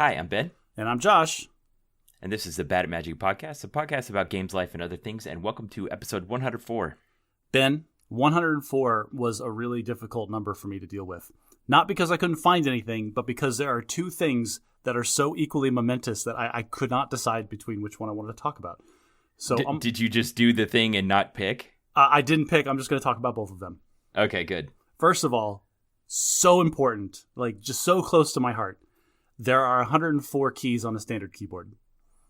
Hi, I'm Ben. And I'm Josh. And this is the Bad at Magic podcast, a podcast about games, life, and other things. And welcome to episode 104. Ben, 104 was a really difficult number for me to deal with. Not because I couldn't find anything, but because there are two things that are so equally momentous that I could not decide between which one I wanted to talk about. So did you just do the thing and not pick? I didn't pick. I'm just going to talk about both of them. Okay, good. First of all, so important, like just so close to my heart. There are 104 keys on a standard keyboard.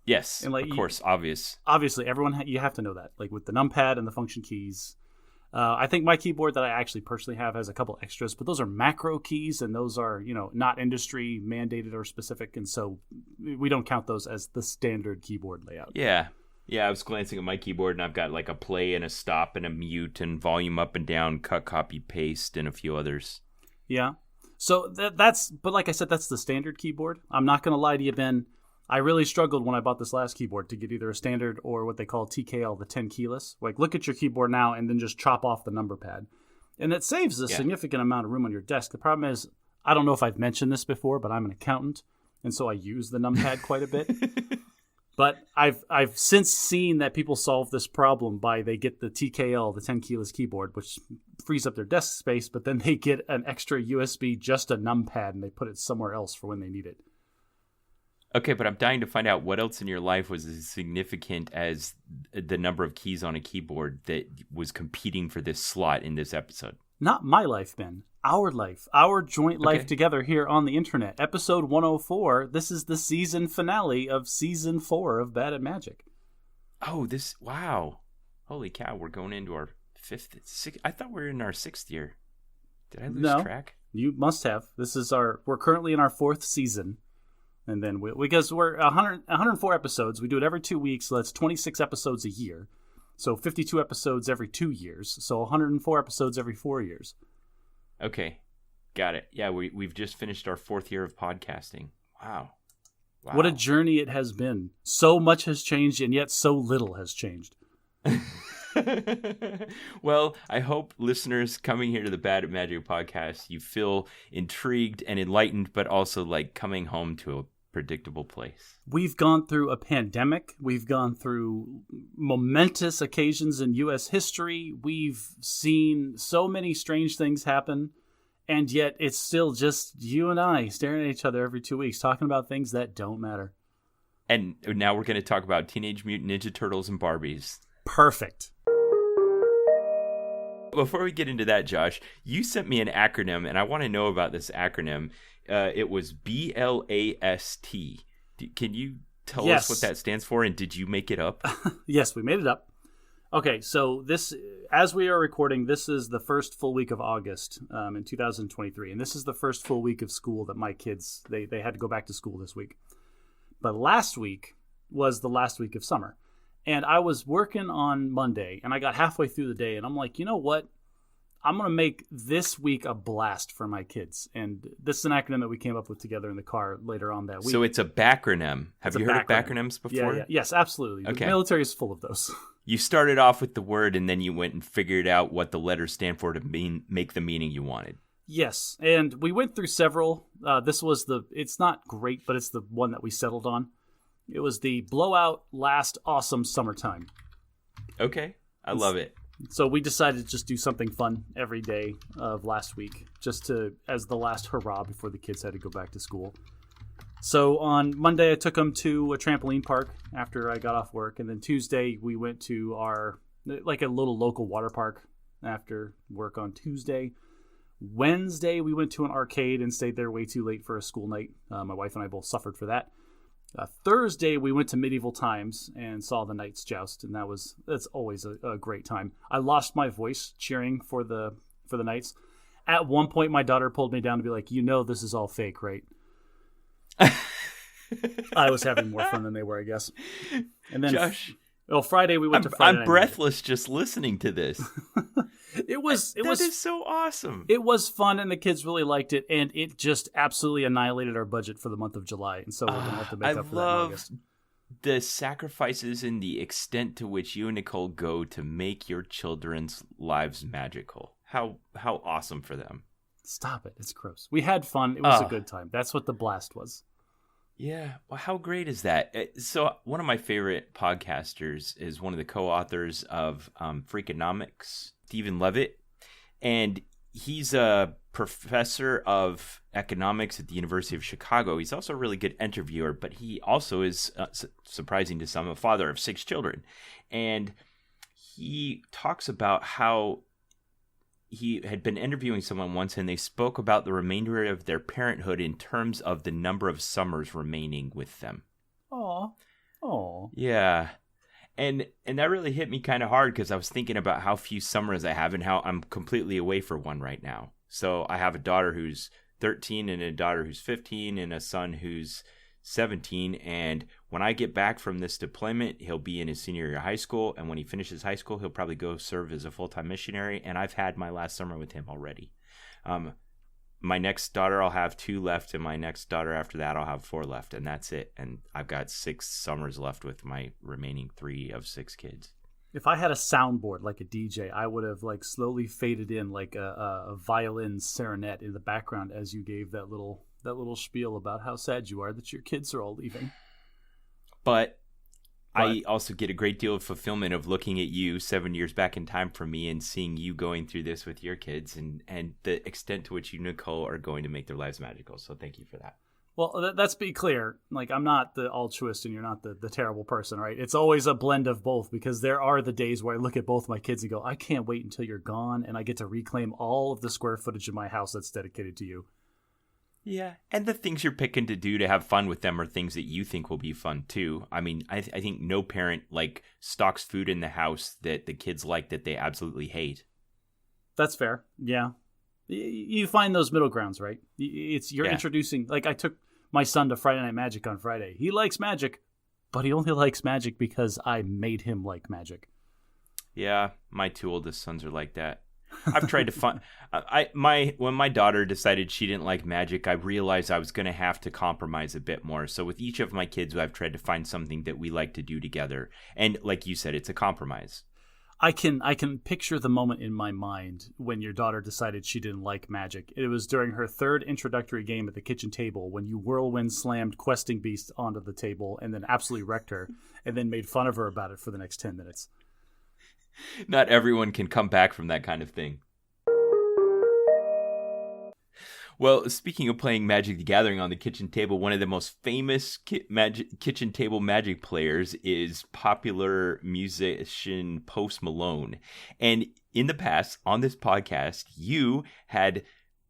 Yes, and of course, obviously, everyone, you have to know that, like with the numpad and the function keys. I think my keyboard that I actually personally have has a couple extras, but those are macro keys, and those are, not industry mandated or specific, and so we don't count those as the standard keyboard layout. Yeah, I was glancing at my keyboard, and I've got like a play and a stop and a mute and volume up and down, cut, copy, paste, and a few others. Yeah, so but like I said, that's the standard keyboard. I'm not going to lie to you, Ben. I really struggled when I bought this last keyboard to get either a standard or what they call TKL, the 10 keyless. Like, look at your keyboard now and then just chop off the number pad. And it saves a significant amount of room on your desk. The problem is, I don't know if I've mentioned this before, but I'm an accountant, and so I use the numpad quite a bit. But I've since seen that people solve this problem by they get the TKL, the 10 keyless keyboard, which frees up their desk space, but then they get an extra USB, just a numpad, and they put it somewhere else for when they need it. Okay, but I'm dying to find out what else in your life was as significant as the number of keys on a keyboard that was competing for this slot in this episode. Not my life, Ben. Our life. Our joint life together here on the internet. Episode 104. This is the season finale of season 4 of Bad at Magic. Oh, wow. Holy cow, we're going into our 6th. I thought we were in our 6th year. Did I lose track? You must have. We're currently in our 4th season. And then because we're 104 episodes, we do it every 2 weeks, so that's 26 episodes a year. So 52 episodes every 2 years. So 104 episodes every 4 years. Okay, got it. Yeah, we've just finished our 4th year of podcasting. Wow. What a journey it has been. So much has changed, and yet so little has changed. Well, I hope listeners coming here to the Bad at Magic podcast, you feel intrigued and enlightened, but also like coming home to a predictable place. We've gone through a pandemic. We've gone through momentous occasions in U.S. history. We've seen so many strange things happen, and yet it's still just you and I staring at each other every 2 weeks, talking about things that don't matter. And now we're going to talk about Teenage Mutant Ninja Turtles and Barbies. Perfect. Before we get into that, Josh, you sent me an acronym, and I want to know about this acronym. It was BLAST. Can you tell us what that stands for, and did you make it up? Yes, we made it up. Okay, so this, as we are recording, this is the first full week of August in 2023, and this is the first full week of school that my kids, they had to go back to school this week. But last week was the last week of summer. And I was working on Monday, and I got halfway through the day, and I'm like, you know what? I'm going to make this week a blast for my kids. And this is an acronym that we came up with together in the car later on that week. So it's a backronym. Have you heard of backronyms before? Yeah. Yes, absolutely. Okay. The military is full of those. You started off with the word, and then you went and figured out what the letters stand for to make the meaning you wanted. Yes, and we went through several. This was it's not great, but it's the one that we settled on. It was the blowout last awesome summertime. Okay, I love it. So we decided to just do something fun every day of last week, as the last hurrah before the kids had to go back to school. So on Monday, I took them to a trampoline park after I got off work, and then Tuesday we went to a little local water park after work on Tuesday. Wednesday we went to an arcade and stayed there way too late for a school night. My wife and I both suffered for that. Thursday, we went to Medieval Times and saw the Knights Joust, and that's always a great time. I lost my voice cheering for the Knights. At one point, my daughter pulled me down to be like, this is all fake, right? I was having more fun than they were, I guess. And then, Josh, Friday we went to Friday I'm breathless just listening to this. That is so awesome. It was fun, and the kids really liked it, and it just absolutely annihilated our budget for the month of July, and so we're going to have to make up for that in August. The sacrifices and the extent to which you and Nicole go to make your children's lives magical. How awesome for them. Stop it. It's gross. We had fun. It was a good time. That's what the blast was. Yeah. Well, how great is that? So one of my favorite podcasters is one of the co-authors of Freakonomics, Stephen Levitt. And he's a professor of economics at the University of Chicago. He's also a really good interviewer, but he also is, surprising to some, a father of 6 children. And he talks about how he had been interviewing someone once, and they spoke about the remainder of their parenthood in terms of the number of summers remaining with them. Aw. Yeah. And that really hit me kind of hard because I was thinking about how few summers I have and how I'm completely away for one right now. So I have a daughter who's 13 and a daughter who's 15 and a son who's 17. And when I get back from this deployment, he'll be in his senior year of high school. And when he finishes high school, he'll probably go serve as a full-time missionary. And I've had my last summer with him already. My next daughter, I'll have 2 left. And my next daughter after that, I'll have 4 left. And that's it. And I've got 6 summers left with my remaining 3 of 6 kids. If I had a soundboard like a DJ, I would have like slowly faded in like a violin serenade in the background as you gave that little spiel about how sad you are that your kids are all leaving. But I also get a great deal of fulfillment of looking at you 7 years back in time from me and seeing you going through this with your kids and the extent to which you, Nicole, are going to make their lives magical. So thank you for that. Well, let's be clear. Like, I'm not the altruist and you're not the terrible person, right? It's always a blend of both, because there are the days where I look at both my kids and go, I can't wait until you're gone and I get to reclaim all of the square footage of my house that's dedicated to you. Yeah, and the things you're picking to do to have fun with them are things that you think will be fun too. I mean, I think no parent like stocks food in the house that the kids like that they absolutely hate. That's fair. Yeah. You find those middle grounds, right? You're introducing, like, I took my son to Friday Night Magic on Friday. He likes magic, but he only likes magic because I made him like magic. Yeah, my 2 oldest sons are like that. I've tried to find when my daughter decided she didn't like magic, I realized I was going to have to compromise a bit more. So with each of my kids, I've tried to find something that we like to do together. And like you said, it's a compromise. I can picture the moment in my mind when your daughter decided she didn't like magic. It was during her 3rd introductory game at the kitchen table when you whirlwind slammed Questing Beast onto the table and then absolutely wrecked her and then made fun of her about it for the next 10 minutes. Not everyone can come back from that kind of thing. Well, speaking of playing Magic the Gathering on the kitchen table, one of the most famous kitchen table Magic players is popular musician Post Malone. And in the past, on this podcast, you had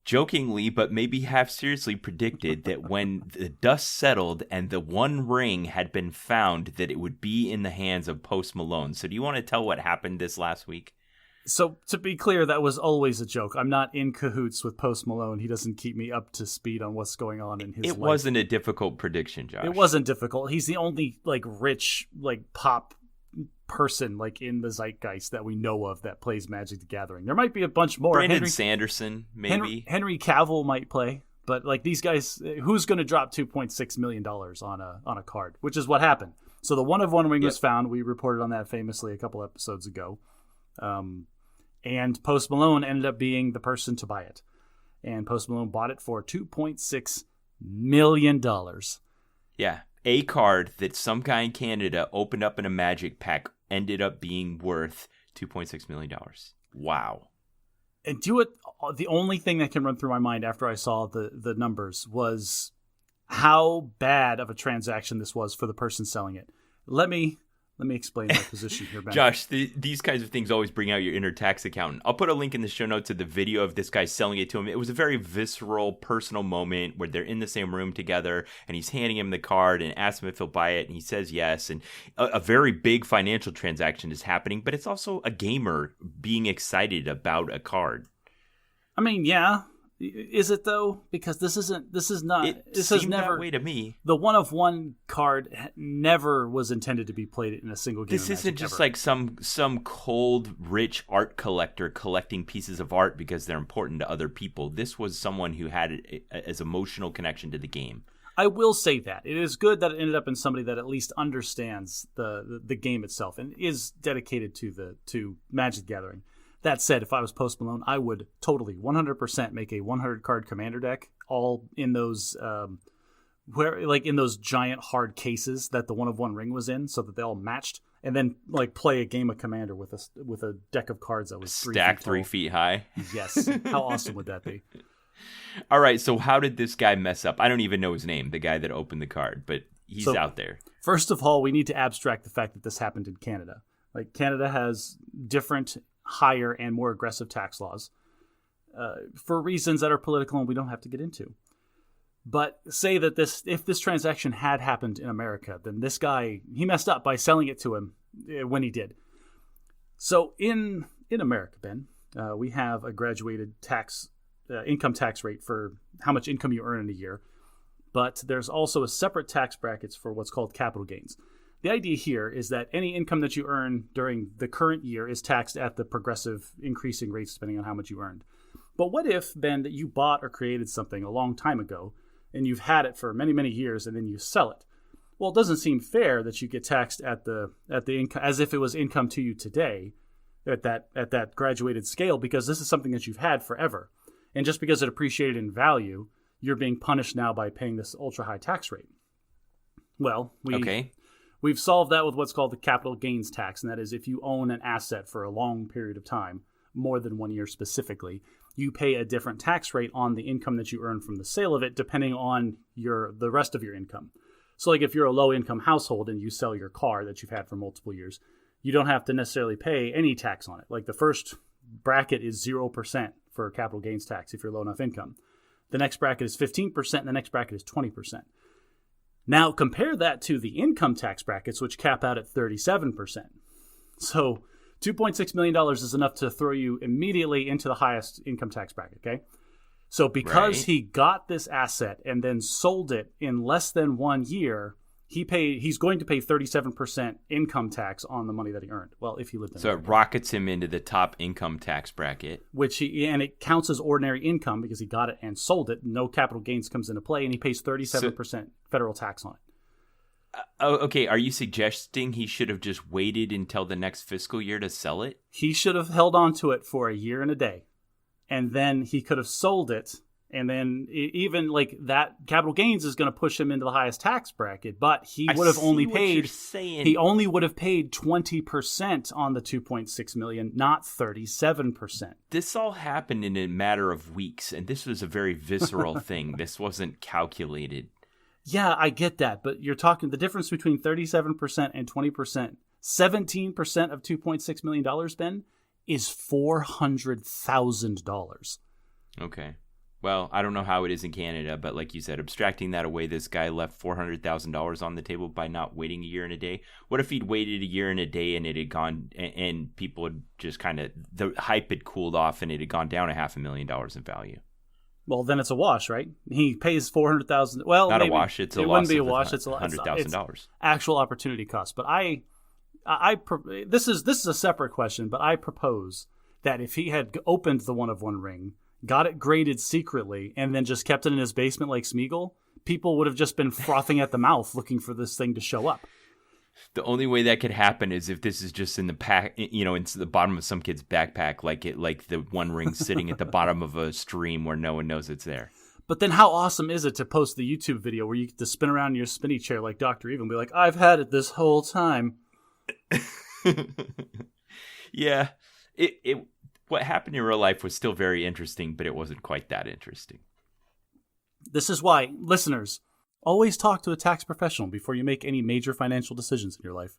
jokingly, but maybe half seriously predicted that when the dust settled and the one ring had been found, that it would be in the hands of Post Malone. So do you want to tell what happened this last week? So to be clear, that was always a joke. I'm not in cahoots with Post Malone. He doesn't keep me up to speed on what's going on in his life. It wasn't a difficult prediction, Josh. It wasn't difficult. He's the only like rich like pop person like in the zeitgeist that we know of that plays Magic the Gathering. There might be a bunch more. Brandon Sanderson, maybe. Henry Cavill might play, but like these guys, who's going to drop $2.6 million on a card? Which is what happened. So the one of one ring was found. We reported on that famously a couple episodes ago. And Post Malone ended up being the person to buy it. And Post Malone bought it for $2.6 million. Yeah. A card that some guy in Canada opened up in a Magic pack ended up being worth $2.6 million. Wow. And the only thing that can run through my mind after I saw the numbers was how bad of a transaction this was for the person selling it. Let me explain my position here, Ben. Josh, these kinds of things always bring out your inner tax accountant. I'll put a link in the show notes to the video of this guy selling it to him. It was a very visceral, personal moment where they're in the same room together, and he's handing him the card and asks him if he'll buy it, and he says yes. And a very big financial transaction is happening, but it's also a gamer being excited about a card. I mean, yeah. Is it though? Because this has never that way to me. The one of one card never was intended to be played in a single game. This isn't just like some cold, rich art collector collecting pieces of art because they're important to other people. This was someone who had as emotional connection to the game. I will say that it is good that it ended up in somebody that at least understands the game itself and is dedicated to Magic the Gathering. That said, if I was Post Malone, I would totally 100% make a 100 card commander deck, all in those where like in those giant hard cases that the 1-of-1 ring was in, so that they all matched, and then like play a game of Commander with a deck of cards that was stacked 3 feet high. Yes, how awesome would that be? All right, so how did this guy mess up? I don't even know his name, the guy that opened the card, but he's out there. First of all, we need to abstract the fact that this happened in Canada. Like, Canada has different, higher, and more aggressive tax laws for reasons that are political and we don't have to get into. But say that if this transaction had happened in America, then this guy, he messed up by selling it to him when he did. So in America, Ben, we have a graduated income tax rate for how much income you earn in a year. But there's also a separate tax brackets for what's called capital gains. The idea here is that any income that you earn during the current year is taxed at the progressive increasing rates depending on how much you earned. But what if, Ben, that you bought or created something a long time ago and you've had it for many, many years and then you sell it? Well, it doesn't seem fair that you get taxed at the income as if it was income to you today at that graduated scale, because this is something that you've had forever. And just because it appreciated in value, you're being punished now by paying this ultra-high tax rate. Well, we've solved that with what's called the capital gains tax, and that is if you own an asset for a long period of time, more than 1 year specifically, you pay a different tax rate on the income that you earn from the sale of it, depending on the rest of your income. So like if you're a low-income household and you sell your car that you've had for multiple years, you don't have to necessarily pay any tax on it. Like the first bracket is 0% for capital gains tax if you're low enough income. The next bracket is 15%, and the next bracket is 20%. Now, compare that to the income tax brackets, which cap out at 37%. So $2.6 million is enough to throw you immediately into the highest income tax bracket, okay? So because he got this asset and then sold it in less than 1 year, he's going to pay 37% income tax on the money that he earned. Well, if he lived in So it rockets him into the top income tax bracket. And it counts as ordinary income because he got it and sold it. No capital gains comes into play, and he pays 37% federal tax on it. Okay, are you suggesting he should have just waited until the next fiscal year to sell it? He should have held on to it for a year and a day, and then he could have sold it. And then even like that capital gains is going to push him into the highest tax bracket, but he would have only paid 20% on the 2.6 million, not 37%. This all happened in a matter of weeks, and this was a very visceral thing. This wasn't calculated. Yeah, I get that, but you're talking the difference between 37% and 20%, 17% of $2.6 million, Ben, is $400,000. Okay. Well, I don't know how it is in Canada, but like you said, abstracting that away, this guy left $400,000 on the table by not waiting a year and a day. What if he'd waited a year and a day and it had gone, and people had just kind of, the hype had cooled off and it had gone down $500,000 in value? Well, then it's a wash, right? He pays $400,000. Well, not maybe. A wash. It's a loss. It wouldn't be a wash. It's $100,000. Actual opportunity cost. But this is a separate question. But I propose that if he had opened the 1-of-1 ring, got it graded secretly, and then just kept it in his basement like Smeagol, people would have just been frothing at the mouth looking for this thing to show up. The only way that could happen is if this is just in the pack, into the bottom of some kid's backpack, like the one ring sitting at the bottom of a stream where no one knows it's there. But then how awesome is it to post the YouTube video where you get to spin around in your spinny chair like Dr. Evil and be like, I've had it this whole time. Yeah. What happened in real life was still very interesting, but it wasn't quite that interesting. This is why, listeners, always talk to a tax professional before you make any major financial decisions in your life.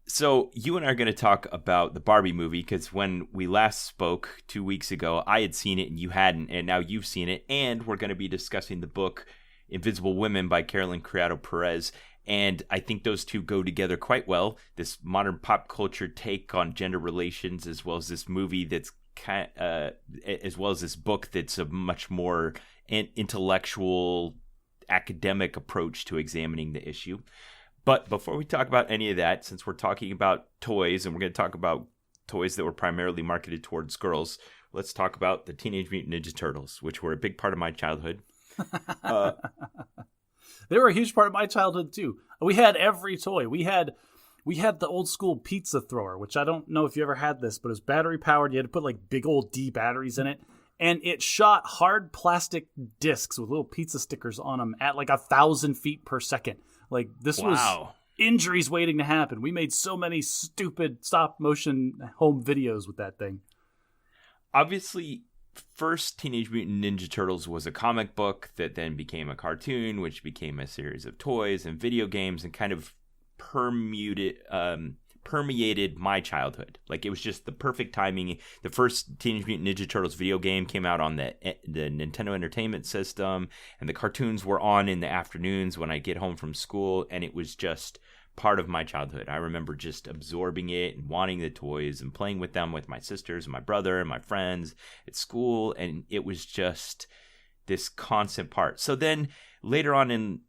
So you and I are going to talk about the Barbie movie because when we last spoke 2 weeks ago, I had seen it and you hadn't, and now you've seen it. And we're going to be discussing the book Invisible Women by Caroline Criado-Perez. And I think those two go together quite well. This modern pop culture take on gender relations, as well as this movie that's as well as this book that's a much more intellectual, academic approach to examining the issue. But before we talk about any of that, since we're talking about toys, and we're going to talk about toys that were primarily marketed towards girls, let's talk about the Teenage Mutant Ninja Turtles, which were a big part of my childhood. They were a huge part of my childhood too. We had every toy. We had the old school pizza thrower, which I don't know if you ever had this, but it was battery powered. You had to put like big old D batteries in it, and it shot hard plastic discs with little pizza stickers on them at like 1,000 feet per second. Like, this was injuries waiting to happen. We made so many stupid stop motion home videos with that thing. Obviously, first Teenage Mutant Ninja Turtles was a comic book that then became a cartoon, which became a series of toys and video games, and kind of permeated my childhood. Like, it was just the perfect timing. The first Teenage Mutant Ninja Turtles video game came out on the Nintendo Entertainment System, and the cartoons were on in the afternoons when I get home from school, and it was just part of my childhood. I remember just absorbing it and wanting the toys and playing with them with my sisters and my brother and my friends at school, and it was just this constant part. So then later on in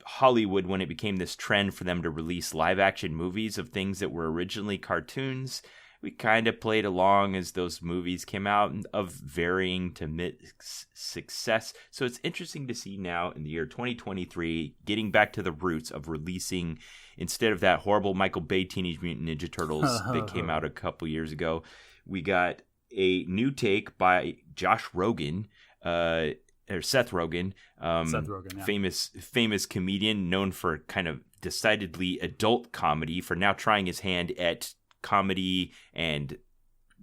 Hollywood, when it became this trend for them to release live action movies of things that were originally cartoons, we kind of played along as those movies came out, of varying to mixed success. So it's interesting to see now in the year 2023, getting back to the roots of releasing, instead of that horrible Michael Bay Teenage Mutant Ninja Turtles that came out a couple years ago, we got a new take by Josh Rogan, or Seth Rogen, famous comedian known for kind of decidedly adult comedy, for now trying his hand at comedy and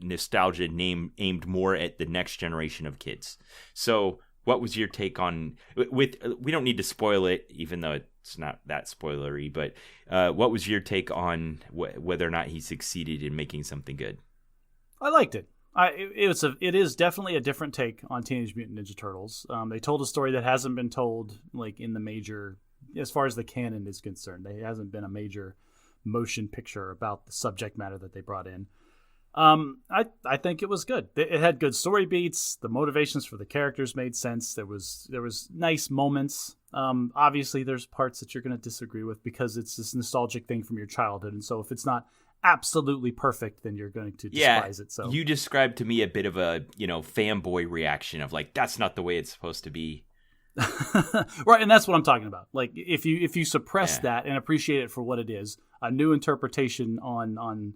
nostalgia aimed more at the next generation of kids. So what was your take on, we don't need to spoil it, even though it's not that spoilery, but what was your take on whether or not he succeeded in making something good? I liked it. It is definitely a different take on Teenage Mutant Ninja Turtles. They told a story that hasn't been told, like, in the major, as far as the canon is concerned. There hasn't been a major motion picture about the subject matter that they brought in. I think it was good. It had good story beats. The motivations for the characters made sense. There was nice moments. Obviously, there's parts that you're going to disagree with because it's this nostalgic thing from your childhood, and so if it's not absolutely perfect, then you're going to despise it. So you described to me a bit of a fanboy reaction of like, that's not the way it's supposed to be. Right, and that's what I'm talking about. Like, if you suppress that and appreciate it for what it is, a new interpretation on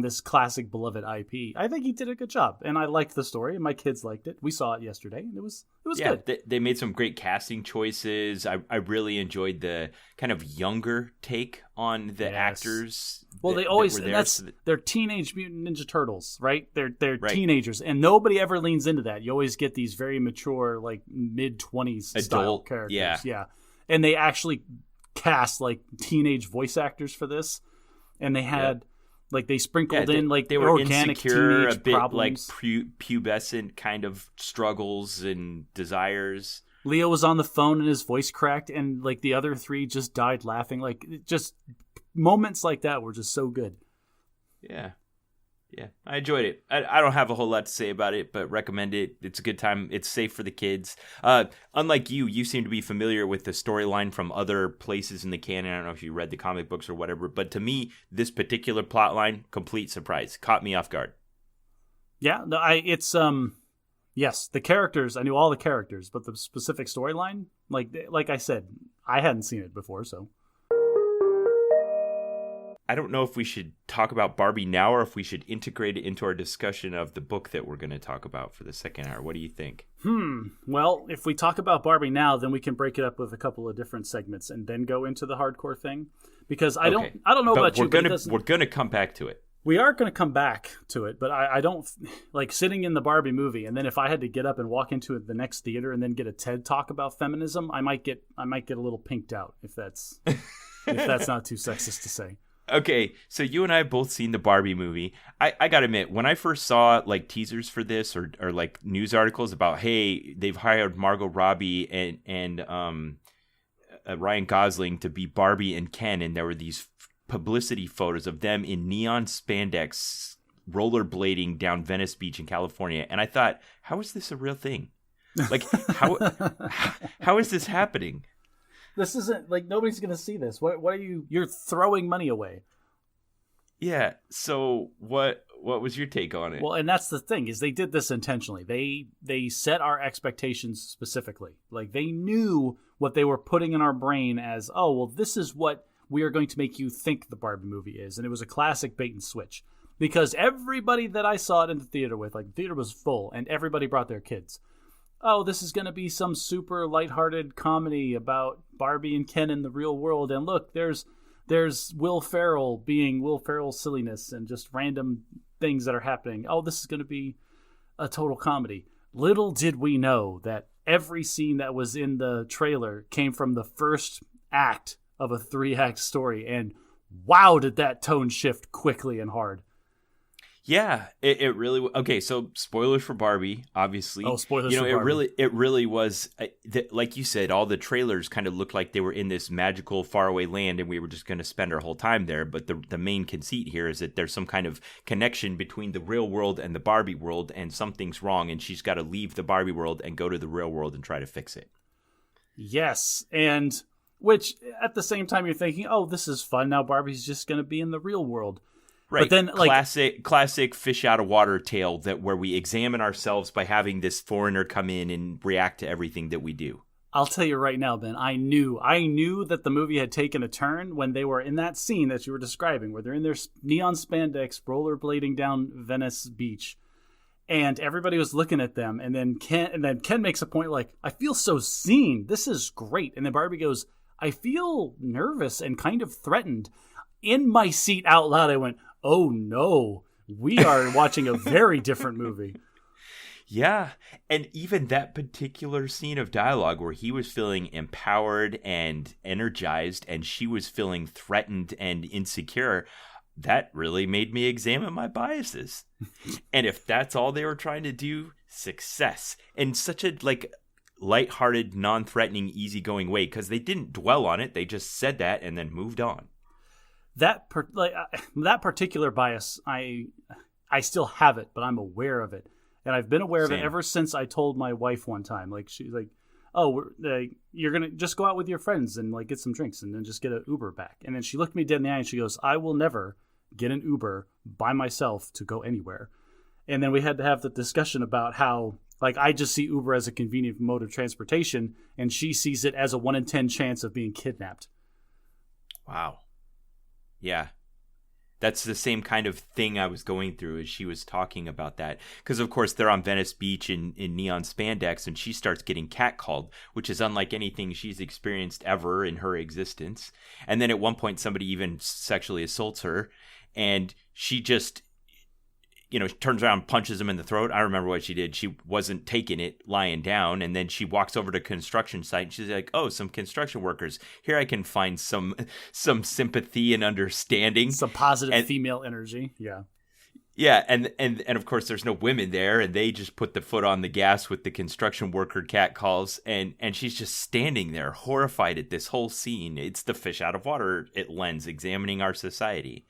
this classic beloved IP, I think he did a good job, and I liked the story, and my kids liked it. We saw it yesterday, and it was good. They made some great casting choices. I really enjoyed the kind of younger take on the actors. Well, they always, they're Teenage Mutant Ninja Turtles, right? They're teenagers, and nobody ever leans into that. You always get these very mature, like mid-20s style characters. Yeah, and they actually cast like teenage voice actors for this, and they had. Like, they sprinkled in, like, they were organic insecure, teenage a bit problems. Like pubescent kind of struggles and desires. Leo was on the phone and his voice cracked, and, like, the other three just died laughing. Like, just moments like that were just so good. Yeah. I enjoyed it. I don't have a whole lot to say about it, but recommend it. It's a good time. It's safe for the kids. Unlike you seem to be familiar with the storyline from other places in the canon. I don't know if you read the comic books or whatever, but to me, this particular plot line, complete surprise. Caught me off guard. Yeah, yes, the characters, I knew all the characters, but the specific storyline, like I said, I hadn't seen it before, so. I don't know if we should talk about Barbie now or if we should integrate it into our discussion of the book that we're going to talk about for the second hour. What do you think? Well, if we talk about Barbie now, then we can break it up with a couple of different segments and then go into the hardcore thing. Because I don't know about you, but we're going to come back to it. We are going to come back to it, but I don't like sitting in the Barbie movie, and then if I had to get up and walk into the next theater and then get a TED talk about feminism, I might get a little pinked out if that's not too sexist to say. Okay, so you and I have both seen the Barbie movie. I gotta admit, when I first saw like teasers for this or like news articles about, hey, they've hired Margot Robbie and Ryan Gosling to be Barbie and Ken, and there were these publicity photos of them in neon spandex rollerblading down Venice Beach in California, and I thought, how is this a real thing? Like, how is this happening? This isn't, like, nobody's going to see this. What are you? You're throwing money away. Yeah. So what was your take on it? Well, and that's the thing, is they did this intentionally. They set our expectations specifically. Like, they knew what they were putting in our brain as, oh, well, this is what we are going to make you think the Barbie movie is. And it was a classic bait and switch. because everybody that I saw it in the theater with, like the theater was full and everybody brought their kids. Oh, this is going to be some super lighthearted comedy about Barbie and Ken in the real world. And look, there's Will Ferrell being Will Ferrell silliness and just random things that are happening. Oh, this is going to be a total comedy. Little did we know that every scene that was in the trailer came from the first act of a 3-act story. And wow, did that tone shift quickly and hard. Yeah, it really. Okay, so spoilers for Barbie, obviously. Oh, spoilers for Barbie. It really was. Like you said, all the trailers kind of looked like they were in this magical faraway land, and we were just going to spend our whole time there. But the main conceit here is that there's some kind of connection between the real world and the Barbie world, and something's wrong, and she's got to leave the Barbie world and go to the real world and try to fix it. Yes, and which at the same time you're thinking, oh, this is fun. Now Barbie's just going to be in the real world. Right, but then, classic fish out of water tale where we examine ourselves by having this foreigner come in and react to everything that we do. I'll tell you right now, Ben, I knew that the movie had taken a turn when they were in that scene that you were describing, where they're in their neon spandex rollerblading down Venice Beach, and everybody was looking at them, and then Ken makes a point like, I feel so seen. This is great. And then Barbie goes, I feel nervous and kind of threatened. In my seat out loud, I went, oh no, we are watching a very different movie. Yeah, and even that particular scene of dialogue where he was feeling empowered and energized and she was feeling threatened and insecure, that really made me examine my biases. And if that's all they were trying to do, success. In such a lighthearted, non-threatening, easygoing way, because they didn't dwell on it, they just said that and then moved on. That particular bias, I still have it, but I'm aware of it, and I've been aware of it ever since I told my wife one time. Like she's like, "Oh, you're gonna just go out with your friends and like get some drinks, and then just get an Uber back." And then she looked me dead in the eye and she goes, "I will never get an Uber by myself to go anywhere." And then we had to have the discussion about how like I just see Uber as a convenient mode of transportation, and she sees it as a 1 in 10 chance of being kidnapped. Wow. Yeah, that's the same kind of thing I was going through as she was talking about that. Because, of course, they're on Venice Beach in neon spandex, and she starts getting catcalled, which is unlike anything she's experienced ever in her existence. And then at one point, somebody even sexually assaults her, and she just, turns around and punches him in the throat. I remember what she did. She wasn't taking it lying down, and then she walks over to a construction site, and she's like, oh, some construction workers. Here I can find some sympathy and understanding. Some positive female energy. Yeah. Yeah, and of course there's no women there, and they just put the foot on the gas with the construction worker catcalls, and she's just standing there horrified at this whole scene. It's the fish out of water lens examining our society.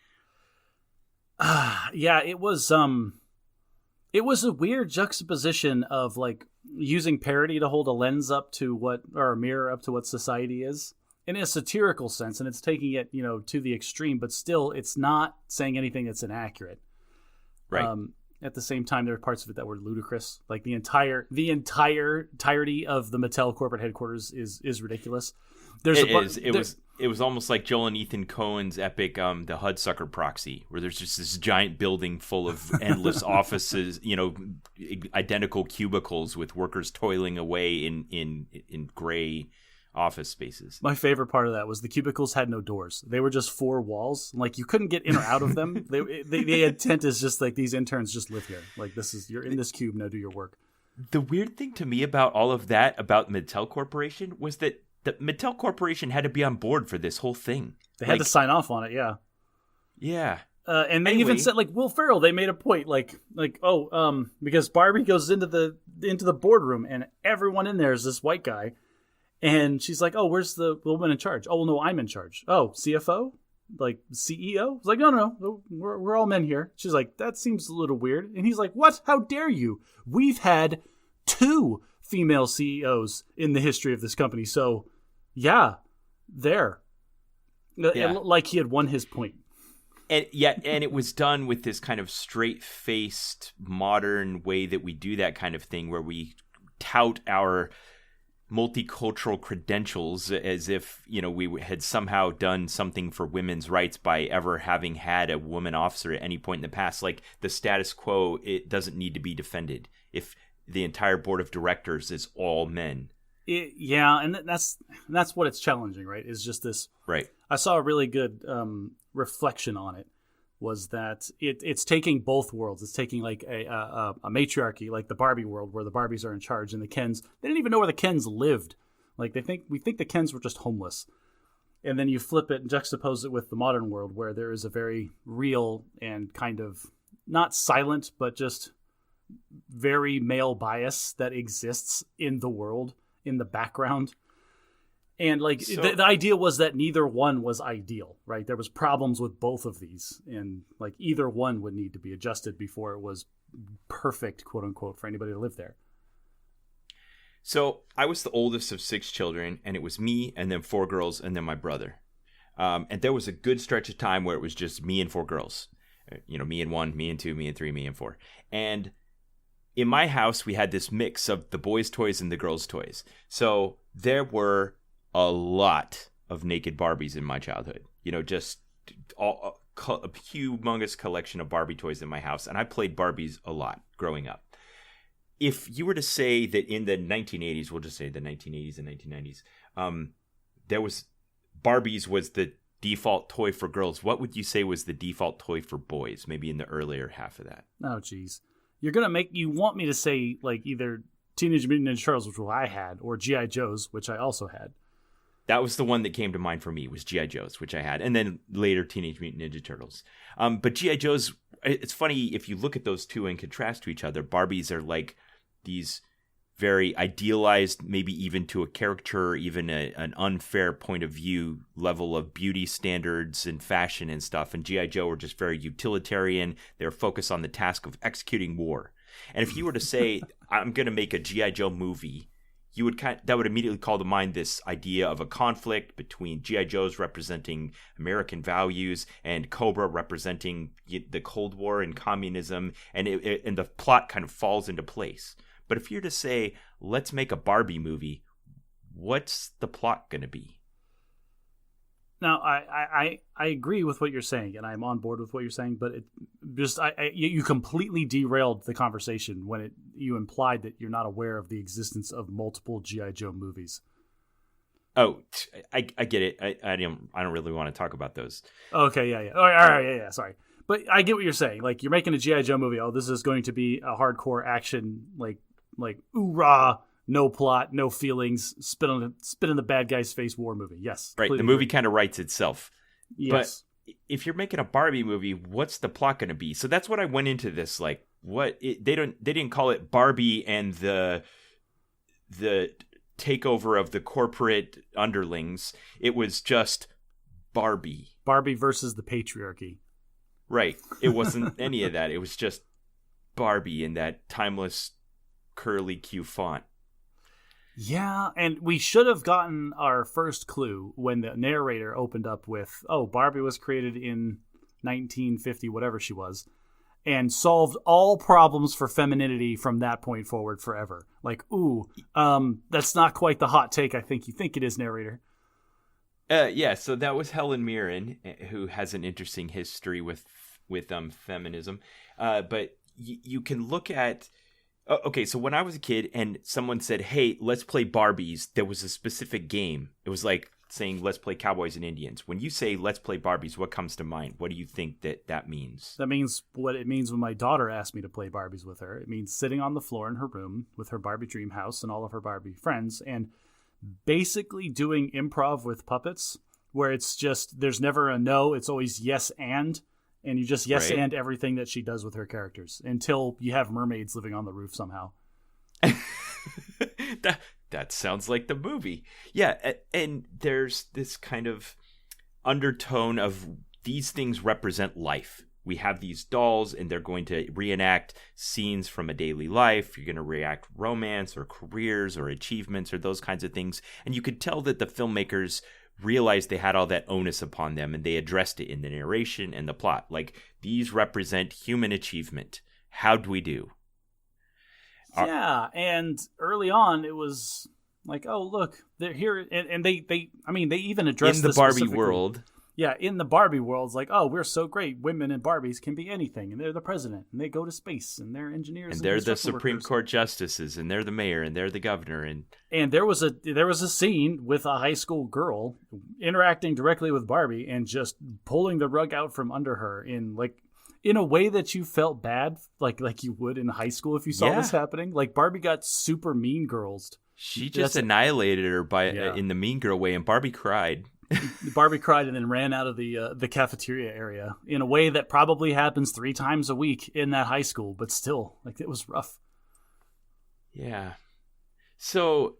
Yeah, it was a weird juxtaposition of like using parody to hold a lens up to a mirror up to what society is in a satirical sense, and it's taking it, to the extreme, but still it's not saying anything that's inaccurate. Right. At the same time, there are parts of it that were ludicrous. Like the entirety of the Mattel corporate headquarters is ridiculous. It was almost like Joel and Ethan Coen's epic The Hudsucker Proxy, where there's just this giant building full of endless offices, identical cubicles with workers toiling away in gray office spaces. My favorite part of that was the cubicles had no doors. They were just 4 walls. Like you couldn't get in or out of them. The intent is just like these interns just live here. Like you're in this cube, now do your work. The weird thing to me about all of that about Mattel Corporation was that the Mattel Corporation had to be on board for this whole thing. They had to sign off on it, yeah. Yeah. And they even said, like, Will Ferrell, they made a point, because Barbie goes into the boardroom and everyone in there is this white guy. And she's like, oh, where's the woman in charge? Oh, well, no, I'm in charge. Oh, CFO? Like, CEO? He's like, no, we're all men here. She's like, that seems a little weird. And he's like, what? How dare you? We've had 2 female CEOs in the history of this company. So, yeah, there. Yeah. Like he had won his point. And it was done with this kind of straight-faced, modern way that we do that kind of thing, where we tout our multicultural credentials, as if, you know, we had somehow done something for women's rights by ever having had a woman officer at any point in the past. Like, the status quo, it doesn't need to be defended if the entire board of directors is all men. And that's what it's challenging, right? Is just this. Right. I saw a really good reflection on it. Was that it's taking both worlds. It's taking like a matriarchy, like the Barbie world, where the Barbies are in charge, and the Kens, they didn't even know where the Kens lived. Like, we think the Kens were just homeless. And then you flip it and juxtapose it with the modern world, where there is a very real and kind of not silent, but just very male bias that exists in the world, in the background. And like the idea was that neither one was ideal, right? There was problems with both of these, and like either one would need to be adjusted before it was perfect, quote unquote, for anybody to live there. So I was the oldest of 6 children, and it was me and then 4 girls and then my brother. And there was a good stretch of time where it was just me and 4 girls. You know, me and 1, me and 2, me and 3, me and 4. And in my house, we had this mix of the boys' toys and the girls' toys. So there were a lot of naked Barbies in my childhood. You know, just a humongous collection of Barbie toys in my house. And I played Barbies a lot growing up. If you were to say that in the 1980s, we'll just say the 1980s and 1990s, there was Barbies was the default toy for girls. What would you say was the default toy for boys? Maybe in the earlier half of that. Oh, geez. You want me to say like either Teenage Mutant Ninja Turtles, which I had, or G.I. Joes, which I also had. That was the one that came to mind for me, was G.I. Joes, which I had. And then later Teenage Mutant Ninja Turtles. But G.I. Joes, it's funny, if you look at those two in contrast to each other, Barbies are like these very idealized, maybe even to a caricature, even an unfair point of view level of beauty standards and fashion and stuff. And G.I. Joe were just very utilitarian. They're focused on the task of executing war. And if you were to say, I'm going to make a G.I. Joe movie, that would immediately call to mind this idea of a conflict between G.I. Joes representing American values and Cobra representing the Cold War and communism, and the plot kind of falls into place. But if you're to say, let's make a Barbie movie, what's the plot going to be? Now, I agree with what you're saying, and I'm on board with what you're saying, but you completely derailed the conversation when you implied that you're not aware of the existence of multiple G.I. Joe movies. Oh, I get it. I don't really want to talk about those. Okay, yeah. All right, yeah, sorry. But I get what you're saying. Like, you're making a G.I. Joe movie. Oh, this is going to be a hardcore action, like oorah, no plot, no feelings, spit in the bad guy's face war movie. Yes. Right. The movie kind of writes itself. Yes. But if you're making a Barbie movie, what's the plot going to be? So that's what I went into this like. They didn't call it Barbie and the takeover of the corporate underlings. It was just Barbie. Barbie versus the patriarchy. Right. It wasn't any of that. It was just Barbie in that timeless curly Q font. Yeah, and we should have gotten our first clue when the narrator opened up with, Barbie was created in 1950, whatever she was, and solved all problems for femininity from that point forward forever. Like, that's not quite the hot take I think you think it is, narrator. Yeah, so that was Helen Mirren, who has an interesting history with feminism. But you can look at... Okay, so when I was a kid and someone said, hey, let's play Barbies, there was a specific game. It was like saying, let's play Cowboys and Indians. When you say, let's play Barbies, what comes to mind? What do you think that means? That means what it means when my daughter asked me to play Barbies with her. It means sitting on the floor in her room with her Barbie dream house and all of her Barbie friends and basically doing improv with puppets where it's just, there's never a no, it's always yes and you just yes right. And everything that she does with her characters until you have mermaids living on the roof somehow. That sounds like the movie. Yeah, and there's this kind of undertone of these things represent life. We have these dolls and they're going to reenact scenes from a daily life. You're going to react romance or careers or achievements or those kinds of things. And you could tell that the filmmakers realized they had all that onus upon them and they addressed it in the narration and the plot. Like, these represent human achievement. How do we do? Yeah, and early on it was Like, oh, look, they're here. And they even address in the this Barbie specifically. world. Yeah, in the Barbie world, it's like, oh, we're so great. Women and Barbies can be anything. And they're the president. And they go to space. And they're engineers. And they're the construction Supreme workers. Court justices. And they're the mayor. And they're the governor. And there was a scene with a high school girl interacting directly with Barbie and just pulling the rug out from under her in a way that you felt bad, like you would in high school if you saw this happening. Like Barbie got super mean girls. She just annihilated her in the mean girl way, and Barbie cried. Barbie cried and then ran out of the cafeteria area in a way that probably happens 3 times a week in that high school, but still, like, it was rough. Yeah. So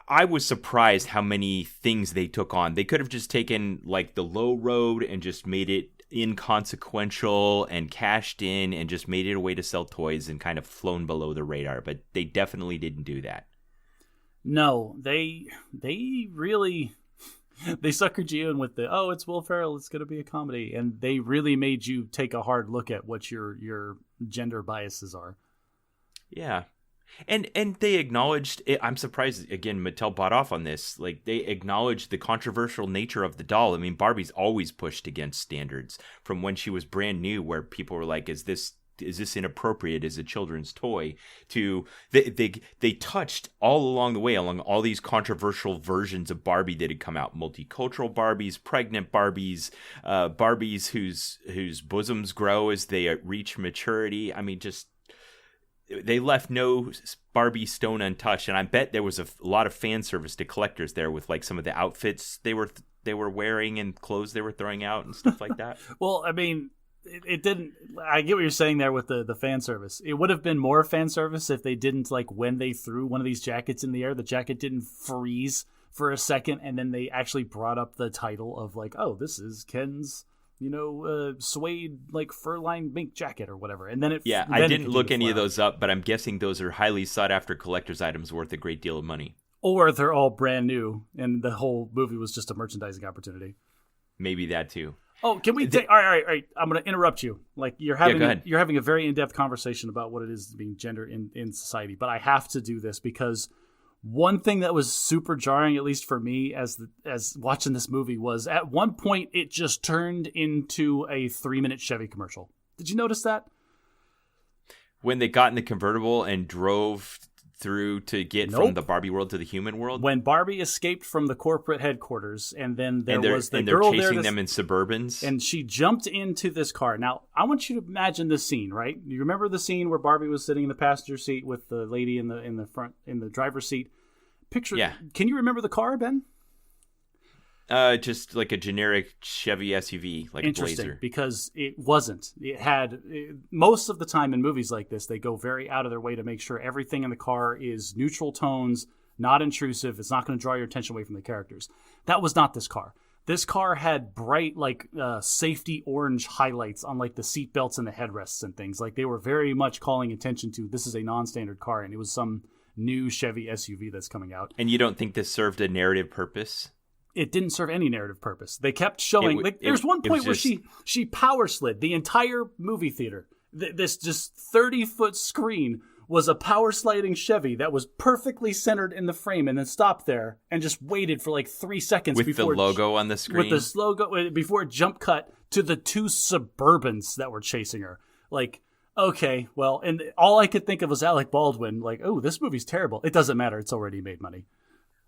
I was surprised how many things they took on. They could have just taken like the low road and just made it inconsequential and cashed in and just made it a way to sell toys and kind of flown below the radar, but they definitely didn't do that. No, they really they suckered you in with it's Will Ferrell, it's going to be a comedy, and they really made you take a hard look at what your gender biases are. Yeah. And they acknowledged it. I'm surprised, again, Mattel bought off on this. Like, they acknowledged the controversial nature of the doll. I mean, Barbie's always pushed against standards from when she was brand new, where people were like, is this inappropriate as a children's toy, to they touched all along the way along all these controversial versions of Barbie that had come out. Multicultural Barbies, pregnant Barbies, Barbies whose bosoms grow as they reach maturity. I mean, just they left no Barbie stone untouched, and I bet there was a lot of fan service to collectors there with like some of the outfits they were wearing and clothes they were throwing out and stuff like that. Well, I mean, it didn't. I get what you're saying there with the fan service. It would have been more fan service if they didn't, like, when they threw one of these jackets in the air, the jacket didn't freeze for a second, and then they actually brought up the title of like, oh, this is Ken's, suede, like, fur-lined mink jacket or whatever. And then I didn't look any of those up, but I'm guessing those are highly sought after collector's items worth a great deal of money. Or they're all brand new, and the whole movie was just a merchandising opportunity. Maybe that too. Oh, can we take? All right. I'm going to interrupt you. Like, you're having a very in-depth conversation about what it is to be gender in society, but I have to do this because one thing that was super jarring, at least for me, as watching this movie, was at one point it just turned into a 3-minute Chevy commercial. Did you notice that? When they got in the convertible and drove through to get from the Barbie world to the human world? When Barbie escaped from the corporate headquarters, and then there was the girl there. And they're chasing them in Suburbans. And she jumped into this car. Now, I want you to imagine this scene, right? You remember the scene where Barbie was sitting in the passenger seat with the lady in the front, in the driver's seat? Can you remember the car, Ben? Just like a generic Chevy SUV, like a Blazer. Because it wasn't. It had most of the time in movies like this, they go very out of their way to make sure everything in the car is neutral tones, not intrusive. It's not going to draw your attention away from the characters. That was not this car. This car had bright, like, safety orange highlights on, like, the seat belts and the headrests and things. Like, they were very much calling attention to this is a non-standard car, and it was some new Chevy SUV that's coming out. And you don't think this served a narrative purpose? It didn't serve any narrative purpose. They kept showing. There's one point where she power slid the entire movie theater. This just 30-foot screen was a power sliding Chevy that was perfectly centered in the frame, and then stopped there and just waited for like 3 seconds before the logo on the screen. With this logo before it jump cut to the 2 Suburbans that were chasing her. Like, okay, well, and all I could think of was Alec Baldwin. Like, oh, this movie's terrible. It doesn't matter. It's already made money.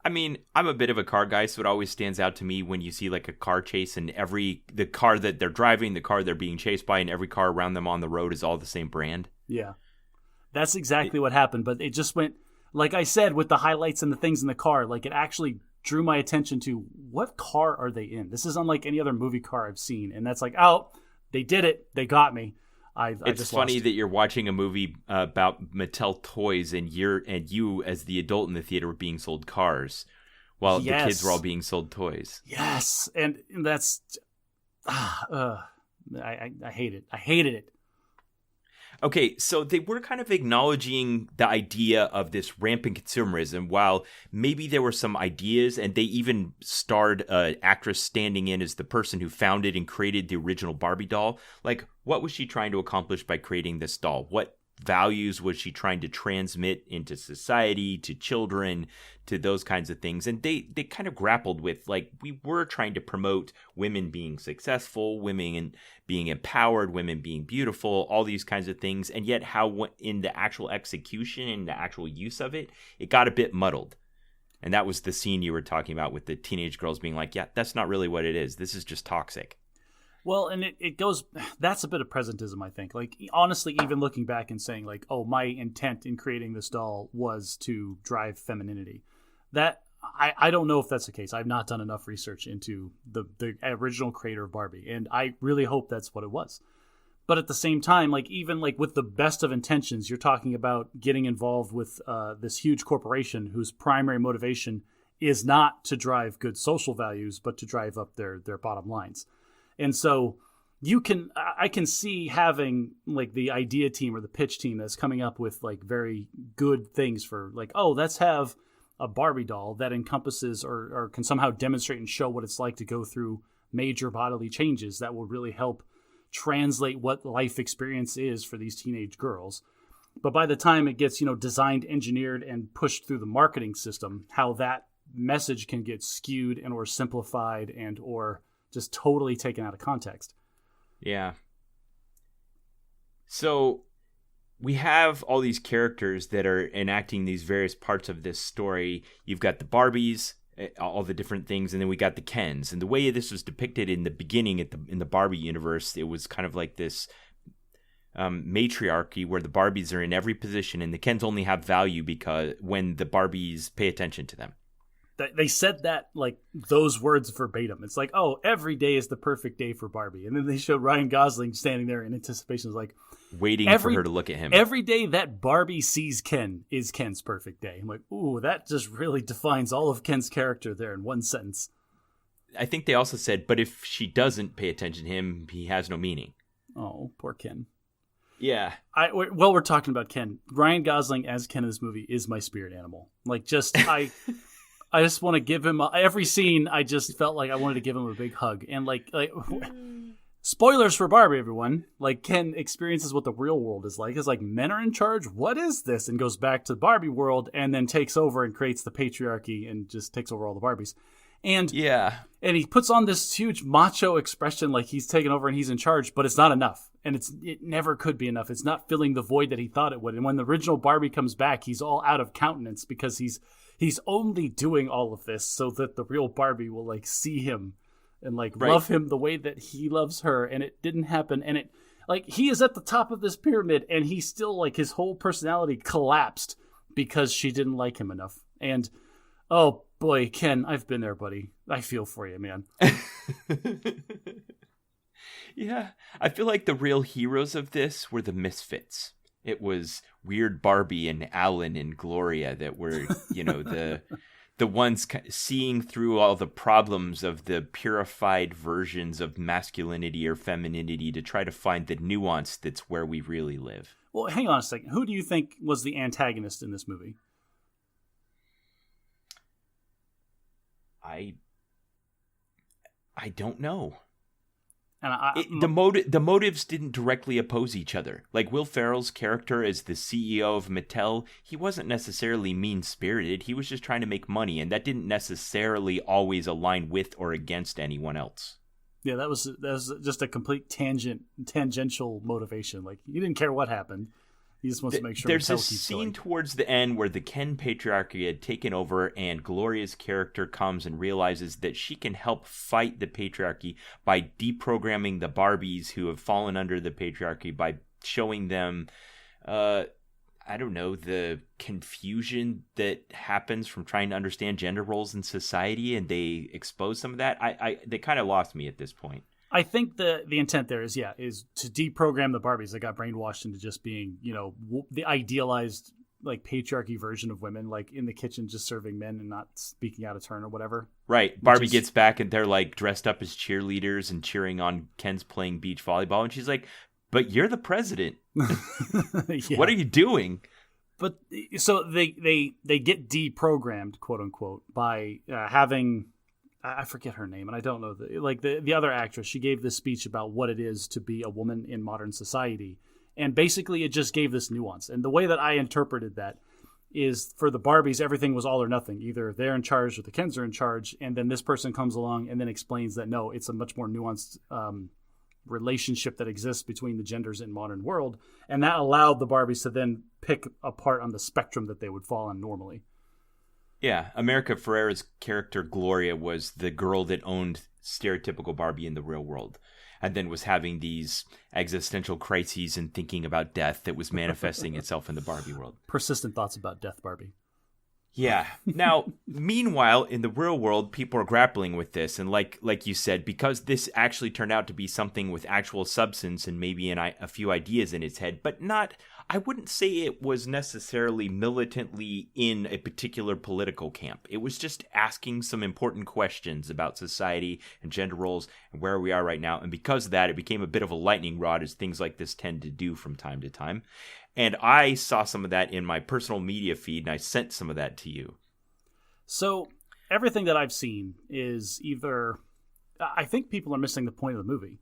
I mean, I'm a bit of a car guy, so it always stands out to me when you see like a car chase, and the car that they're driving, the car they're being chased by, and every car around them on the road is all the same brand. Yeah, that's exactly what happened. But it just went, like I said, with the highlights and the things in the car, like it actually drew my attention to what car are they in? This is unlike any other movie car I've seen. And that's like, oh, they did it. They got me. It's funny that you're watching a movie about Mattel toys, and you as the adult in the theater were being sold cars, while the kids were all being sold toys. Yes, and that's I hate it. I hated it. Okay, so they were kind of acknowledging the idea of this rampant consumerism, while maybe there were some ideas, and they even starred an actress standing in as the person who founded and created the original Barbie doll. Like, what was she trying to accomplish by creating this doll? What values was she trying to transmit into society, to children, to those kinds of things. And they kind of grappled with, like, we were trying to promote women being successful, women being empowered, women being beautiful, all these kinds of things. And yet how in the actual execution and the actual use of it, it got a bit muddled. And that was the scene you were talking about with the teenage girls being like, yeah, that's not really what it is. This is just toxic. Well, and it goes, that's a bit of presentism, I think. Like, honestly, even looking back and saying, like, oh, my intent in creating this doll was to drive femininity. That, I don't know if that's the case. I've not done enough research into the original creator of Barbie, and I really hope that's what it was. But at the same time, like, even like with the best of intentions, you're talking about getting involved with this huge corporation whose primary motivation is not to drive good social values, but to drive up their bottom lines. And so I can see having like the idea team or the pitch team that's coming up with like very good things for like, oh, let's have a Barbie doll that encompasses or can somehow demonstrate and show what it's like to go through major bodily changes that will really help translate what life experience is for these teenage girls. But by the time it gets, designed, engineered, and pushed through the marketing system, how that message can get skewed and or simplified and or just totally taken out of context. Yeah. So we have all these characters that are enacting these various parts of this story. You've got the Barbies, all the different things, and then we got the Kens. And the way this was depicted in the beginning in the Barbie universe, it was kind of like this matriarchy where the Barbies are in every position and the Kens only have value because when the Barbies pay attention to them. They said that, like, those words verbatim. It's like, oh, every day is the perfect day for Barbie. And then they showed Ryan Gosling standing there in anticipation, like, waiting for her to look at him. Every day that Barbie sees Ken is Ken's perfect day. I'm like, ooh, that just really defines all of Ken's character there in one sentence. I think they also said, but if she doesn't pay attention to him, he has no meaning. Oh, poor Ken. Yeah. Well, we're talking about Ken. Ryan Gosling as Ken in this movie is my spirit animal. Like, just, I just want to give him every scene. I just felt like I wanted to give him a big hug. And like spoilers for Barbie, everyone. Like, Ken experiences what the real world is like. It's like, men are in charge. What is this? And goes back to the Barbie world and then takes over and creates the patriarchy and just takes over all the Barbies. And yeah, and he puts on this huge macho expression like he's taken over and he's in charge, but it's not enough. And it never could be enough. It's not filling the void that he thought it would. And when the original Barbie comes back, he's all out of countenance because he's only doing all of this so that the real Barbie will like see him and like love him the way that he loves her. And it didn't happen. And it like he is at the top of this pyramid and he still like his whole personality collapsed because she didn't like him enough. And oh boy, Ken, I've been there, buddy. I feel for you, man. Yeah, I feel like the real heroes of this were the misfits. It was weird Barbie and Alan and Gloria that were, the ones seeing through all the problems of the purified versions of masculinity or femininity to try to find the nuance that's where we really live. Well, hang on a second. Who do you think was the antagonist in this movie? I don't know. And the motives didn't directly oppose each other. Like Will Ferrell's character as the CEO of Mattel, he wasn't necessarily mean-spirited. He was just trying to make money, and that didn't necessarily always align with or against anyone else. Yeah, that was just a complete tangential motivation. Like, he didn't care what happened. He just wants to make sure. There's a scene towards the end where the Ken patriarchy had taken over and Gloria's character comes and realizes that she can help fight the patriarchy by deprogramming the Barbies who have fallen under the patriarchy by showing them, the confusion that happens from trying to understand gender roles in society, and they expose some of that. They kind of lost me at this point. I think the intent there is to deprogram the Barbies that got brainwashed into just being, the idealized like patriarchy version of women, like in the kitchen just serving men and not speaking out of turn or whatever. Right. Barbie gets back and they're like dressed up as cheerleaders and cheering on Ken's playing beach volleyball, and she's like, "But you're the president. Yeah. What are you doing?" But so they get deprogrammed, quote unquote, by having. I forget her name, and I don't know. The other actress, she gave this speech about what it is to be a woman in modern society. And basically, it just gave this nuance. And the way that I interpreted that is for the Barbies, everything was all or nothing. Either they're in charge or the Kens are in charge. And then this person comes along and then explains that, no, it's a much more nuanced relationship that exists between the genders in modern world. And that allowed the Barbies to then pick a part on the spectrum that they would fall on normally. Yeah, America Ferrera's character Gloria was the girl that owned stereotypical Barbie in the real world, and then was having these existential crises and thinking about death that was manifesting itself in the Barbie world. Persistent thoughts about death, Barbie. Yeah. Now, meanwhile, in the real world, people are grappling with this. And like you said, because this actually turned out to be something with actual substance and maybe a few ideas in its head, but not, I wouldn't say it was necessarily militantly in a particular political camp. It was just asking some important questions about society and gender roles and where we are right now. And because of that, it became a bit of a lightning rod, as things like this tend to do from time to time. And I saw some of that in my personal media feed, and I sent some of that to you. So everything that I've seen is either, I think people are missing the point of the movie,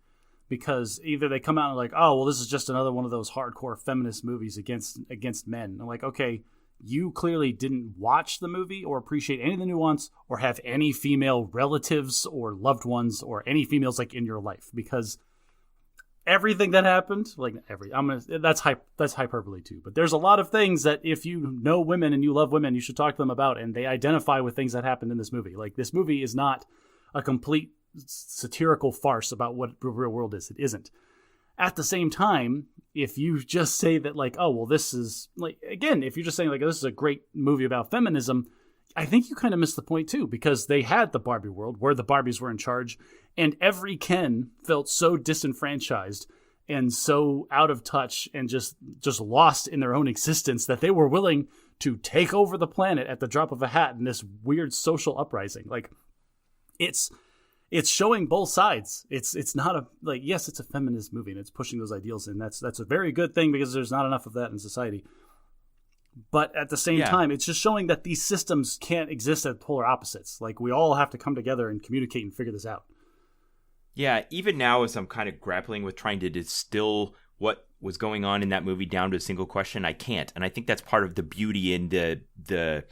because either they come out and like, oh, well, this is just another one of those hardcore feminist movies against men. I'm like, okay, you clearly didn't watch the movie or appreciate any of the nuance or have any female relatives or loved ones or any females like in your life, because everything that happened, that's hyperbole too. But there's a lot of things that if you know women and you love women, you should talk to them about, and they identify with things that happened in this movie. Like, this movie is not a complete satirical farce about what the real world is. It isn't. At the same time, if you just say that, like, oh, well, this is, like, again, if you're just saying, like, this is a great movie about feminism, I think you kind of missed the point too, because they had the Barbie world where the Barbies were in charge, and every Ken felt so disenfranchised and so out of touch and just lost in their own existence that they were willing to take over the planet at the drop of a hat in this weird social uprising. Like, it's showing both sides. It's not a, like, yes, it's a feminist movie and it's pushing those ideals, and that's a very good thing because there's not enough of that in society. But at the same time, it's just showing that these systems can't exist as polar opposites. Like, we all have to come together and communicate and figure this out. Yeah, even now, as I'm kind of grappling with trying to distill what was going on in that movie down to a single question, I can't. And I think that's part of the beauty and the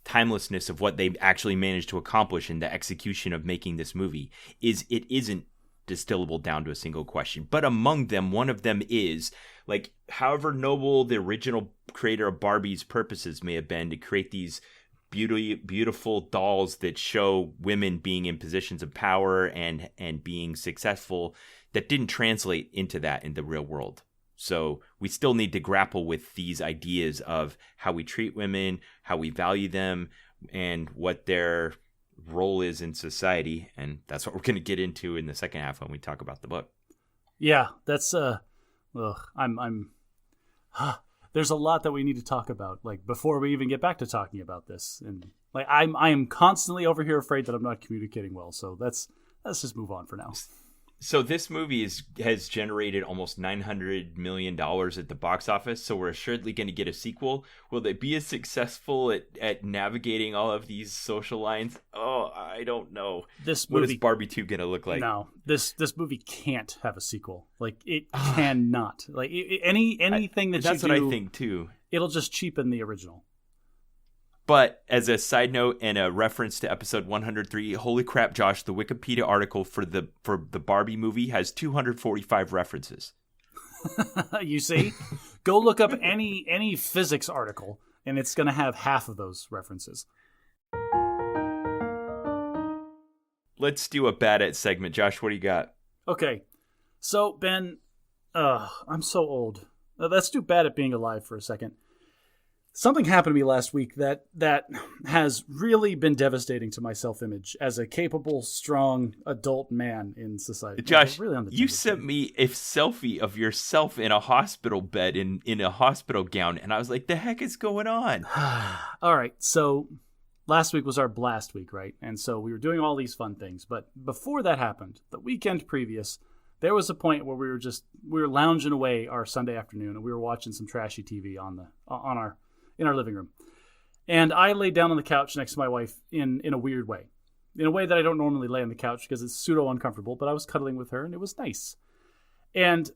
timelessness of what they actually managed to accomplish in the execution of making this movie, is it isn't distillable down to a single question. But among them, one of them is, like, however noble the original creator of Barbie's purposes may have been to create these beautiful dolls that show women being in positions of power and being successful, that didn't translate into that in the real world. So we still need to grapple with these ideas of how we treat women, how we value them, and what their role is in society. And that's what we're going to get into in the second half when we talk about the book. Yeah, that's there's a lot that we need to talk about, like, before we even get back to talking about this. And like, I am constantly over here afraid that I'm not communicating well. So let's just move on for now. So this movie has generated almost $900 million at the box office, so we're assuredly going to get a sequel. Will they be as successful at navigating all of these social lines? Oh, I don't know. What is Barbie 2 going to look like? No, this movie can't have a sequel. Like, it cannot. Like, anything that that's you do, what I think too. It'll just cheapen the original. But as a side note and a reference to episode 103, holy crap, Josh, the Wikipedia article for the Barbie movie has 245 references. You see? Go look up any physics article, and it's going to have half of those references. Let's do a bad at segment. Josh, what do you got? Okay. So, Ben, I'm so old. Let's do bad at being alive for a second. Something happened to me last week that has really been devastating to my self-image as a capable, strong, adult man in society. Josh, you sent me a selfie of yourself in a hospital bed in a hospital gown, and I was like, the heck is going on? All right, so last week was our blast week, right? And so we were doing all these fun things. But before that happened, the weekend previous, there was a point where we were lounging away our Sunday afternoon, and we were watching some trashy TV in our living room. And I laid down on the couch next to my wife in a weird way. In a way that I don't normally lay on the couch because it's pseudo uncomfortable, but I was cuddling with her and it was nice. And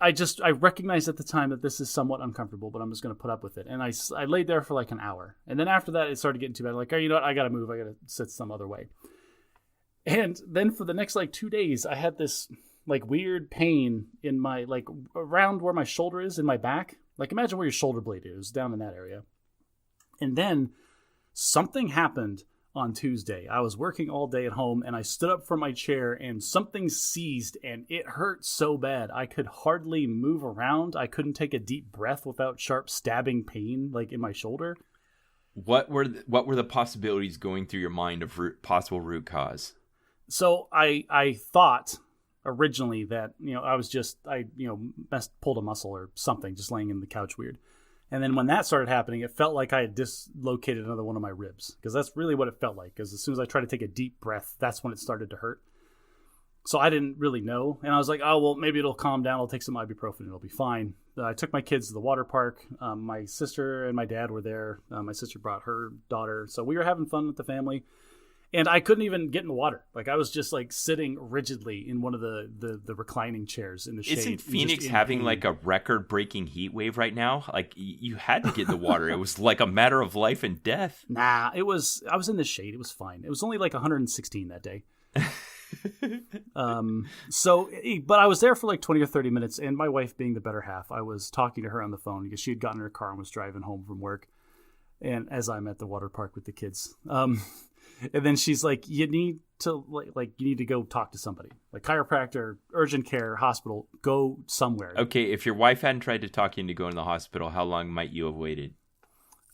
I recognized at the time that this is somewhat uncomfortable, but I'm just going to put up with it. And I laid there for like an hour. And then after that, it started getting too bad. Like, oh, you know what? I got to move. I got to sit some other way. And then for the next like 2 days, I had this like weird pain in my, like around where my shoulder is in my back. Like imagine where your shoulder blade is, down in that area. And then something happened on Tuesday. I was working all day at home and I stood up from my chair and something seized and it hurt so bad. I could hardly move around. I couldn't take a deep breath without sharp stabbing pain like in my shoulder. What were the possibilities going through your mind of possible root cause? So I thought originally that, I pulled a muscle or something just laying in the couch weird. And then when that started happening, it felt like I had dislocated another one of my ribs, because that's really what it felt like. Because as soon as I tried to take a deep breath, that's when it started to hurt. So I didn't really know. And I was like, oh, well, maybe it'll calm down. I'll take some ibuprofen. It'll be fine. I took my kids to the water park. My sister and my dad were there. My sister brought her daughter. So we were having fun with the family. And I couldn't even get in the water. Like I was just like sitting rigidly in one of the reclining chairs in the shade. Isn't Phoenix having like a record-breaking heat wave right now? Like you had to get in the water. It was like a matter of life and death. Nah, I was in the shade. It was fine. It was only like 116 that day. But I was there for like 20 or 30 minutes, and my wife being the better half, I was talking to her on the phone because she had gotten in her car and was driving home from work. And as I'm at the water park with the kids. And then she's like, you need to go talk to somebody, like chiropractor, urgent care, hospital, go somewhere. Okay. If your wife hadn't tried to talk you into going to the hospital, how long might you have waited?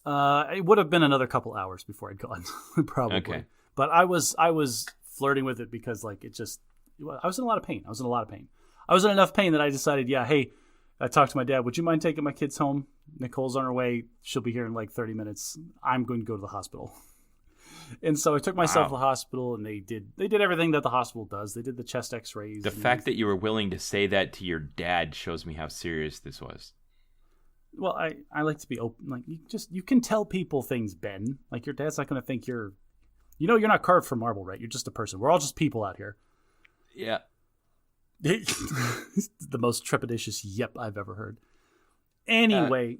It would have been another couple hours before I'd gone, probably. Okay. But I was flirting with it because I was in a lot of pain. I was in enough pain that I decided, hey, I talked to my dad. Would you mind taking my kids home? Nicole's on her way. She'll be here in like 30 minutes. I'm going to go to the hospital. And so I took myself to the hospital, and they did everything that the hospital does. They did the chest x-rays. The fact that you were willing to say that to your dad shows me how serious this was. Well, I like to be open. Like you can tell people things, Ben. Like your dad's not going to think you're not carved from marble, right? You're just a person. We're all just people out here. Yeah. The most trepidatious yep I've ever heard. Anyway,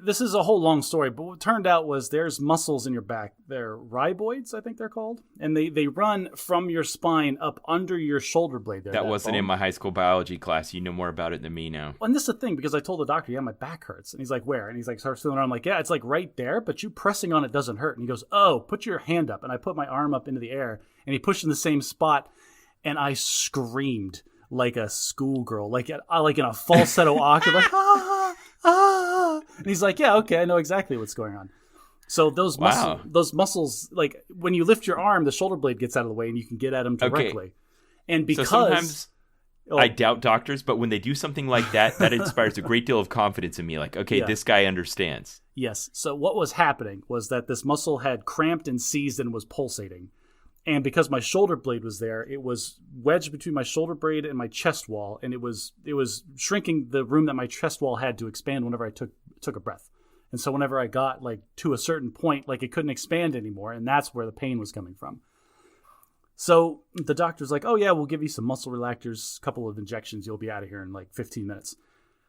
this is a whole long story, but what turned out was there's muscles in your back. They're rhizoids, I think they're called. And they run from your spine up under your shoulder blade there. That wasn't in my high school biology class. You know more about it than me now. And this is the thing, because I told the doctor, my back hurts. And he's like, where? And he's like, starts feeling around. I'm like, yeah, it's like right there, but you pressing on it doesn't hurt. And he goes, oh, put your hand up. And I put my arm up into the air, and he pushed in the same spot, and I screamed like a schoolgirl, like in a falsetto octave, like, ah! And he's like, yeah, okay, I know exactly what's going on. So those muscles, like when you lift your arm, the shoulder blade gets out of the way and you can get at them directly. Okay. And because sometimes I doubt doctors, but when they do something like that, that inspires a great deal of confidence in me. Like, okay, this guy understands. Yes. So what was happening was that this muscle had cramped and seized and was pulsating. And because my shoulder blade was there, it was wedged between my shoulder blade and my chest wall, and it was shrinking the room that my chest wall had to expand whenever I took a breath. And so whenever I got like to a certain point, like it couldn't expand anymore, and that's where the pain was coming from. So the doctor's like, oh yeah, we'll give you some muscle relaxers, a couple of injections, you'll be out of here in like 15 minutes.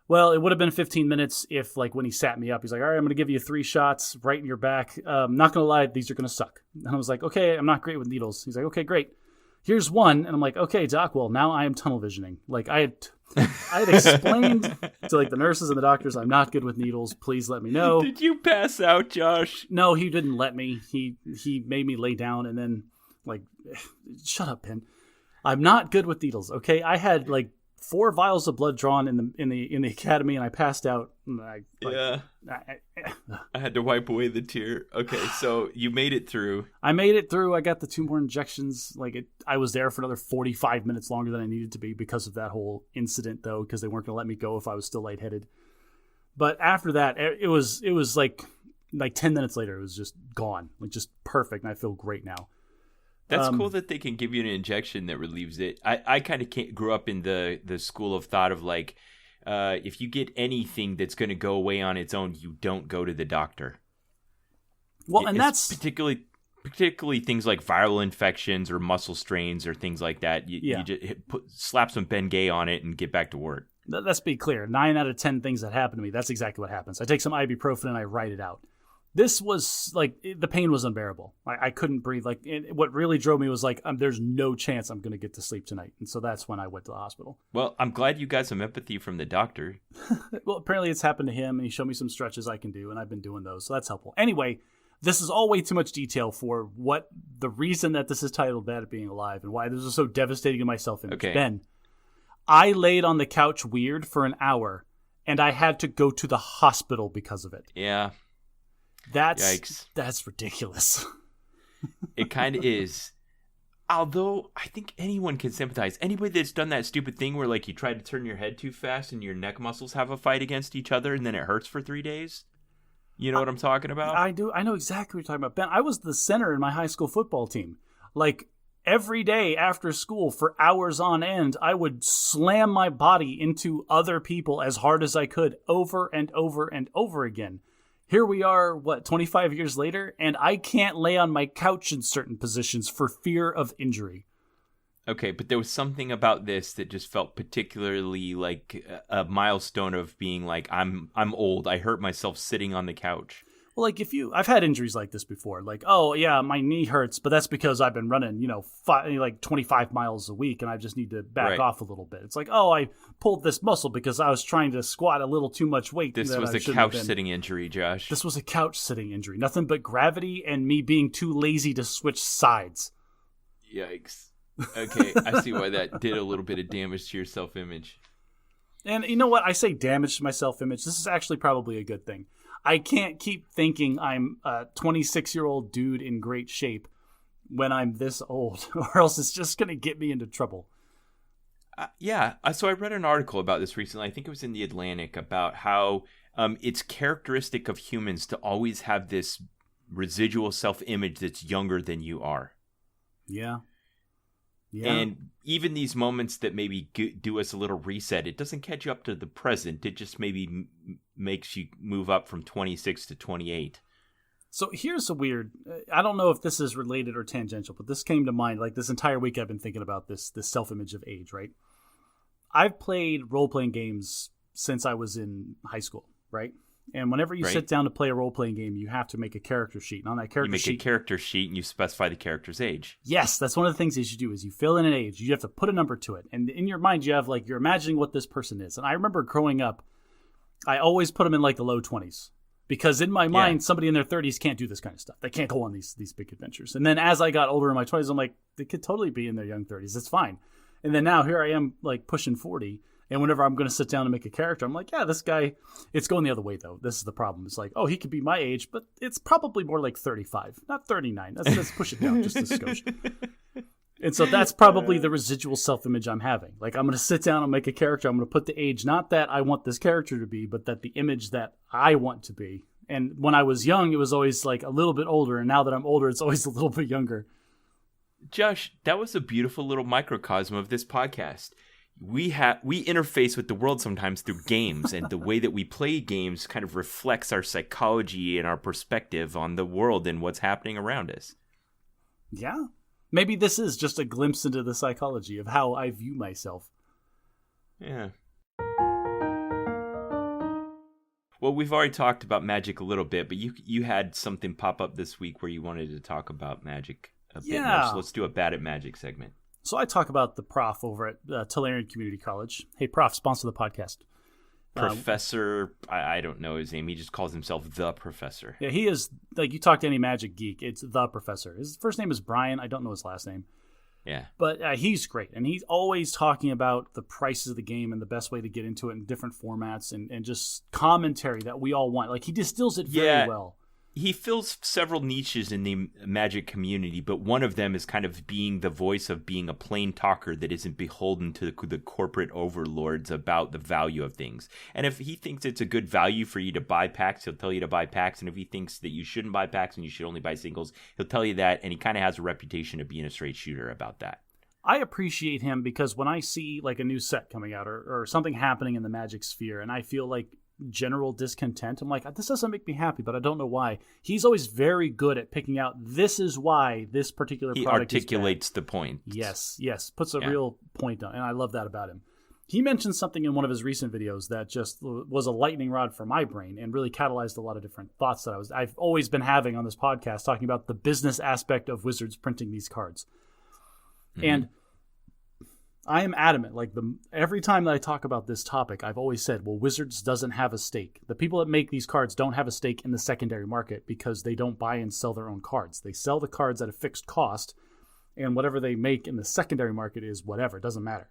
Well, it would have been 15 minutes if, like, when he sat me up, he's like, all right, I'm going to give you 3 shots right in your back. I'm not going to lie, these are going to suck. And I was like, okay, I'm not great with needles. He's like, okay, great. Here's one. And I'm like, okay, doc, well, now I am tunnel visioning. Like, I had explained to, like, the nurses and the doctors, I'm not good with needles. Please let me know. Did you pass out, Josh? No, he didn't let me. He made me lay down and then, like, shut up, Ben. I'm not good with needles, okay? I had, like, 4 vials of blood drawn in the academy, and I passed out. I had to wipe away the tear. Okay, so you made it through. I made it through. I got the 2 more injections. I was there for another 45 minutes longer than I needed to be because of that whole incident, though, because they weren't going to let me go if I was still lightheaded. But after that, it was like 10 minutes later, it was just gone, like just perfect, and I feel great now. That's cool that they can give you an injection that relieves it. I kind of grew up in the school of thought of like, if you get anything that's going to go away on its own, you don't go to the doctor. Well, and that's particularly things like viral infections or muscle strains or things like that. You just slap some Bengay on it and get back to work. Let's be clear. 9 out of 10 things that happen to me, that's exactly what happens. I take some ibuprofen and I write it out. This was like, the pain was unbearable. I couldn't breathe. Like, what really drove me was like, there's no chance I'm going to get to sleep tonight. And so that's when I went to the hospital. Well, I'm glad you got some empathy from the doctor. Well, apparently it's happened to him, and he showed me some stretches I can do, and I've been doing those. So that's helpful. Anyway, this is all way too much detail for what the reason that this is titled Bad at Being Alive and why this is so devastating to my self-image. Okay. Ben, I laid on the couch weird for an hour, and I had to go to the hospital because of it. Yeah. That's ridiculous. It kind of is. Although, I think anyone can sympathize. Anybody that's done that stupid thing where, like, you try to turn your head too fast and your neck muscles have a fight against each other and then it hurts for 3 days. You know what I'm talking about? I do. I know exactly what you're talking about. Ben, I was the center in my high school football team. Like, every day after school for hours on end, I would slam my body into other people as hard as I could over and over and over again. Here we are, 25 years later, and I can't lay on my couch in certain positions for fear of injury. Okay, but there was something about this that just felt particularly like a milestone of being like, I'm old. I hurt myself sitting on the couch. Well, like I've had injuries like this before. Like, oh yeah, my knee hurts, but that's because I've been running, 25 miles a week, and I just need to back off a little bit. It's like, oh, I pulled this muscle because I was trying to squat a little too much weight. This was a couch sitting injury, Josh. This was a couch sitting injury. Nothing but gravity and me being too lazy to switch sides. Yikes. Okay, I see why that did a little bit of damage to your self-image. And you know what? I say damage to my self-image. This is actually probably a good thing. I can't keep thinking I'm a 26-year-old dude in great shape when I'm this old, or else it's just going to get me into trouble. Yeah. So I read an article about this recently. I think it was in The Atlantic about how it's characteristic of humans to always have this residual self-image that's younger than you are. Yeah. And even these moments that maybe do us a little reset, it doesn't catch you up to the present. It just maybe makes you move up from 26 to 28. So here's a weird, I don't know if this is related or tangential, but this came to mind. Like this entire week I've been thinking about this self-image of age, right? I've played role-playing games since I was in high school, right? And whenever you sit down to play a role-playing game, you have to make a character sheet. And on that character sheet... You make a character sheet and you specify the character's age. Yes, that's one of the things you should do is you fill in an age. You have to put a number to it. And in your mind, you have like, you're imagining what this person is. And I remember growing up, I always put them in like the low 20s. Because in my mind, somebody in their 30s can't do this kind of stuff. They can't go on these big adventures. And then as I got older in my 20s, I'm like, they could totally be in their young 30s. It's fine. And then now here I am like pushing 40. And whenever I'm going to sit down and make a character, I'm like, yeah, this guy, it's going the other way, though. This is the problem. It's like, oh, he could be my age, but it's probably more like 35, not 39. Let's push it down just a skosh. And so that's probably the residual self-image I'm having. Like, I'm going to sit down and make a character. I'm going to put the age, not that I want this character to be, but that the image that I want to be. And when I was young, it was always like a little bit older. And now that I'm older, it's always a little bit younger. Josh, that was a beautiful little microcosm of this podcast. We interface with the world sometimes through games, and the way that we play games kind of reflects our psychology and our perspective on the world and what's happening around us. Yeah. Maybe this is just a glimpse into the psychology of how I view myself. Yeah. Well, we've already talked about magic a little bit, but you had something pop up this week where you wanted to talk about magic a bit more. So let's do a Bad at Magic segment. So I talk about the prof over at Tulare Community College. Hey, prof, sponsor the podcast. Professor, I don't know his name. He just calls himself the professor. Yeah, he is, like, you talk to any magic geek, it's the professor. His first name is Brian. I don't know his last name. Yeah. But he's great. And he's always talking about the prices of the game and the best way to get into it in different formats and just commentary that we all want. Like, he distills it very well. He fills several niches in the magic community, but one of them is kind of being the voice of being a plain talker that isn't beholden to the corporate overlords about the value of things. And if he thinks it's a good value for you to buy packs, he'll tell you to buy packs. And if he thinks that you shouldn't buy packs and you should only buy singles, he'll tell you that. And he kind of has a reputation of being a straight shooter about that. I appreciate him because when I see like a new set coming out or something happening in the magic sphere and I feel like general discontent, I'm like, this doesn't make me happy, but I don't know why. He's always very good at picking out this is why this particular product articulates the point. Yes, puts a real point on, and I love that about him. He mentioned something in one of his recent videos that just was a lightning rod for my brain and really catalyzed a lot of different thoughts that I've always been having on this podcast, talking about the business aspect of Wizards printing these cards. Mm-hmm. And I am adamant, like every time that I talk about this topic, I've always said, well, Wizards doesn't have a stake. The people that make these cards don't have a stake in the secondary market because they don't buy and sell their own cards. They sell the cards at a fixed cost, and whatever they make in the secondary market is whatever. It doesn't matter.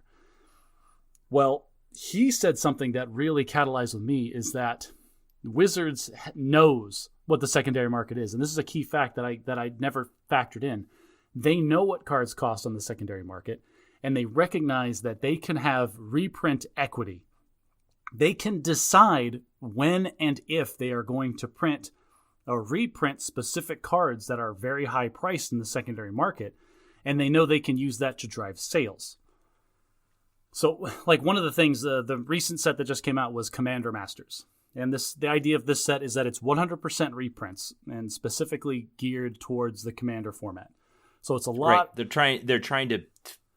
Well, he said something that really catalyzed with me is that Wizards knows what the secondary market is. And this is a key fact that I never factored in. They know what cards cost on the secondary market, and they recognize that they can have reprint equity. They can decide when and if they are going to print or reprint specific cards that are very high priced in the secondary market, and they know they can use that to drive sales. So, like, one of the things, the recent set that just came out was Commander Masters. And the idea of this set is that it's 100% reprints and specifically geared towards the Commander format. So it's a lot. Right. They're trying to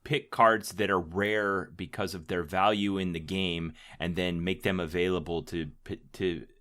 pick cards that are rare because of their value in the game, and then make them available to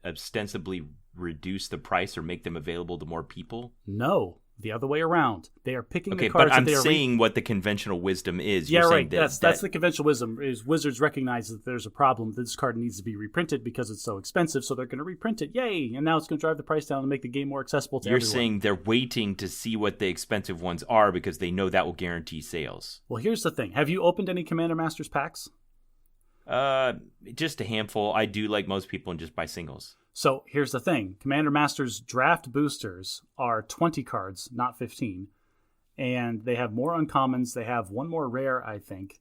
ostensibly reduce the price or make them available to more people. No. The other way around. They are picking the cards. Okay, but I'm saying what the conventional wisdom is. Yeah, right. That's the conventional wisdom. Is Wizards recognize that there's a problem. This card needs to be reprinted because it's so expensive, so they're going to reprint it. Yay! And now it's going to drive the price down and make the game more accessible to everyone. You're saying they're waiting to see what the expensive ones are because they know that will guarantee sales. Well, here's the thing. Have you opened any Commander Masters packs? Just a handful. I do, like most people, and just buy singles. So here's the thing. Commander Masters draft boosters are 20 cards, not 15. And they have more uncommons. They have one more rare, I think.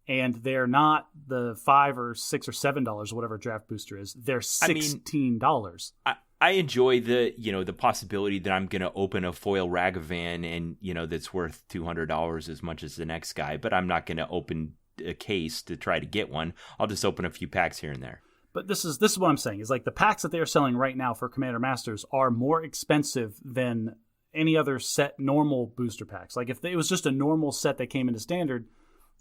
And they're not the $5 or $6 or $7 or whatever a draft booster is. They're $16. I enjoy the possibility that I'm going to open a foil Ragavan and, that's worth $200 as much as the next guy. But I'm not going to open a case to try to get one. I'll just open a few packs here and there. But this is what I'm saying is, like, the packs that they are selling right now for Commander Masters are more expensive than any other set normal booster packs. Like, if it was just a normal set that came into standard,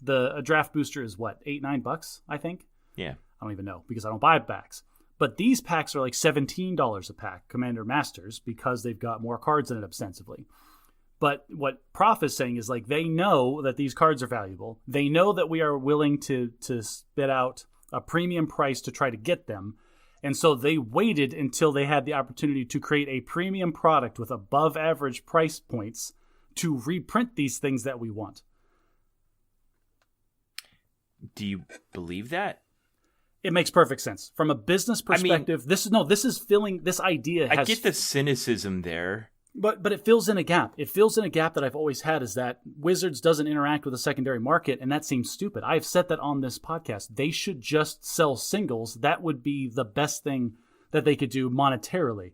a draft booster is what, $8-9, I think? Yeah. I don't even know because I don't buy packs. But these packs are like $17 a pack, Commander Masters, because they've got more cards in it ostensibly. But what Prof is saying is, like, they know that these cards are valuable. They know that we are willing to spit out a premium price to try to get them. And so they waited until they had the opportunity to create a premium product with above average price points to reprint these things that we want. Do you believe that? It makes perfect sense. From a business perspective, this idea has... I get the cynicism there. But it fills in a gap. It fills in a gap that I've always had, is that Wizards doesn't interact with the secondary market, and that seems stupid. I've said that on this podcast. They should just sell singles. That would be the best thing that they could do monetarily.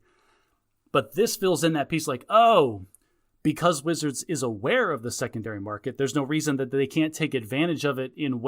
But this fills in that piece like, because Wizards is aware of the secondary market, there's no reason that they can't take advantage of it in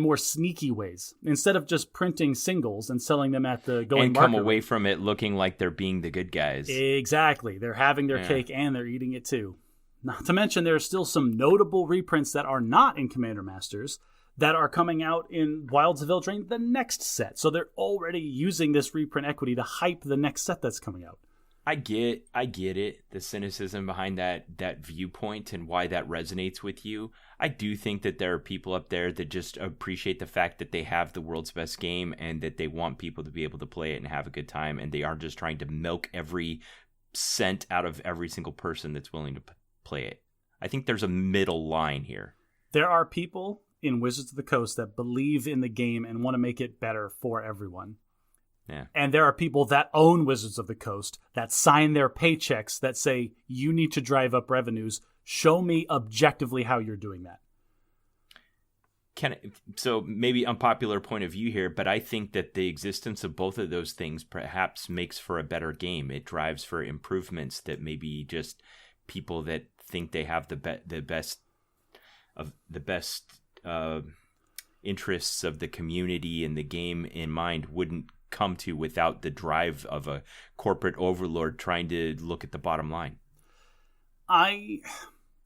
more sneaky ways. Instead of just printing singles and selling them at the going market. And come away from it looking like they're being the good guys. Exactly. They're having their cake and they're eating it too. Not to mention there are still some notable reprints that are not in Commander Masters that are coming out in Wilds of Eldraine, the next set. So they're already using this reprint equity to hype the next set that's coming out. I get it, the cynicism behind that viewpoint and why that resonates with you. I do think that there are people up there that just appreciate the fact that they have the world's best game and that they want people to be able to play it and have a good time, and they aren't just trying to milk every cent out of every single person that's willing to play it. I think there's a middle line here. There are people in Wizards of the Coast that believe in the game and want to make it better for everyone. Yeah. And there are people that own Wizards of the Coast that sign their paychecks that say, you need to drive up revenues. Show me objectively how you're doing that. So maybe unpopular point of view here, but I think that the existence of both of those things perhaps makes for a better game. It drives for improvements that maybe just people that think they have the best interests of the community and the game in mind wouldn't come to without the drive of a corporate overlord trying to look at the bottom line. I'm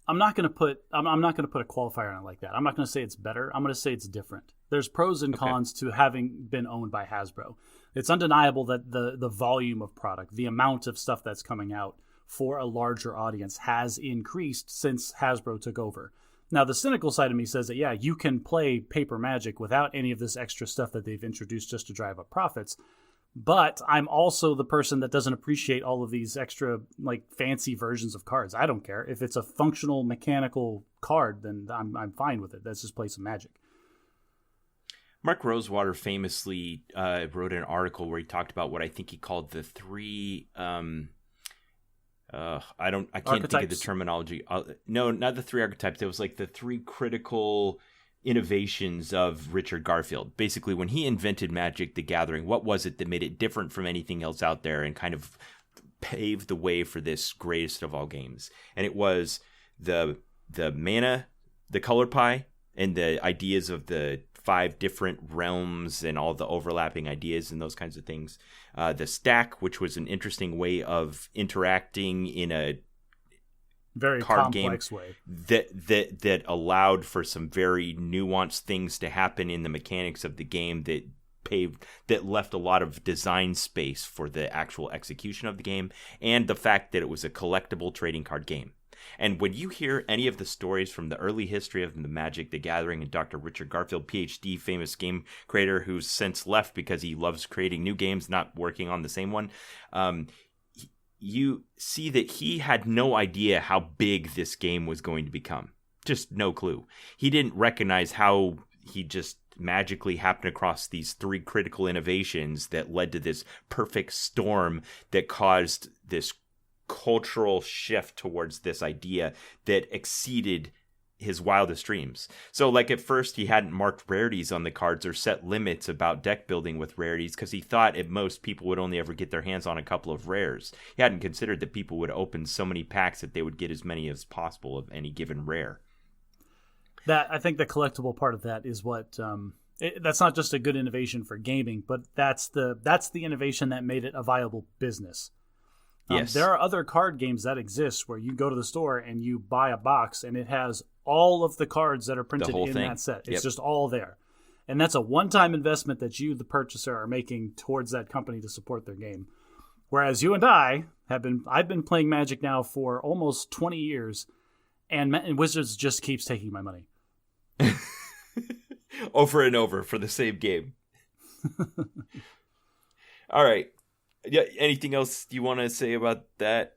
not going to put a qualifier on it like that. I'm not going to say it's better. I'm going to say it's different. There's pros and cons to having been owned by Hasbro. It's undeniable that the volume of product, the amount of stuff that's coming out for a larger audience has increased since Hasbro took over. Now, the cynical side of me says that, yeah, you can play paper Magic without any of this extra stuff that they've introduced just to drive up profits. But I'm also the person that doesn't appreciate all of these extra, like, fancy versions of cards. I don't care. If it's a functional, mechanical card, then I'm fine with it. Let's just play some Magic. Mark Rosewater famously wrote an article where he talked about what I think he called the three... I can't archetypes. think of the terminology. No, not the three archetypes. It was like the three critical innovations of Richard Garfield. Basically, when he invented Magic the Gathering, what was it that made it different from anything else out there and kind of paved the way for this greatest of all games? And it was the mana, the color pie, and the ideas of the 5 different realms and all the overlapping ideas and those kinds of things. The stack, which was an interesting way of interacting in a very card complex game way that allowed for some very nuanced things to happen in the mechanics of the game that left a lot of design space for the actual execution of the game, and the fact that it was a collectible trading card game. And when you hear any of the stories from the early history of the Magic the Gathering and Dr. Richard Garfield, PhD, famous game creator who's since left because he loves creating new games, not working on the same one, you see that he had no idea how big this game was going to become. Just no clue. He didn't recognize how he just magically happened across these 3 critical innovations that led to this perfect storm that caused this cultural shift towards this idea that exceeded his wildest dreams. So, like, at first he hadn't marked rarities on the cards or set limits about deck building with rarities because he thought at most people would only ever get their hands on a couple of rares. He hadn't considered that people would open so many packs that they would get as many as possible of any given rare. That, I think the collectible part of that is what that's not just a good innovation for gaming, but that's the innovation that made it a viable business. Yes. There are other card games that exist where you go to the store and you buy a box and it has all of the cards that are printed in that set. It's just all there. And that's a one-time investment that you, the purchaser, are making towards that company to support their game. Whereas you and I've been playing Magic now for almost 20 years, and Wizards just keeps taking my money. Over and over for the same game. All right. Yeah. Anything else you want to say about that?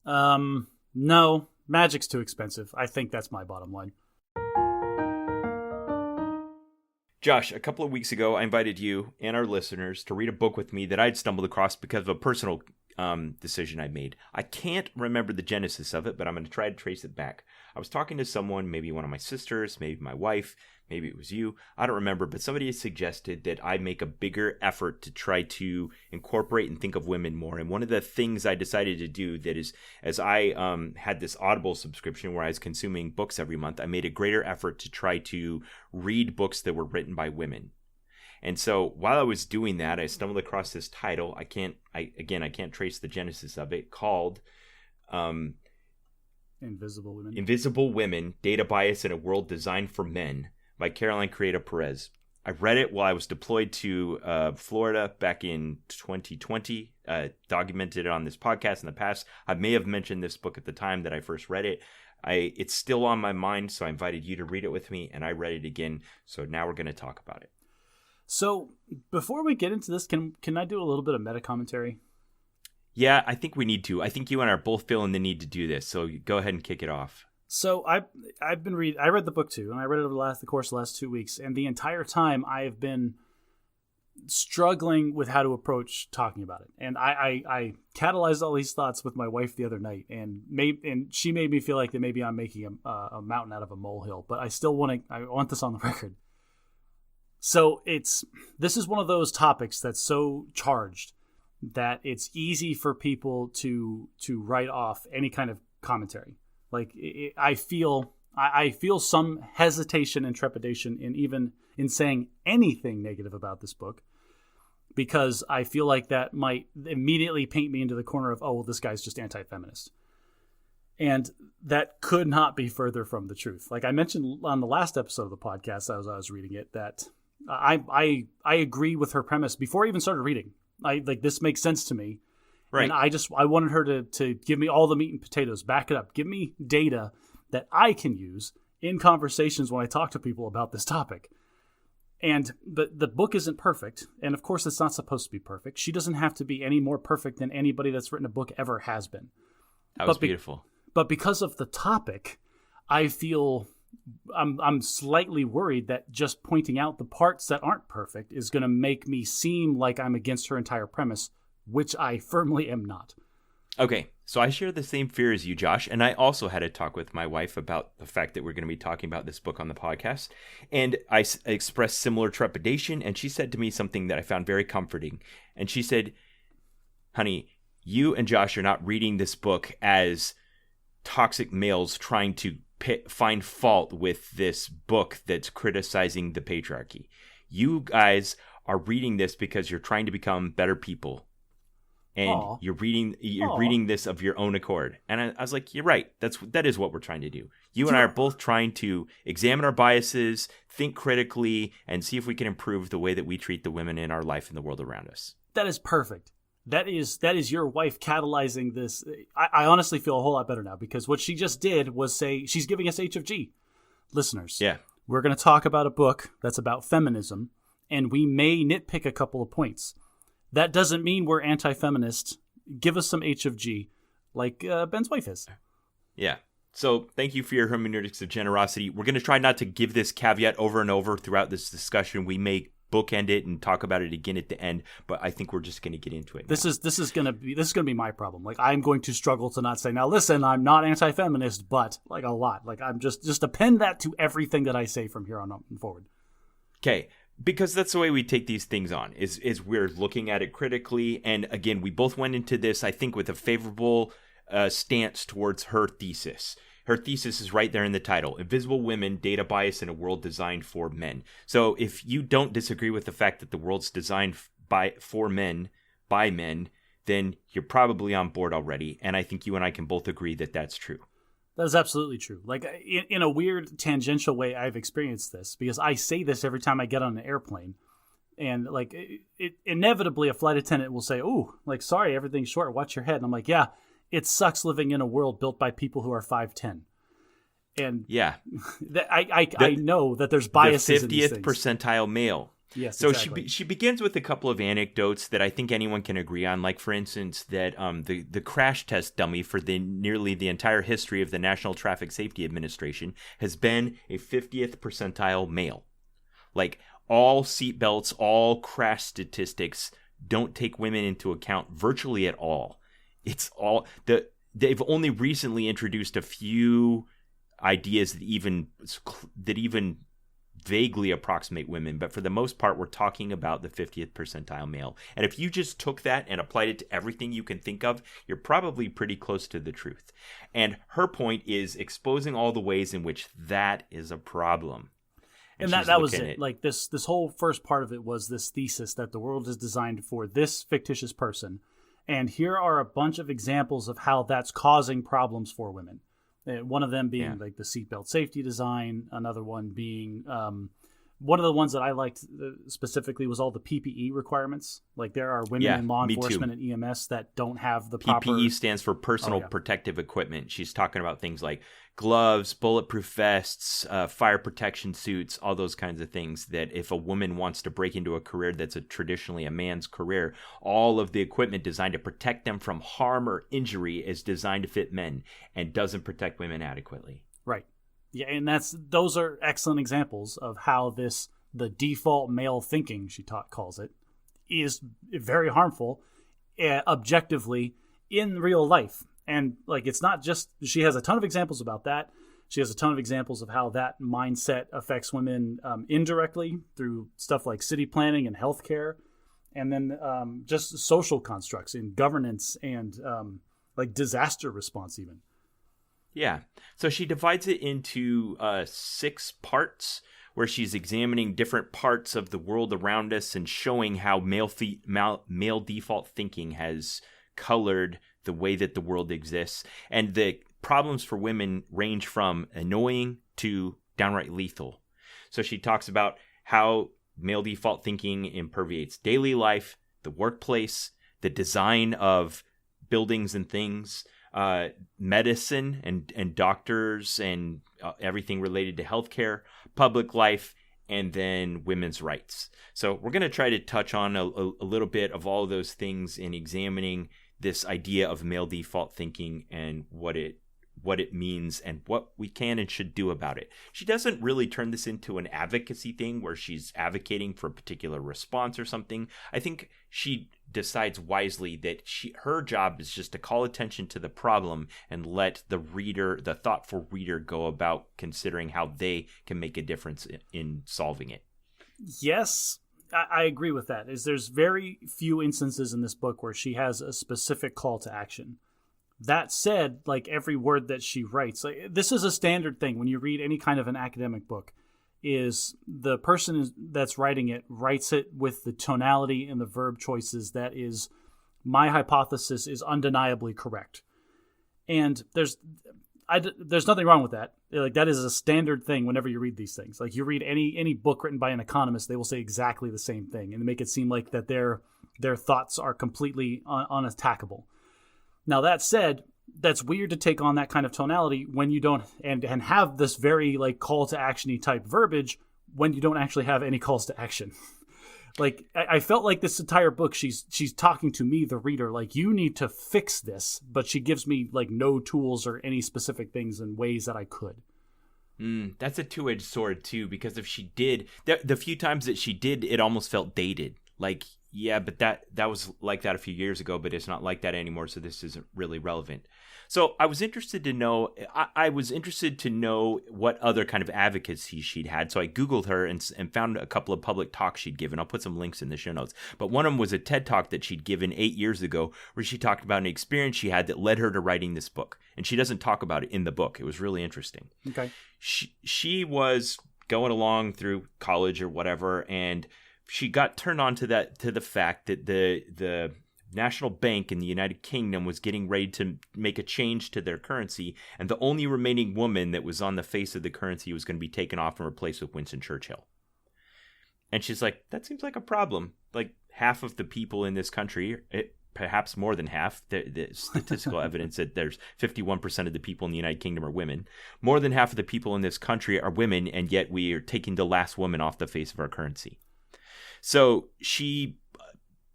No. Magic's too expensive. I think that's my bottom line. Josh, a couple of weeks ago, I invited you and our listeners to read a book with me that I'd stumbled across because of a personal decision I made. I can't remember the genesis of it, but I'm going to try to trace it back. I was talking to someone, maybe one of my sisters, maybe my wife, maybe it was you. I don't remember, but somebody suggested that I make a bigger effort to try to incorporate and think of women more. And one of the things I decided to do that is, as I had this Audible subscription where I was consuming books every month, I made a greater effort to try to read books that were written by women. And so while I was doing that, I stumbled across this title. I can't trace the genesis of it, called Invisible Women. Invisible Women, Data Bias in a World Designed for Men by Caroline Criado-Perez. I read it while I was deployed to Florida back in 2020, documented it on this podcast in the past. I may have mentioned this book at the time that I first read it. It's still on my mind, so I invited you to read it with me, and I read it again. So now we're going to talk about it. So before we get into this, can I do a little bit of meta commentary? Yeah, I think we need to. I think you and I are both feeling the need to do this. So go ahead and kick it off. So I read the book too, and I read it over the course of the last 2 weeks, and the entire time I have been struggling with how to approach talking about it. And I catalyzed all these thoughts with my wife the other night, and she made me feel like that maybe I'm making a mountain out of a molehill, but I still want this on the record. So this is one of those topics that's so charged that it's easy for people to write off any kind of commentary. Like I feel some hesitation and trepidation in saying anything negative about this book, because I feel like that might immediately paint me into the corner of, oh, well, this guy's just anti-feminist. And that could not be further from the truth. Like I mentioned on the last episode of the podcast, as I was reading it, that I agree with her premise before I even started reading. This makes sense to me. Right. And I wanted her to give me all the meat and potatoes, back it up, give me data that I can use in conversations when I talk to people about this topic. And the book isn't perfect, and of course it's not supposed to be perfect. She doesn't have to be any more perfect than anybody that's written a book ever has been. That was beautiful. But because of the topic, I feel I'm slightly worried that just pointing out the parts that aren't perfect is going to make me seem like I'm against her entire premise, which I firmly am not. Okay, so I share the same fear as you, Josh, and I also had a talk with my wife about the fact that we're going to be talking about this book on the podcast, and I expressed similar trepidation, and she said to me something that I found very comforting, and she said, honey, you and Josh are not reading this book as toxic males trying to find fault with this book that's criticizing the patriarchy. You guys are reading this because you're trying to become better people. And Aww. you're reading this of your own accord. And I was like, you're right. That is what we're trying to do. You and I are both trying to examine our biases, think critically, and see if we can improve the way that we treat the women in our life and the world around us. That is perfect. That is your wife catalyzing this. I honestly feel a whole lot better now, because what she just did was say she's giving us H of G. Listeners, yeah, we're going to talk about a book that's about feminism, and we may nitpick a couple of points. That doesn't mean we're anti-feminist. Give us some H of G, like Ben's wife is. Yeah. So thank you for your hermeneutics of generosity. We're going to try not to give this caveat over and over throughout this discussion. We may bookend it and talk about it again at the end, but I think we're just going to get into it. This is going to be my problem. Like, I'm going to struggle to not say, now listen, I'm not anti-feminist, but like a lot. Like, I'm just append that to everything that I say from here on forward. Okay. Because that's the way we take these things on, is we're looking at it critically. And again, we both went into this, I think, with a favorable stance towards her thesis. Her thesis is right there in the title: Invisible Women, Data Bias in a World Designed for Men. So if you don't disagree with the fact that the world's designed for men, by men, then you're probably on board already. And I think you and I can both agree that that's true. That is absolutely true. Like, in a weird tangential way, I've experienced this because I say this every time I get on an airplane. And like, inevitably a flight attendant will say, "Ooh, like, sorry, everything's short. Watch your head." And I'm like, yeah, it sucks living in a world built by people who are 5'10". And yeah, I know that there's biases in these things. The 50th percentile male. Yes, so exactly. she begins with a couple of anecdotes that I think anyone can agree on. Like, for instance, that the crash test dummy for nearly the entire history of the National Traffic Safety Administration has been a 50th percentile male. Like, all seatbelts, all crash statistics don't take women into account virtually at all. It's all they've only recently introduced a few ideas that even vaguely approximate women, but for the most part, we're talking about the 50th percentile male. And if you just took that and applied it to everything you can think of, you're probably pretty close to the truth. And her point is exposing all the ways in which that is a problem. And that was it. Like, this whole first part of it was this thesis that the world is designed for this fictitious person. And here are a bunch of examples of how that's causing problems for women. One of them being like the seatbelt safety design. Another one being one of the ones that I liked specifically was all the PPE requirements. Like, there are women in law enforcement and EMS that don't have the proper... PPE stands for personal protective equipment. She's talking about things like gloves, bulletproof vests, fire protection suits, all those kinds of things that if a woman wants to break into a career that's traditionally a man's career, all of the equipment designed to protect them from harm or injury is designed to fit men and doesn't protect women adequately. Right. Yeah, and those are excellent examples of how the default male thinking, she calls it, is very harmful objectively in real life. And like, it's not just, she has a ton of examples about that. She has a ton of examples of how that mindset affects women indirectly through stuff like city planning and healthcare, and then just social constructs in governance and like disaster response even. Yeah. So she divides it into 6 parts where she's examining different parts of the world around us and showing how male default thinking has colored the way that the world exists. And the problems for women range from annoying to downright lethal. So she talks about how male default thinking impermeates daily life, the workplace, the design of buildings and things, medicine and doctors and everything related to healthcare, public life, and then women's rights. So we're going to try to touch on a little bit of all of those things in examining this idea of male default thinking and what it means and what we can and should do about it. She doesn't really turn this into an advocacy thing where she's advocating for a particular response or something. I think she decides wisely that her job is just to call attention to the problem and let the thoughtful reader, go about considering how they can make a difference in solving it. Yes, I agree with that. There's very few instances in this book where she has a specific call to action. That said, like every word that she writes, this is a standard thing when you read any kind of an academic book, is the person that's writing it writes it with the tonality and the verb choices that is, my hypothesis is undeniably correct. And there's nothing wrong with that. Like, that is a standard thing whenever you read these things. Like, you read any book written by an economist, they will say exactly the same thing and make it seem like that their thoughts are completely unattackable. Now, that said, that's weird to take on that kind of tonality when you don't and have this very like call to action-y type verbiage when you don't actually have any calls to action. Like, I felt like this entire book, she's talking to me, the reader, like, you need to fix this, but she gives me like no tools or any specific things and ways that I could. That's a two-edged sword too, because if she did, the few times that she did, it almost felt dated. Like, yeah, but that was like that a few years ago, but it's not like that anymore, so this isn't really relevant. So I was interested to know what other kind of advocacy she'd had. So I Googled her and found a couple of public talks she'd given. I'll put some links in the show notes. But one of them was a TED Talk that she'd given 8 years ago, where she talked about an experience she had that led her to writing this book. And she doesn't talk about it in the book. It was really interesting. Okay. She was going along through college or whatever, and she got turned on to the fact that the National Bank in the United Kingdom was getting ready to make a change to their currency, and the only remaining woman that was on the face of the currency was going to be taken off and replaced with Winston Churchill. And she's like, that seems like a problem. Like, half of the people in this country, perhaps more than half, the statistical evidence that there's 51% of the people in the United Kingdom are women. More than half of the people in this country are women, and yet we are taking the last woman off the face of our currency. So she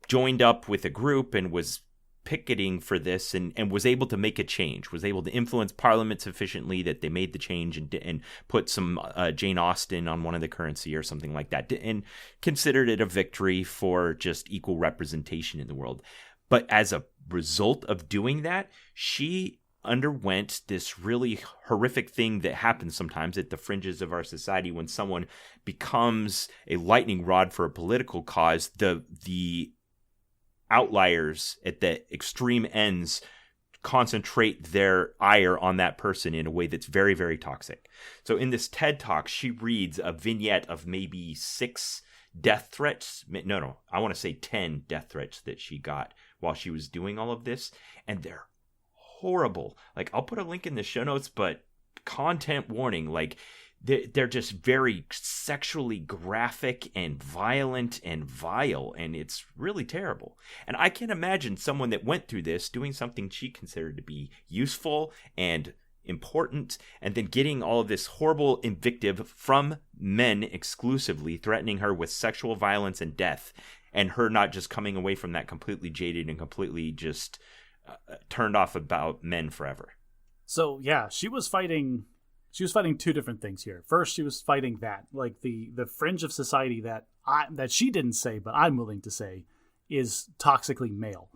joined up with a group and was picketing for this and was able to make a change, was able to influence Parliament sufficiently that they made the change and put some Jane Austen on one of the currency or something like that, and considered it a victory for just equal representation in the world. But as a result of doing that, she underwent this really horrific thing that happens sometimes at the fringes of our society when someone becomes a lightning rod for a political cause. The outliers at the extreme ends concentrate their ire on that person in a way that's very, very toxic. So in this TED Talk, she reads a vignette of maybe 6 death threats. No, I want to say 10 death threats that she got while she was doing all of this. And they're horrible. Like, I'll put a link in the show notes, but content warning, like, they're just very sexually graphic and violent and vile, and it's really terrible. And I can imagine someone that went through this doing something she considered to be useful and important, and then getting all of this horrible invective from men exclusively, threatening her with sexual violence and death, and her not just coming away from that completely jaded and completely just turned off about men forever. So yeah, she was fighting 2 different things here. First, she was fighting that, like the fringe of society that she didn't say, but I'm willing to say is toxically male.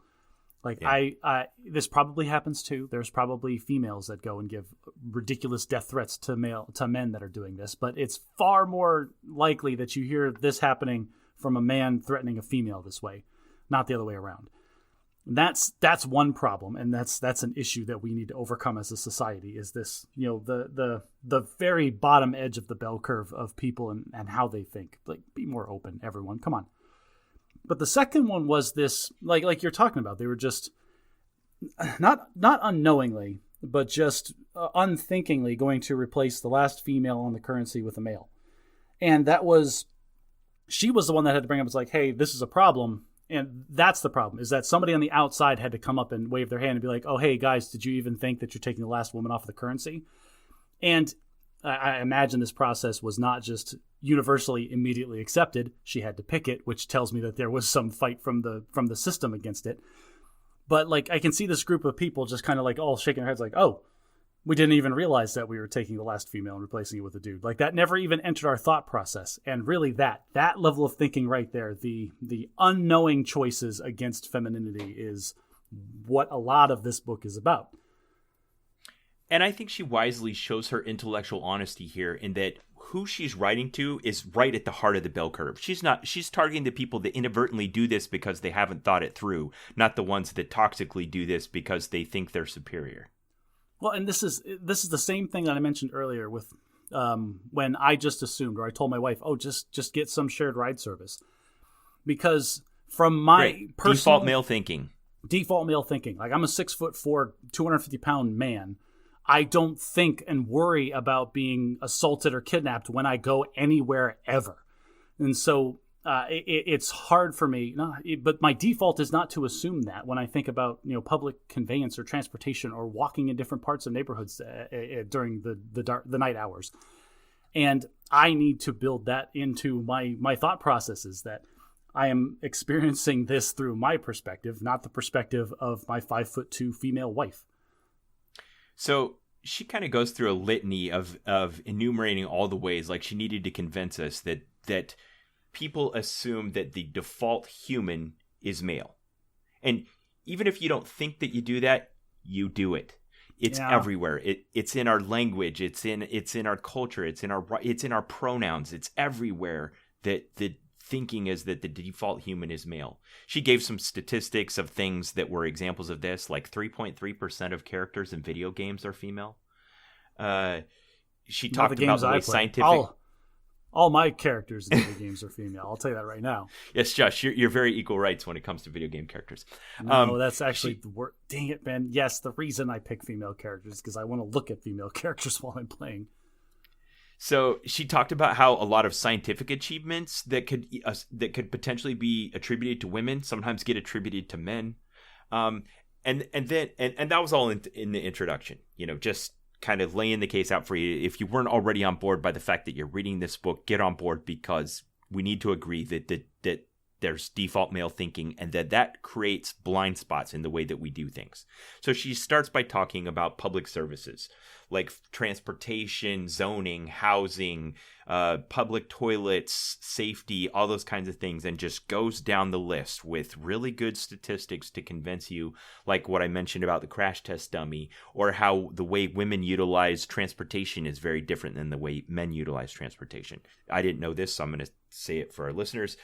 Like, yeah. I this probably happens too. There's probably females that go and give ridiculous death threats to men that are doing this, but it's far more likely that you hear this happening from a man threatening a female this way, not the other way around. That's one problem, and that's an issue that we need to overcome as a society. Is this, the very bottom edge of the bell curve of people and how they think. Like, be more open, everyone. Come on. But the second one was this, like you're talking about. They were just not unknowingly, but just unthinkingly going to replace the last female on the currency with a male, and that was she was the one that had to bring up, it's like, hey, this is a problem. And that's the problem, is that somebody on the outside had to come up and wave their hand and be like, oh, hey, guys, did you even think that you're taking the last woman off of the currency? And I imagine this process was not just universally immediately accepted. She had to pick it, which tells me that there was some fight from the system against it. But like, I can see this group of people just kind of like all shaking their heads like, oh, we didn't even realize that we were taking the last female and replacing it with a dude. Like, that never even entered our thought process. And really that level of thinking right there, the unknowing choices against femininity, is what a lot of this book is about. And I think she wisely shows her intellectual honesty here, in that who she's writing to is right at the heart of the bell curve. She's targeting the people that inadvertently do this because they haven't thought it through, not the ones that toxically do this because they think they're superior. Well, and this is the same thing that I mentioned earlier with when I just assumed, or I told my wife, oh, just get some shared ride service. Because from my personal... Default male thinking. Like, I'm a 6'4", 250-pound man. I don't think and worry about being assaulted or kidnapped when I go anywhere ever. And so it's hard for me, but my default is not to assume that when I think about, public conveyance or transportation or walking in different parts of neighborhoods during the night hours. And I need to build that into my thought processes, that I am experiencing this through my perspective, not the perspective of my 5'2" female wife. So she kind of goes through a litany of enumerating all the ways, like, she needed to convince us that people assume that the default human is male. And even if you don't think that you do that, you do it. It's everywhere. It's in our language. It's in our culture. It's in our pronouns. It's everywhere that the thinking is that the default human is male. She gave some statistics of things that were examples of this, like 3.3% of characters in video games are female. She talked about the way scientific... All my characters in video games are female. I'll tell you that right now. Yes, Josh, you're very equal rights when it comes to video game characters. No, that's actually the word. Dang it, man. Yes, the reason I pick female characters is because I want to look at female characters while I'm playing. So she talked about how a lot of scientific achievements that could potentially be attributed to women sometimes get attributed to men, and that was all in the introduction. Just kind of laying the case out for you. If you weren't already on board by the fact that you're reading this book, get on board, because we need to agree that there's default male thinking, and that creates blind spots in the way that we do things. So she starts by talking about public services like transportation, zoning, housing, public toilets, safety, all those kinds of things, and just goes down the list with really good statistics to convince you, like what I mentioned about the crash test dummy, or how the way women utilize transportation is very different than the way men utilize transportation. I didn't know this, so I'm going to say it for our listeners.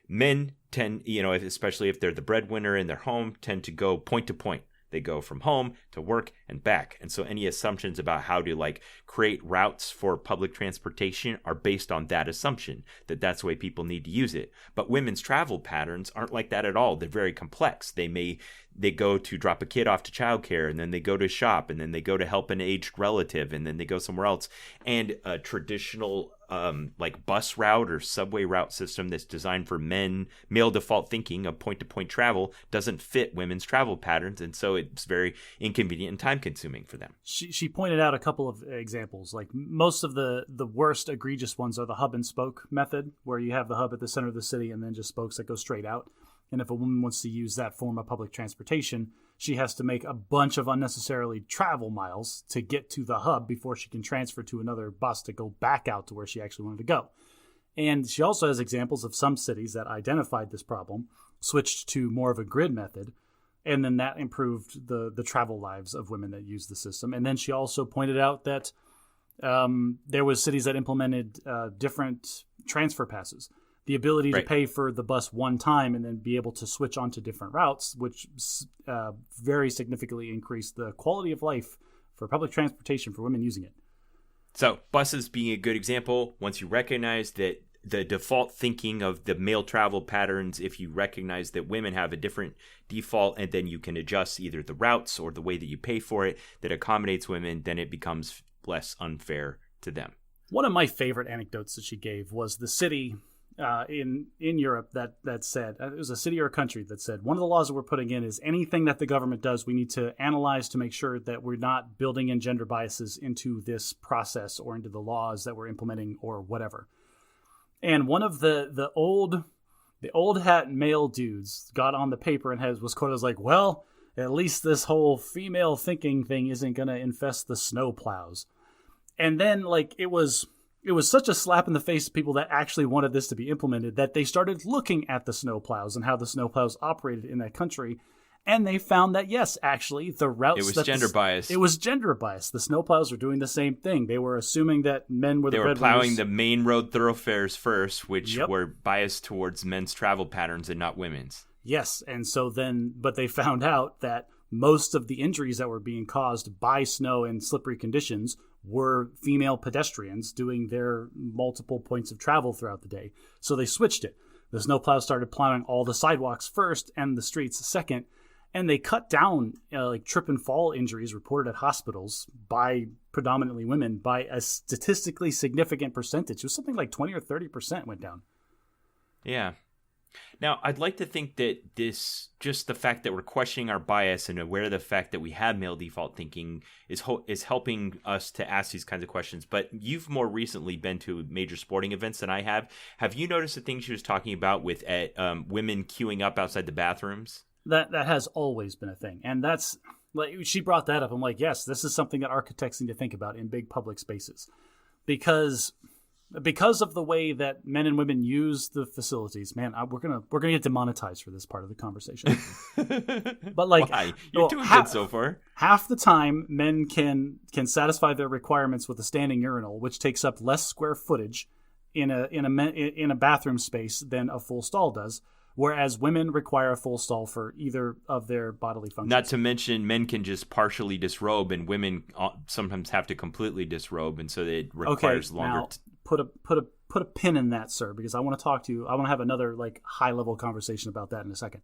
Men tend, especially if they're the breadwinner in their home, tend to go point to point. They go from home to work and back. And so any assumptions about how to create routes for public transportation are based on that assumption, that that's the way people need to use it. But women's travel patterns aren't like that at all. They're very complex. They go to drop a kid off to childcare, and then they go to shop, and then they go to help an aged relative, and then they go somewhere else. And a traditional bus route or subway route system that's designed for male default thinking of point-to-point travel doesn't fit women's travel patterns, and so it's very inconvenient and time-consuming for them. She pointed out a couple of examples. Like, most of the worst egregious ones are the hub and spoke method, where you have the hub at the center of the city and then just spokes that go straight out. And if a woman wants to use that form of public transportation, she has to make a bunch of unnecessarily travel miles to get to the hub before she can transfer to another bus to go back out to where she actually wanted to go. And she also has examples of some cities that identified this problem, switched to more of a grid method, and then that improved the travel lives of women that use the system. And then she also pointed out that there was cities that implemented different transfer passes. The ability to pay for the bus one time and then be able to switch onto different routes, which very significantly increased the quality of life for public transportation for women using it. So buses being a good example, once you recognize that the default thinking of the male travel patterns, if you recognize that women have a different default, and then you can adjust either the routes or the way that you pay for it that accommodates women, then it becomes less unfair to them. One of my favorite anecdotes that she gave was the city in Europe that said, it was a city or a country that said, one of the laws that we're putting in is anything that the government does, we need to analyze to make sure that we're not building in gender biases into this process or into the laws that we're implementing or whatever. And one of the old hat male dudes got on the paper and was quoted as like, well, at least this whole female thinking thing isn't going to infest the snow plows. And then like it was such a slap in the face to people that actually wanted this to be implemented that they started looking at the snow plows and how the snow plows operated in that country. And they found that, yes, actually, the routes... It was gender bias. It was gender bias. The snowplows were doing the same thing. They were assuming that men were the breadwinners. They were plowing the main road thoroughfares first, which were biased towards men's travel patterns and not women's. Yes, and so then... But they found out that most of the injuries that were being caused by snow and slippery conditions were female pedestrians doing their multiple points of travel throughout the day. So they switched it. The snowplows started plowing all the sidewalks first and the streets second. And they cut down like trip and fall injuries reported at hospitals by predominantly women by a statistically significant percentage. It was something like 20 or 30% went down. Yeah. Now, I'd like to think that just the fact that we're questioning our bias and aware of the fact that we have male default thinking is helping us to ask these kinds of questions. But you've more recently been to major sporting events than I have. Have you noticed the things she was talking about with women queuing up outside the bathrooms? That has always been a thing. And that's like, she brought that up. I'm like, yes, this is something that architects need to think about in big public spaces. Because of the way that men and women use the facilities, man, we're gonna get demonetized for this part of the conversation. But like, why? You're doing good so far. Half the time, men can satisfy their requirements with a standing urinal, which takes up less square footage in a bathroom space than a full stall does. Whereas women require a full stall for either of their bodily functions. Not to mention, men can just partially disrobe, and women sometimes have to completely disrobe, and so it requires longer. Now, put a pin in that, sir, because I want to talk to you. I want to have another like high level conversation about that in a second.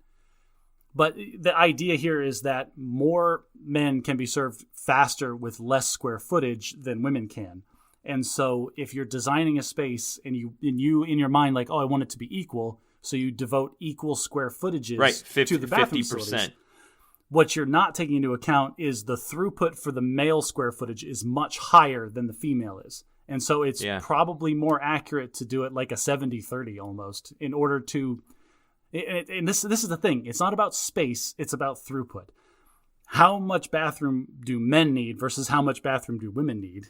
But the idea here is that more men can be served faster with less square footage than women can. And so, if you're designing a space and you in your mind like, oh, I want it to be equal. So you devote equal square footages to the bathroom 50%. Facilities. What you're not taking into account is the throughput for the male square footage is much higher than the female is. And so it's probably more accurate to do it like a 70-30 almost in order to... And this is the thing. It's not about space. It's about throughput. How much bathroom do men need versus how much bathroom do women need?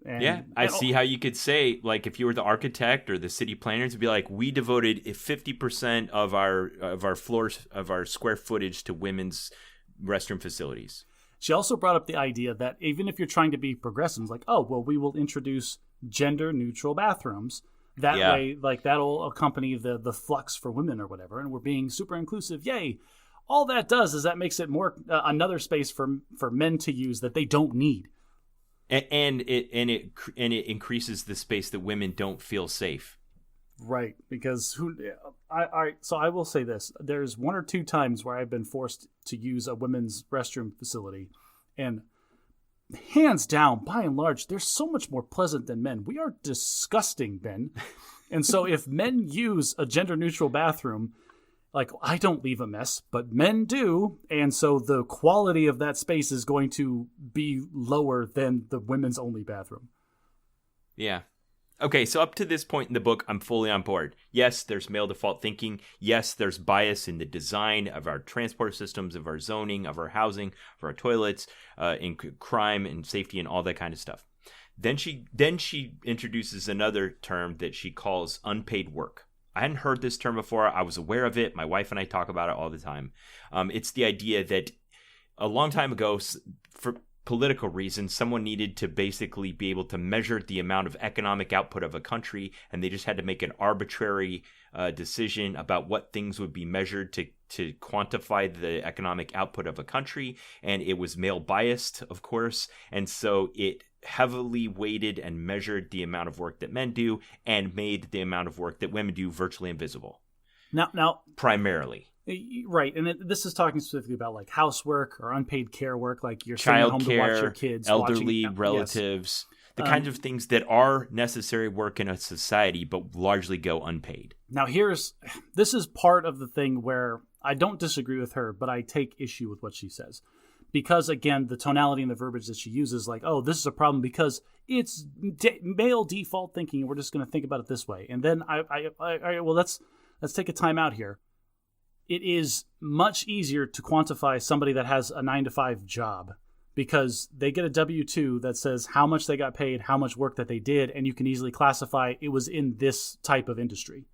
I see how you could say, like, if you were the architect or the city planners, it'd be like, we devoted 50% of our floors of our square footage to women's restroom facilities. She also brought up the idea that even if you're trying to be progressive, it's like, oh, well, we will introduce gender neutral bathrooms. That way, like, that'll accompany the flux for women or whatever, and we're being super inclusive. Yay! All that does is that makes it more another space for men to use that they don't need. And it increases the space that women don't feel safe. Right, because so I will say this. There's one or two times where I've been forced to use a women's restroom facility, and hands down, by and large, they're so much more pleasant than men. We are disgusting, Ben. And so if men use a gender-neutral bathroom, like, I don't leave a mess, but men do, and so the quality of that space is going to be lower than the women's only bathroom. Yeah. Okay, so up to this point in the book, I'm fully on board. Yes, there's male default thinking. Yes, there's bias in the design of our transport systems, of our zoning, of our housing, of our toilets, in crime and safety and all that kind of stuff. Then she introduces another term that she calls unpaid work. I hadn't heard this term before. I was aware of it. My wife and I talk about it all the time. It's the idea that a long time ago, for political reasons, someone needed to basically be able to measure the amount of economic output of a country, and they just had to make an arbitrary decision about what things would be measured to quantify the economic output of a country. And it was male biased, of course. And so it heavily weighted and measured the amount of work that men do and made the amount of work that women do virtually invisible. Now primarily. Right. And this is talking specifically about like housework or unpaid care work, like you're staying home to watch your kids. Elderly relatives. Yes. the kinds of things that are necessary work in a society but largely go unpaid. Now this is part of the thing where I don't disagree with her, but I take issue with what she says. Because, again, the tonality and the verbiage that she uses, like, oh, this is a problem because it's male default thinking, and we're just going to think about it this way. And then, well, let's take a time out here. It is much easier to quantify somebody that has a 9-to-5 job because they get a W-2 that says how much they got paid, how much work that they did, and you can easily classify it was in this type of industry.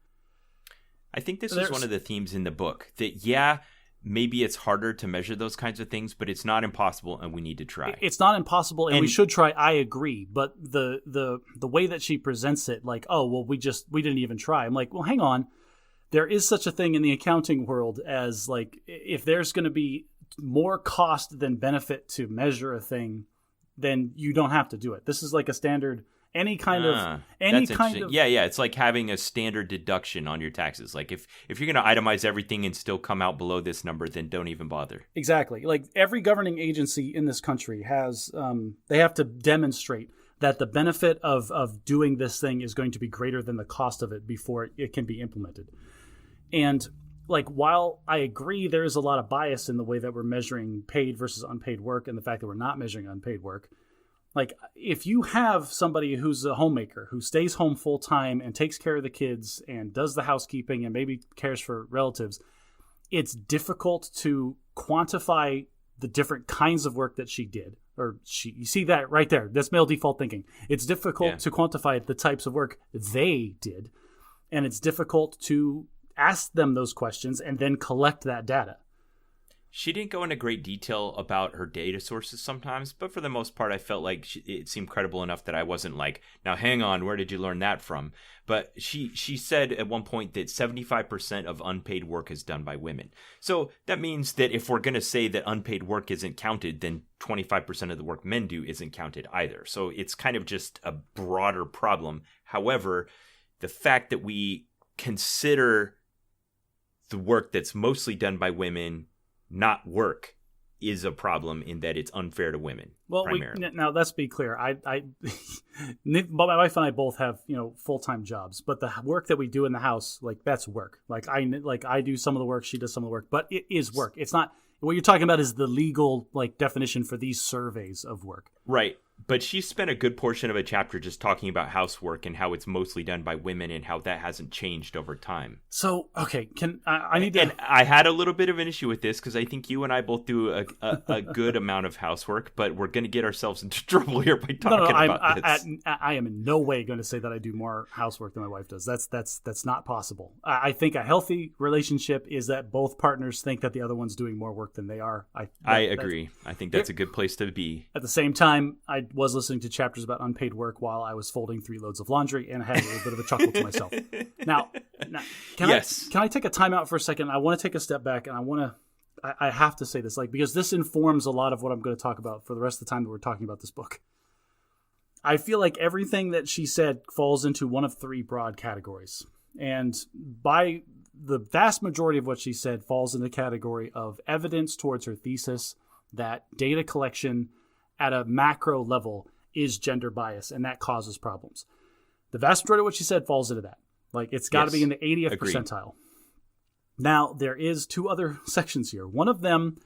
I think this is one of the themes in the book that, maybe it's harder to measure those kinds of things, but it's not impossible, and we need to try. It's not impossible, and we should try. I agree, but the way that she presents it, like, oh, well, we didn't even try. I'm like, well, hang on. There is such a thing in the accounting world as, like, if there's going to be more cost than benefit to measure a thing, then you don't have to do it. This is like a standard. Any kind of it's like having a standard deduction on your taxes. Like if you're going to itemize everything and still come out below this number, then don't even bother. Exactly. Like every governing agency in this country has they have to demonstrate that the benefit of doing this thing is going to be greater than the cost of it before it can be implemented. And like, while I agree there is a lot of bias in the way that we're measuring paid versus unpaid work and the fact that we're not measuring unpaid work, like, if you have somebody who's a homemaker who stays home full time and takes care of the kids and does the housekeeping and maybe cares for relatives, it's difficult to quantify the different kinds of work that she did. You see that right there. That's male default thinking. It's difficult to quantify the types of work they did. And it's difficult to ask them those questions and then collect that data. She didn't go into great detail about her data sources sometimes, but for the most part, I felt like it seemed credible enough that I wasn't like, now hang on, where did you learn that from? But she said at one point that 75% of unpaid work is done by women. So that means that if we're going to say that unpaid work isn't counted, then 25% of the work men do isn't counted either. So it's kind of just a broader problem. However, the fact that we consider the work that's mostly done by women not work is a problem in that it's unfair to women. Well, now let's be clear. My wife and I both have, full-time jobs, but the work that we do in the house, like, that's work. I do some of the work, she does some of the work, but it is work. It's not what you're talking about is the legal definition for these surveys of work. Right. But she spent a good portion of a chapter just talking about housework and how it's mostly done by women and how that hasn't changed over time. So, okay, I need to... And I had a little bit of an issue with this because I think you and I both do a good amount of housework, but we're going to get ourselves into trouble here by talking about this. I am in no way going to say that I do more housework than my wife does. That's not possible. I think a healthy relationship is that both partners think that the other one's doing more work than they are. I agree. I think that's a good place to be. At the same time, I was listening to chapters about unpaid work while I was folding 3 loads of laundry, and I had a little bit of a chuckle to myself. Now can I take a time out for a second? I want to take a step back, and I have to say this, because this informs a lot of what I'm going to talk about for the rest of the time that we're talking about this book. I feel like everything that she said falls into one of 3 broad categories, and by the vast majority of what she said falls in the category of evidence towards her thesis that data collection at a macro level is gender bias, and that causes problems. The vast majority of what she said falls into that. It's got to be in the 80th percentile. Now, there is 2 other sections here. One of them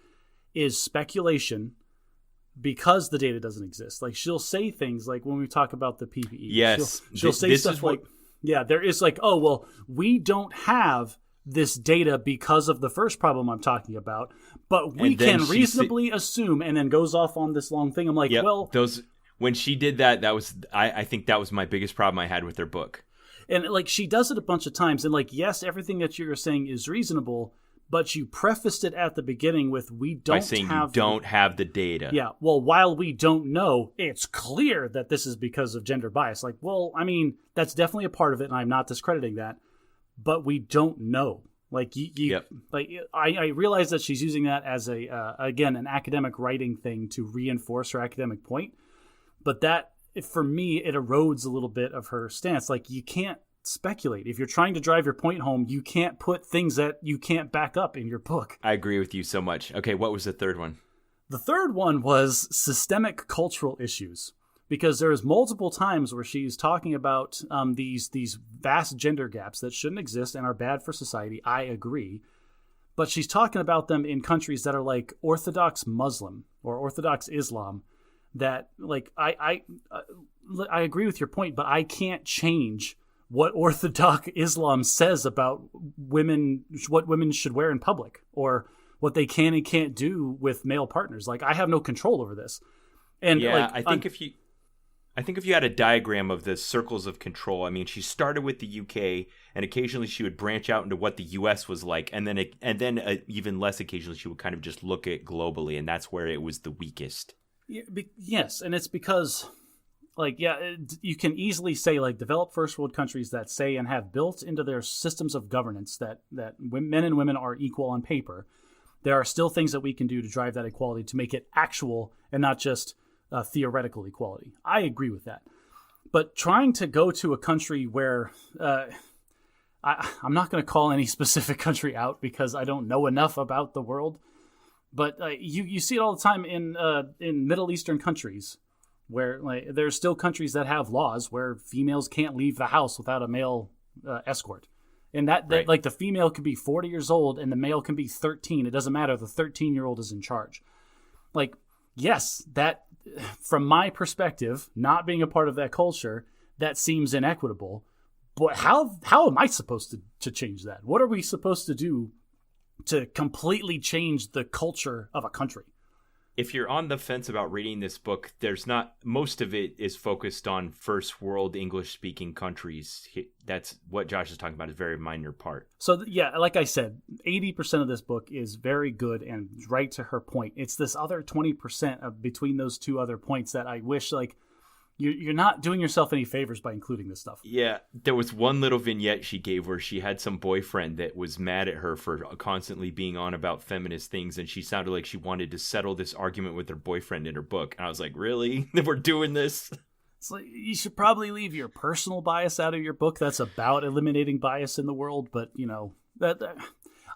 is speculation because the data doesn't exist. She'll say things like when we talk about the PPE. Yes. She'll say stuff there is oh, well, we don't have this data because of the first problem I'm talking about, but we can reasonably assume, and then goes off on this long thing. I'm like, when she did that, I think that was my biggest problem I had with her book. And she does it a bunch of times, and yes, everything that you're saying is reasonable, but you prefaced it at the beginning with we don't have the data. Yeah, well, while we don't know, it's clear that this is because of gender bias. That's definitely a part of it, and I'm not discrediting that, but we don't know. I realize that she's using that as again, an academic writing thing to reinforce her academic point, but that, for me, it erodes a little bit of her stance. You can't speculate. If you're trying to drive your point home, you can't put things that you can't back up in your book. I agree with you so much. Okay, what was the third one? The third one was systemic cultural issues. because there's multiple times where she's talking about these vast gender gaps that shouldn't exist and are bad for society. I agree. But she's talking about them in countries that are like Orthodox Muslim or Orthodox Islam that, like, I agree with your point, but I can't change what Orthodox Islam says about women, what women should wear in public, or what they can and can't do with male partners. Like, I have no control over this. And yeah, I think if you had a diagram of the circles of control, I mean, she started with the UK, and occasionally she would branch out into what the US was like, and then even less occasionally she would kind of just look at globally, and that's where it was the weakest. Yeah, yes, and it's because, like, yeah, you can easily say, like, developed first world countries that say and have built into their systems of governance that men and women are equal on paper. There are still things that we can do to drive that equality to make it actual and not just theoretical equality. I agree with that. But trying to go to a country where I'm not going to call any specific country out because I don't know enough about the world, but you see it all the time in Middle Eastern countries where, like, there's still countries that have laws where females can't leave the house without a male escort. And that right. Like, the female can be 40 years old and the male can be 13. It doesn't matter. The 13-year-old is in charge. Like, yes, that, from my perspective, not being a part of that culture, that seems inequitable. But how am I supposed to change that? What are we supposed to do to completely change the culture of a country? If you're on the fence about reading this book, most of it is focused on first world English speaking countries. That's what Josh is talking about, is a very minor part. So yeah, like I said, 80% of this book is very good and right to her point. It's this other 20% between those two other points that I wish, like, you're not doing yourself any favors by including this stuff. Yeah, there was one little vignette she gave where she had some boyfriend that was mad at her for constantly being on about feminist things, and she sounded like she wanted to settle this argument with her boyfriend in her book. And I was like, really? We're doing this? It's like, you should probably leave your personal bias out of your book. That's about eliminating bias in the world, but, you know, that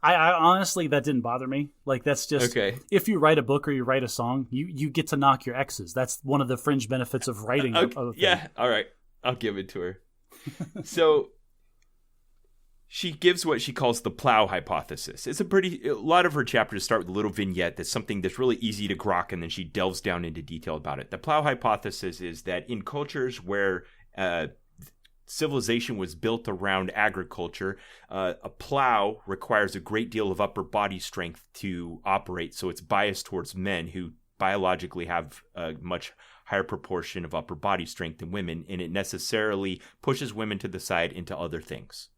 I honestly, that didn't bother me. Like, that's just, okay. If you write a book or you write a song, you get to knock your exes. That's one of the fringe benefits of writing. Okay. Yeah, all right. I'll give it to her. So she gives what she calls the plow hypothesis. It's a lot of her chapters start with a little vignette that's something that's really easy to grok, and then she delves down into detail about it. The plow hypothesis is that in cultures where civilization was built around agriculture, a plow requires a great deal of upper body strength to operate, so it's biased towards men who biologically have a much higher proportion of upper body strength than women, and it necessarily pushes women to the side into other things.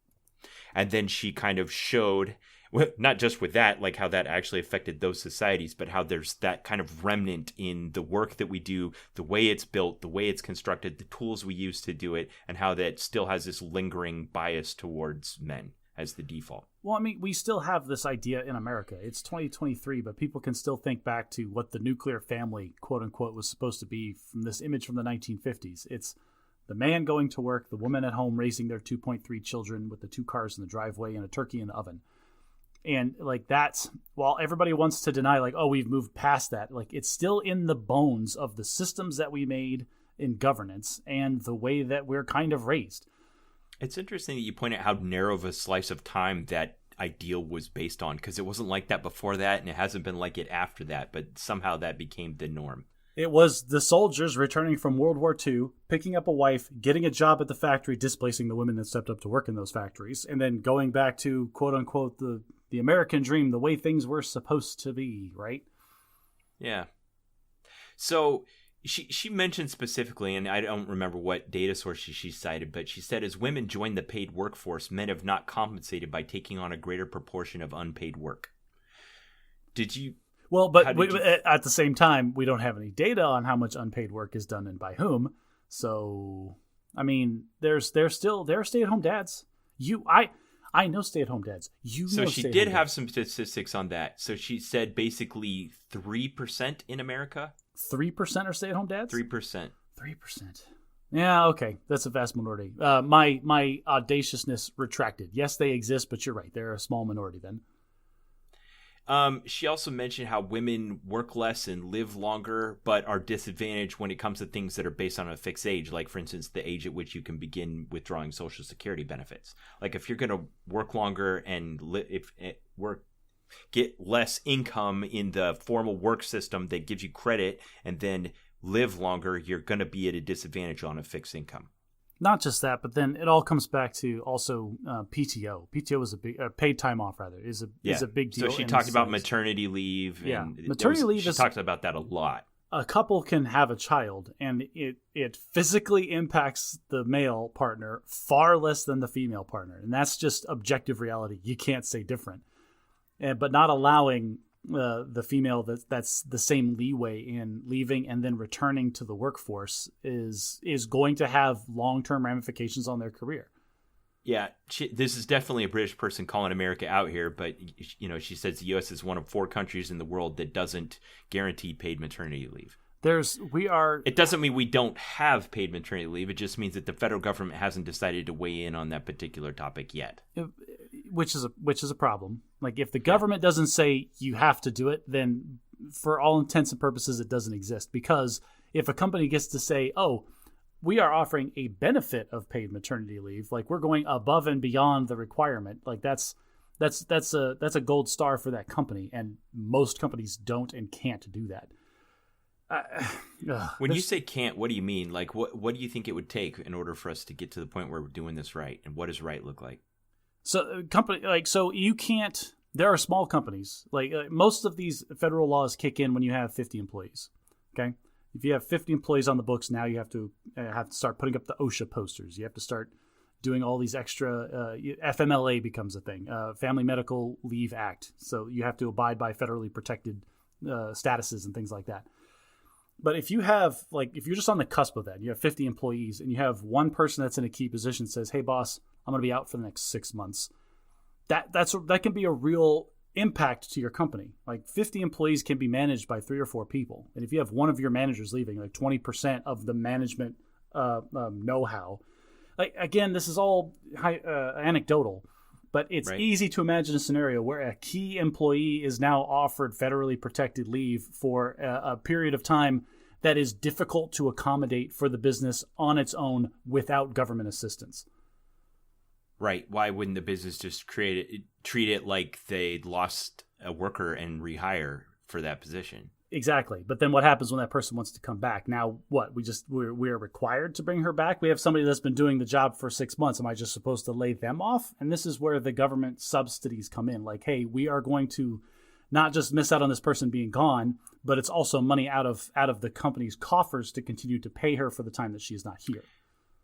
And then she kind of showed, not just with that, like how that actually affected those societies, but how there's that kind of remnant in the work that we do, the way it's built, the way it's constructed, the tools we use to do it, and how that still has this lingering bias towards men as the default. Well, I mean, we still have this idea in America. It's 2023, but people can still think back to what the nuclear family, quote unquote, was supposed to be from this image from the 1950s. It's the man going to work, the woman at home raising their 2.3 children with the 2 cars in the driveway and a turkey in the oven. And, like, that's, while everybody wants to deny, like, oh, we've moved past that, like, it's still in the bones of the systems that we made in governance and the way that we're kind of raised. It's interesting that you point out how narrow of a slice of time that ideal was based on, because it wasn't like that before that, and it hasn't been like it after that, but somehow that became the norm. It was the soldiers returning from World War II, picking up a wife, getting a job at the factory, displacing the women that stepped up to work in those factories, and then going back to, quote unquote, the American dream, the way things were supposed to be, right? Yeah. So she mentioned specifically, and I don't remember what data source she cited, but she said as women join the paid workforce, men have not compensated by taking on a greater proportion of unpaid work. Did you... Well, but at the same time, we don't have any data on how much unpaid work is done and by whom. So, I mean, there are stay-at-home dads. I know stay-at-home dads. So she did have some statistics on that. So she said basically 3% in America. 3% are stay-at-home dads? 3%. 3%. Yeah, okay. That's a vast minority. My audaciousness retracted. Yes, they exist, but you're right. They're a small minority then. She also mentioned how women work less and live longer, but are disadvantaged when it comes to things that are based on a fixed age, like, for instance, the age at which you can begin withdrawing Social Security benefits. Like, if you're going to work longer and get less income in the formal work system that gives you credit and then live longer, you're going to be at a disadvantage on a fixed income. Not just that, but then it all comes back to also PTO. PTO is a big paid time off, rather, is a big deal. So she talked about maternity leave. Yeah, and maternity leave. She talks about that a lot. A couple can have a child, and it physically impacts the male partner far less than the female partner, and that's just objective reality. You can't say different. But not allowing the female that's the same leeway in leaving and then returning to the workforce is going to have long-term ramifications on their career. Yeah, this is definitely a British person calling America out here, but she says the U.S. is one of 4 countries in the world that doesn't guarantee paid maternity leave. It doesn't mean we don't have paid maternity leave. It just means that the federal government hasn't decided to weigh in on that particular topic yet. Which is a problem. Like, if the government doesn't say you have to do it, then for all intents and purposes, it doesn't exist. Because if a company gets to say, oh, we are offering a benefit of paid maternity leave, like, we're going above and beyond the requirement, like, that's a gold star for that company. And most companies don't and can't do that. When you say can't, what do you mean? Like, what do you think it would take in order for us to get to the point where we're doing this right? And what does right look like? So you can't. There are small companies. Like, most of these federal laws kick in when you have 50 employees. Okay, if you have 50 employees on the books, now you have to start putting up the OSHA posters. You have to start doing all these extra. FMLA becomes a thing. Family Medical Leave Act. So you have to abide by federally protected statuses and things like that. But if you're just on the cusp of that, you have 50 employees and you have one person that's in a key position says, hey, boss, I'm going to be out for the next 6 months. That can be a real impact to your company. Like, 50 employees can be managed by 3 or 4 people. And if you have one of your managers leaving, like 20% of the management know-how, like, again, this is all anecdotal, but it's right. Easy to imagine a scenario where a key employee is now offered federally protected leave for a period of time that is difficult to accommodate for the business on its own without government assistance. Right. Why wouldn't the business just treat it like they lost a worker and rehire for that position? Exactly. But then what happens when that person wants to come back? Now, what? We're required to bring her back? We have somebody that's been doing the job for 6 months. Am I just supposed to lay them off? And this is where the government subsidies come in. Like, hey, we are going to not just miss out on this person being gone, but it's also money out of the company's coffers to continue to pay her for the time that she's not here.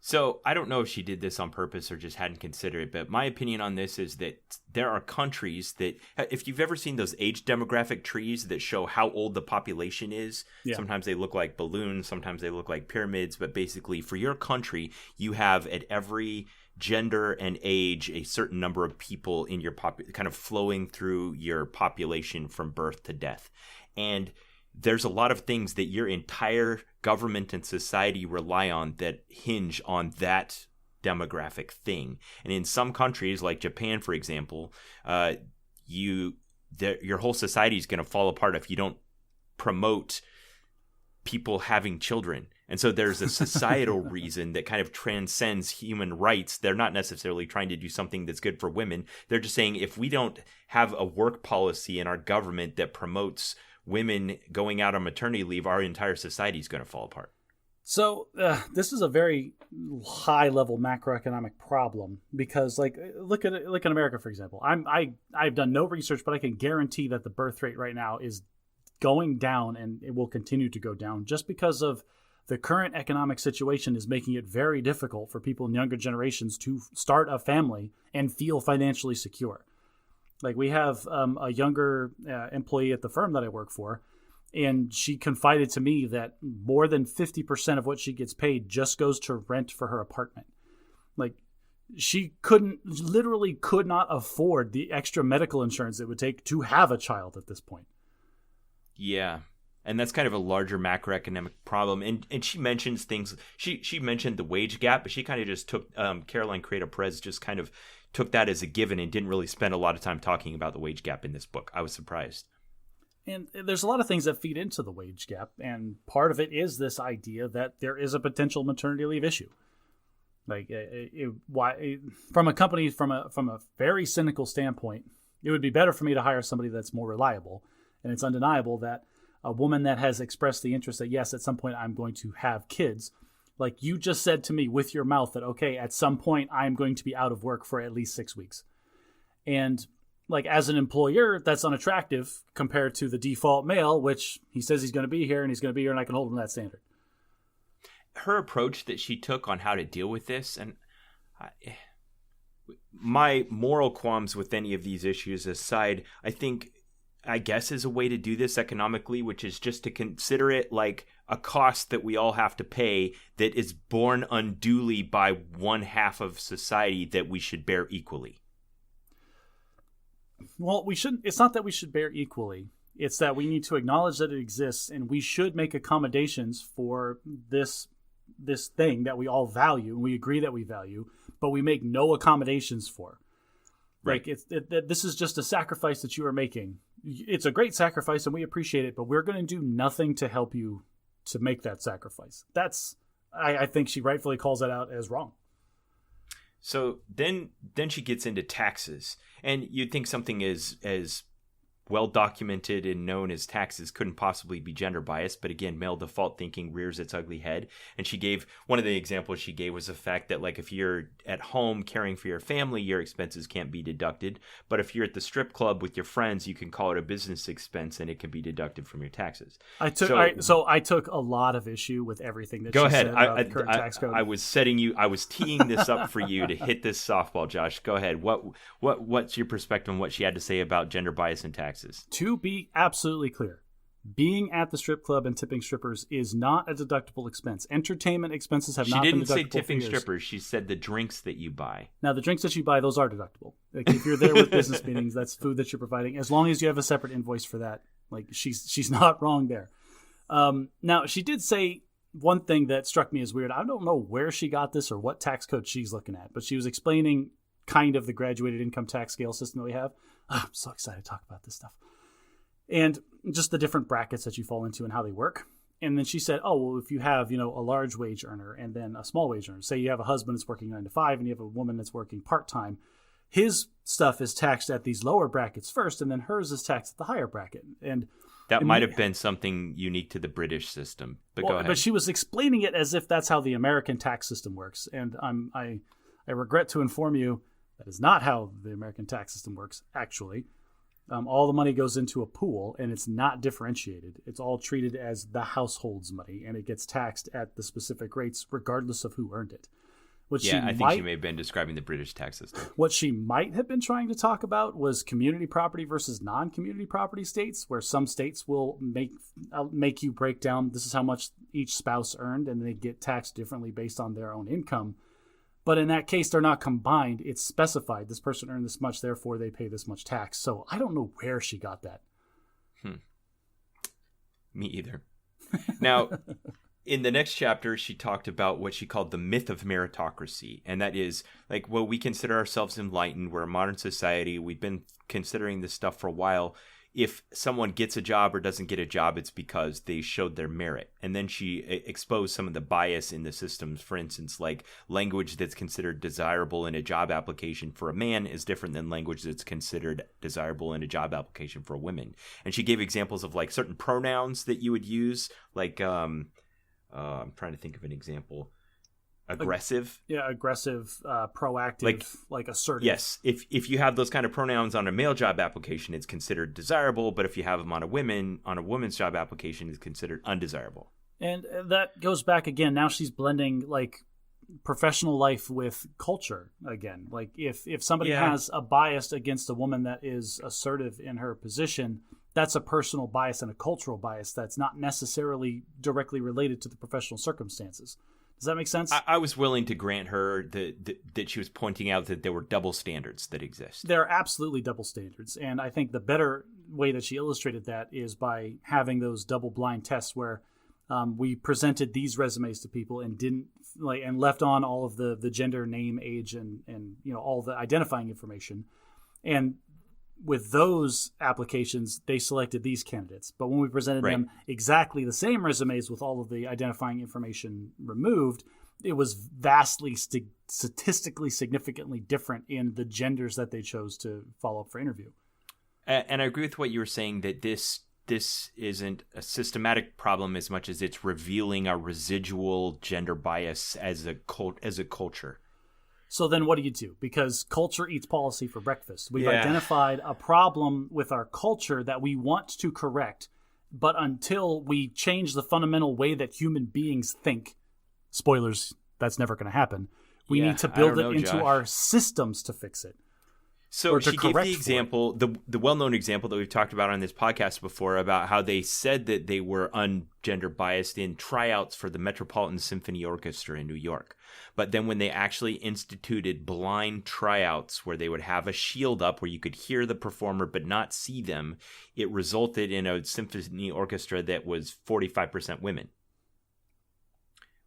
So I don't know if she did this on purpose or just hadn't considered it, but my opinion on this is that there are countries that, if you've ever seen those age demographic trees that show how old the population is, yeah. Sometimes they look like balloons, sometimes they look like pyramids, but basically for your country, you have at every gender and age a certain number of people in your kind of flowing through your population from birth to death. And there's a lot of things that your entire government and society rely on that hinge on that demographic thing. And in some countries, like Japan, for example, your whole society is going to fall apart if you don't promote people having children. And so there's a societal reason that kind of transcends human rights. They're not necessarily trying to do something that's good for women. They're just saying, if we don't have a work policy in our government that promotes women going out on maternity leave, our entire society is going to fall apart. So this is a very high-level macroeconomic problem because, like, look at America, for example. I've done no research, but I can guarantee that the birth rate right now is going down, and it will continue to go down just because of the current economic situation is making it very difficult for people in younger generations to start a family and feel financially secure. Like, we have a younger employee at the firm that I work for, and she confided to me that more than 50% of what she gets paid just goes to rent for her apartment. Like, she literally could not afford the extra medical insurance it would take to have a child at this point. Yeah. And that's kind of a larger macroeconomic problem. And she mentions things. She mentioned the wage gap, but she kind of just took Caroline Criado-Perez just kind of took that as a given and didn't really spend a lot of time talking about the wage gap in this book. I was surprised. And there's a lot of things that feed into the wage gap, and part of it is this idea that there is a potential maternity leave issue. Like, from a very cynical standpoint, it would be better for me to hire somebody that's more reliable. And it's undeniable that a woman that has expressed the interest that, yes, at some point I'm going to have kids, like you just said to me with your mouth that, okay, at some point I'm going to be out of work for at least 6 weeks. And like, as an employer, that's unattractive compared to the default male, which he says he's going to be here and he's going to be here and I can hold him to that standard. Her approach that she took on how to deal with this, and my moral qualms with any of these issues aside, I guess is a way to do this economically, which is just to consider it like a cost that we all have to pay that is borne unduly by one half of society that we should bear equally. Well, we shouldn't. It's not that we should bear equally. It's that we need to acknowledge that it exists, and we should make accommodations for this thing that we all value and we agree that we value, but we make no accommodations for. Right. Like, this is just a sacrifice that you are making. It's a great sacrifice, and we appreciate it, but we're going to do nothing to help you to make that sacrifice. I think she rightfully calls that out as wrong. So then she gets into taxes, and you'd think something as well documented and known as taxes couldn't possibly be gender biased, but again, male default thinking rears its ugly head. And she gave one of the examples she gave was the fact that, like, if you're at home caring for your family, your expenses can't be deducted, but if you're at the strip club with your friends, you can call it a business expense and it can be deducted from your taxes. I took a lot of issue with everything that she said about the current tax code. I was teeing this up for you to hit this softball, Josh. Go ahead. What's your perspective on what she had to say about gender bias in taxes? To be absolutely clear, being at the strip club and tipping strippers is not a deductible expense. Entertainment expenses have not been deductible. She didn't say tipping strippers. She said the drinks that you buy. Now, the drinks that you buy, those are deductible. Like, if you're there with business meetings, that's food that you're providing. As long as you have a separate invoice for that, like, she's not wrong there. Now, she did say one thing that struck me as weird. I don't know where she got this or what tax code she's looking at, but she was explaining kind of the graduated income tax scale system that we have. Oh, I'm so excited to talk about this stuff. And just the different brackets that you fall into and how they work. And then she said, oh, well, if you have, a large wage earner and then a small wage earner, say you have a husband that's working 9 to 5 and you have a woman that's working part-time, his stuff is taxed at these lower brackets first, and then hers is taxed at the higher bracket. And that might have been something unique to the British system, but go ahead. But she was explaining it as if that's how the American tax system works. And I regret to inform you that is not how the American tax system works, actually. All the money goes into a pool, and it's not differentiated. It's all treated as the household's money, and it gets taxed at the specific rates regardless of who earned it. I think she may have been describing the British tax system. What she might have been trying to talk about was community property versus non-community property states, where some states will make you break down, this is how much each spouse earned, and they get taxed differently based on their own income. But in that case, they're not combined. It's specified. This person earned this much, therefore they pay this much tax. So I don't know where she got that. Me either. Now, in the next chapter, she talked about what she called the myth of meritocracy. And that is, like, well, we consider ourselves enlightened. We're a modern society. We've been considering this stuff for a while. If someone gets a job or doesn't get a job, it's because they showed their merit. And then she exposed some of the bias in the systems. For instance, like, language that's considered desirable in a job application for a man is different than language that's considered desirable in a job application for a woman. And she gave examples of, like, certain pronouns that you would use. Like, I'm trying to think of an example. Aggressive. Aggressive, proactive, like assertive. Yes. If you have those kind of pronouns on a male job application, it's considered desirable. But if you have them on a woman's job application, it's considered undesirable. And that goes back again. Now she's blending, like, professional life with culture again. Like, if somebody has a bias against a woman that is assertive in her position, that's a personal bias and a cultural bias that's not necessarily directly related to the professional circumstances. Does that make sense? I was willing to grant her that she was pointing out that there were double standards that exist. There are absolutely double standards. And I think the better way that she illustrated that is by having those double blind tests where we presented these resumes to people and didn't and left on all of the gender, name, age, and all the identifying information. And with those applications, they selected these candidates. But when we presented them exactly the same resumes with all of the identifying information removed, it was vastly statistically significantly different in the genders that they chose to follow up for interview. And I agree with what you were saying, that this isn't a systematic problem as much as it's revealing a residual gender bias as a culture. So then what do you do? Because culture eats policy for breakfast. We've identified a problem with our culture that we want to correct, but until we change the fundamental way that human beings think, spoilers, that's never going to happen. We need to build it into our systems to fix it. So she gave the example, the well-known example that we've talked about on this podcast before, about how they said that they were ungender biased in tryouts for the Metropolitan Symphony Orchestra in New York. But then when they actually instituted blind tryouts where they would have a shield up where you could hear the performer but not see them, it resulted in a symphony orchestra that was 45% women.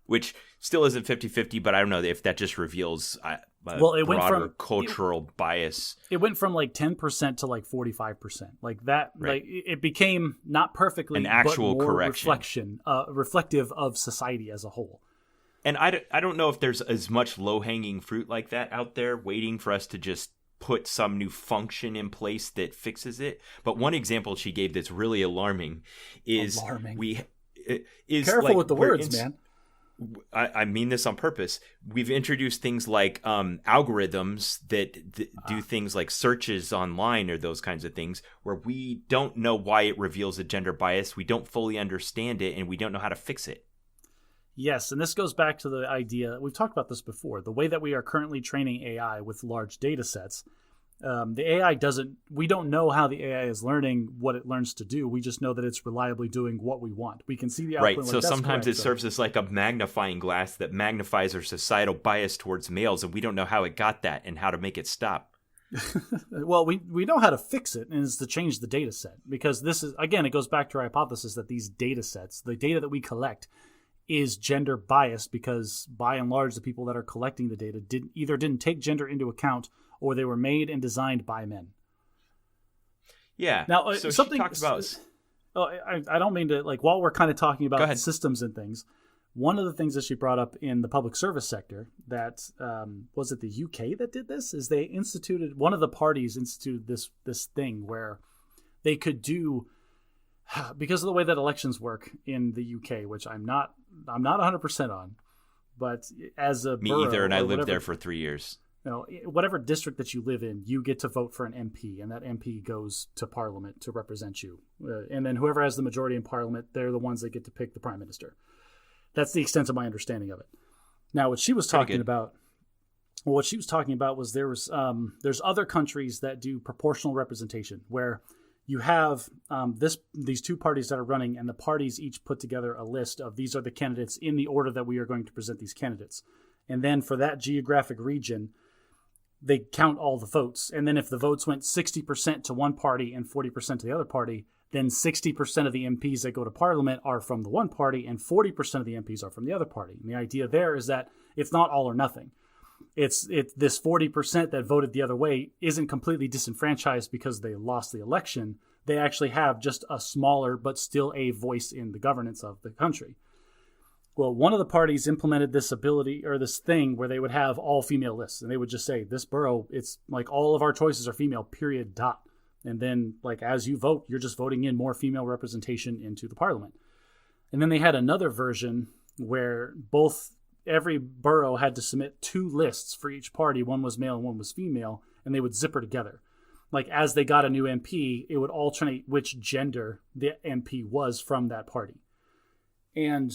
Which still isn't 50-50, but I don't know if that just reveals it went from cultural bias. It went from 10% to 45%. Like that, right. It became not perfectly an actual but more correction, reflective of society as a whole. And I don't know if there's as much low-hanging fruit like that out there waiting for us to just put some new function in place that fixes it. But one example she gave that's really alarming is careful with the words, man. I mean this on purpose. We've introduced things like algorithms that do things like searches online or those kinds of things where we don't know why it reveals a gender bias. We don't fully understand it, and we don't know how to fix it. Yes, and this goes back to the idea, we've talked about this before, the way that we are currently training AI with large data sets. The AI we don't know how the AI is learning what it learns to do. We just know that it's reliably doing what we want. We can see the output. Right. So sometimes it serves as like a magnifying glass that magnifies our societal bias towards males, and we don't know how it got that and how to make it stop. Well, we know how to fix it, and it's to change the data set. Because this is, again, it goes back to our hypothesis that these data sets, the data that we collect, is gender biased because by and large the people that are collecting the data didn't take gender into account, or they were made and designed by men. Yeah. Now, so something she talked about. Oh, I don't mean to while we're kind of talking about systems and things. One of the things that she brought up in the public service sector that was it the UK that did this is one of the parties instituted this thing where they could do, because of the way that elections work in the UK, which I'm not 100% on, but as a me borough, either, and I lived there for 3 years. Whatever district that you live in, you get to vote for an MP, and that MP goes to Parliament to represent you. And then whoever has the majority in Parliament, they're the ones that get to pick the Prime Minister. That's the extent of my understanding of it. Now, what she was talking about was there's other countries that do proportional representation, where you have these two parties that are running, and the parties each put together a list of these are the candidates in the order that we are going to present these candidates. And then for that geographic region, they count all the votes. And then if the votes went 60% to one party and 40% to the other party, then 60% of the MPs that go to Parliament are from the one party and 40% of the MPs are from the other party. And the idea there is that it's not all or nothing. It's this 40% that voted the other way isn't completely disenfranchised because they lost the election. They actually have just a smaller but still a voice in the governance of the country. Well, one of the parties implemented this ability or this thing where they would have all female lists, and they would just say, this borough, it's like all of our choices are female, period, dot. And then as you vote, you're just voting in more female representation into the parliament. And then they had another version where every borough had to submit two lists for each party. One was male and one was female, and they would zipper together. As they got a new MP, it would alternate which gender the MP was from that party. And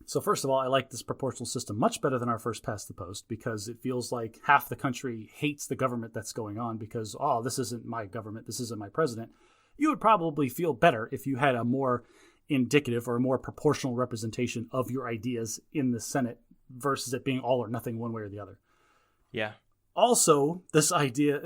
so first of all, I like this proportional system much better than our first past the post, because it feels like half the country hates the government that's going on because, this isn't my government, this isn't my president. You would probably feel better if you had a more indicative or a more proportional representation of your ideas in the Senate versus it being all or nothing one way or the other. Yeah. Also, this idea,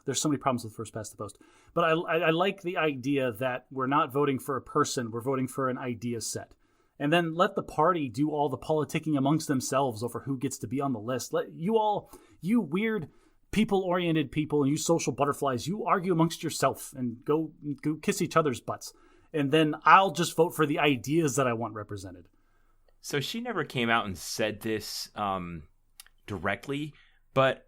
there's so many problems with first past the post, But I like the idea that we're not voting for a person, we're voting for an idea set. And then let the party do all the politicking amongst themselves over who gets to be on the list. Let you weird people-oriented people and you social butterflies, you argue amongst yourself and go kiss each other's butts. And then I'll just vote for the ideas that I want represented. So she never came out and said this directly, but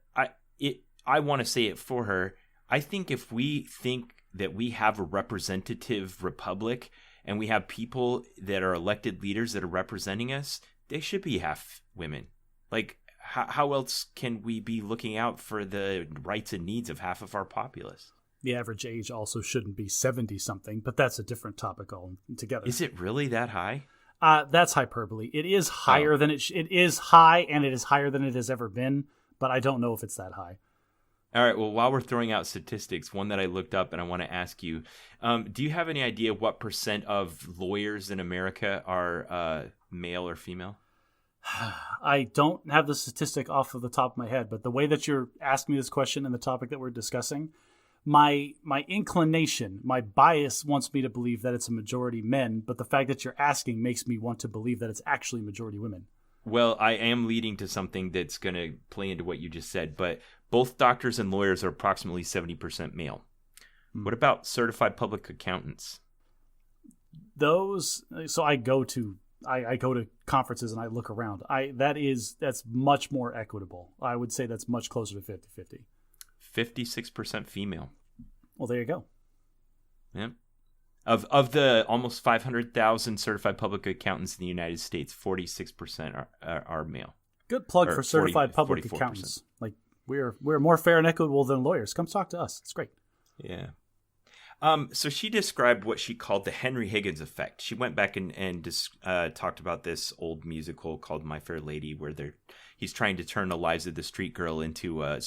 I want to say it for her. I think if we think that we have a representative republic and we have people that are elected leaders that are representing us, they should be half women. Like, how else can we be looking out for the rights and needs of half of our populace? The average age also shouldn't be 70-something, but that's a different topic altogether. Is it really that high? That's hyperbole. It is higher than it is high, and it is higher than it has ever been, but I don't know if it's that high. All right, well, while we're throwing out statistics, one that I looked up and I want to ask you, do you have any idea what % of lawyers in America are male or female? I don't have the statistic off of the top of my head, but the way that you're asking me this question and the topic that we're discussing, my inclination, my bias wants me to believe that it's a majority men, but the fact that you're asking makes me want to believe that it's actually majority women. Well, I am leading to something that's going to play into what you just said, but both doctors and lawyers are approximately 70% male. What about certified public accountants? So I go to conferences and I look around. That's much more equitable. I would say that's much closer to 50-50. 56% female. Well, there you go. Yeah. Of the almost 500,000 certified public accountants in the United States, 46% are male. Good plug for certified public accountants. Like we're more fair and equitable than lawyers. Come talk to us. It's great. Yeah. So she described what she called the Henry Higgins effect. She went back and talked about this old musical called My Fair Lady, where he's trying to turn Eliza the street girl into a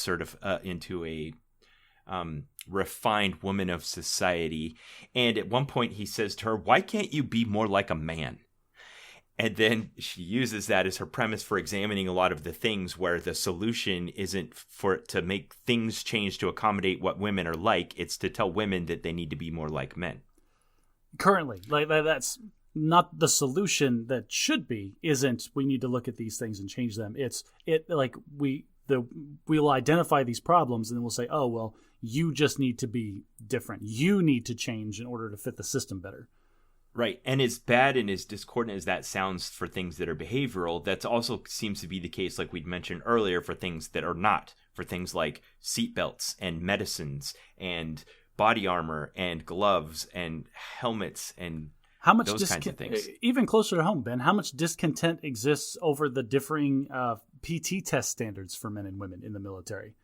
refined woman of society. And at one point he says to her, "Why can't you be more like a man?" And then she uses that as her premise for examining a lot of the things where the solution isn't to make things change to accommodate what women are like. It's to tell women that they need to be more like men. Currently, like that's not the solution. That should be isn't we need to look at these things and change them. We'll identify these problems and then we'll say, oh well, you just need to be different. You need to change in order to fit the system better. Right. And as bad and as discordant as that sounds for things that are behavioral, that also seems to be the case, like we'd mentioned earlier, for things that are not, for things like seatbelts and medicines and body armor and gloves and helmets and those kinds of things. Even closer to home, Ben, how much discontent exists over the differing PT test standards for men and women in the military?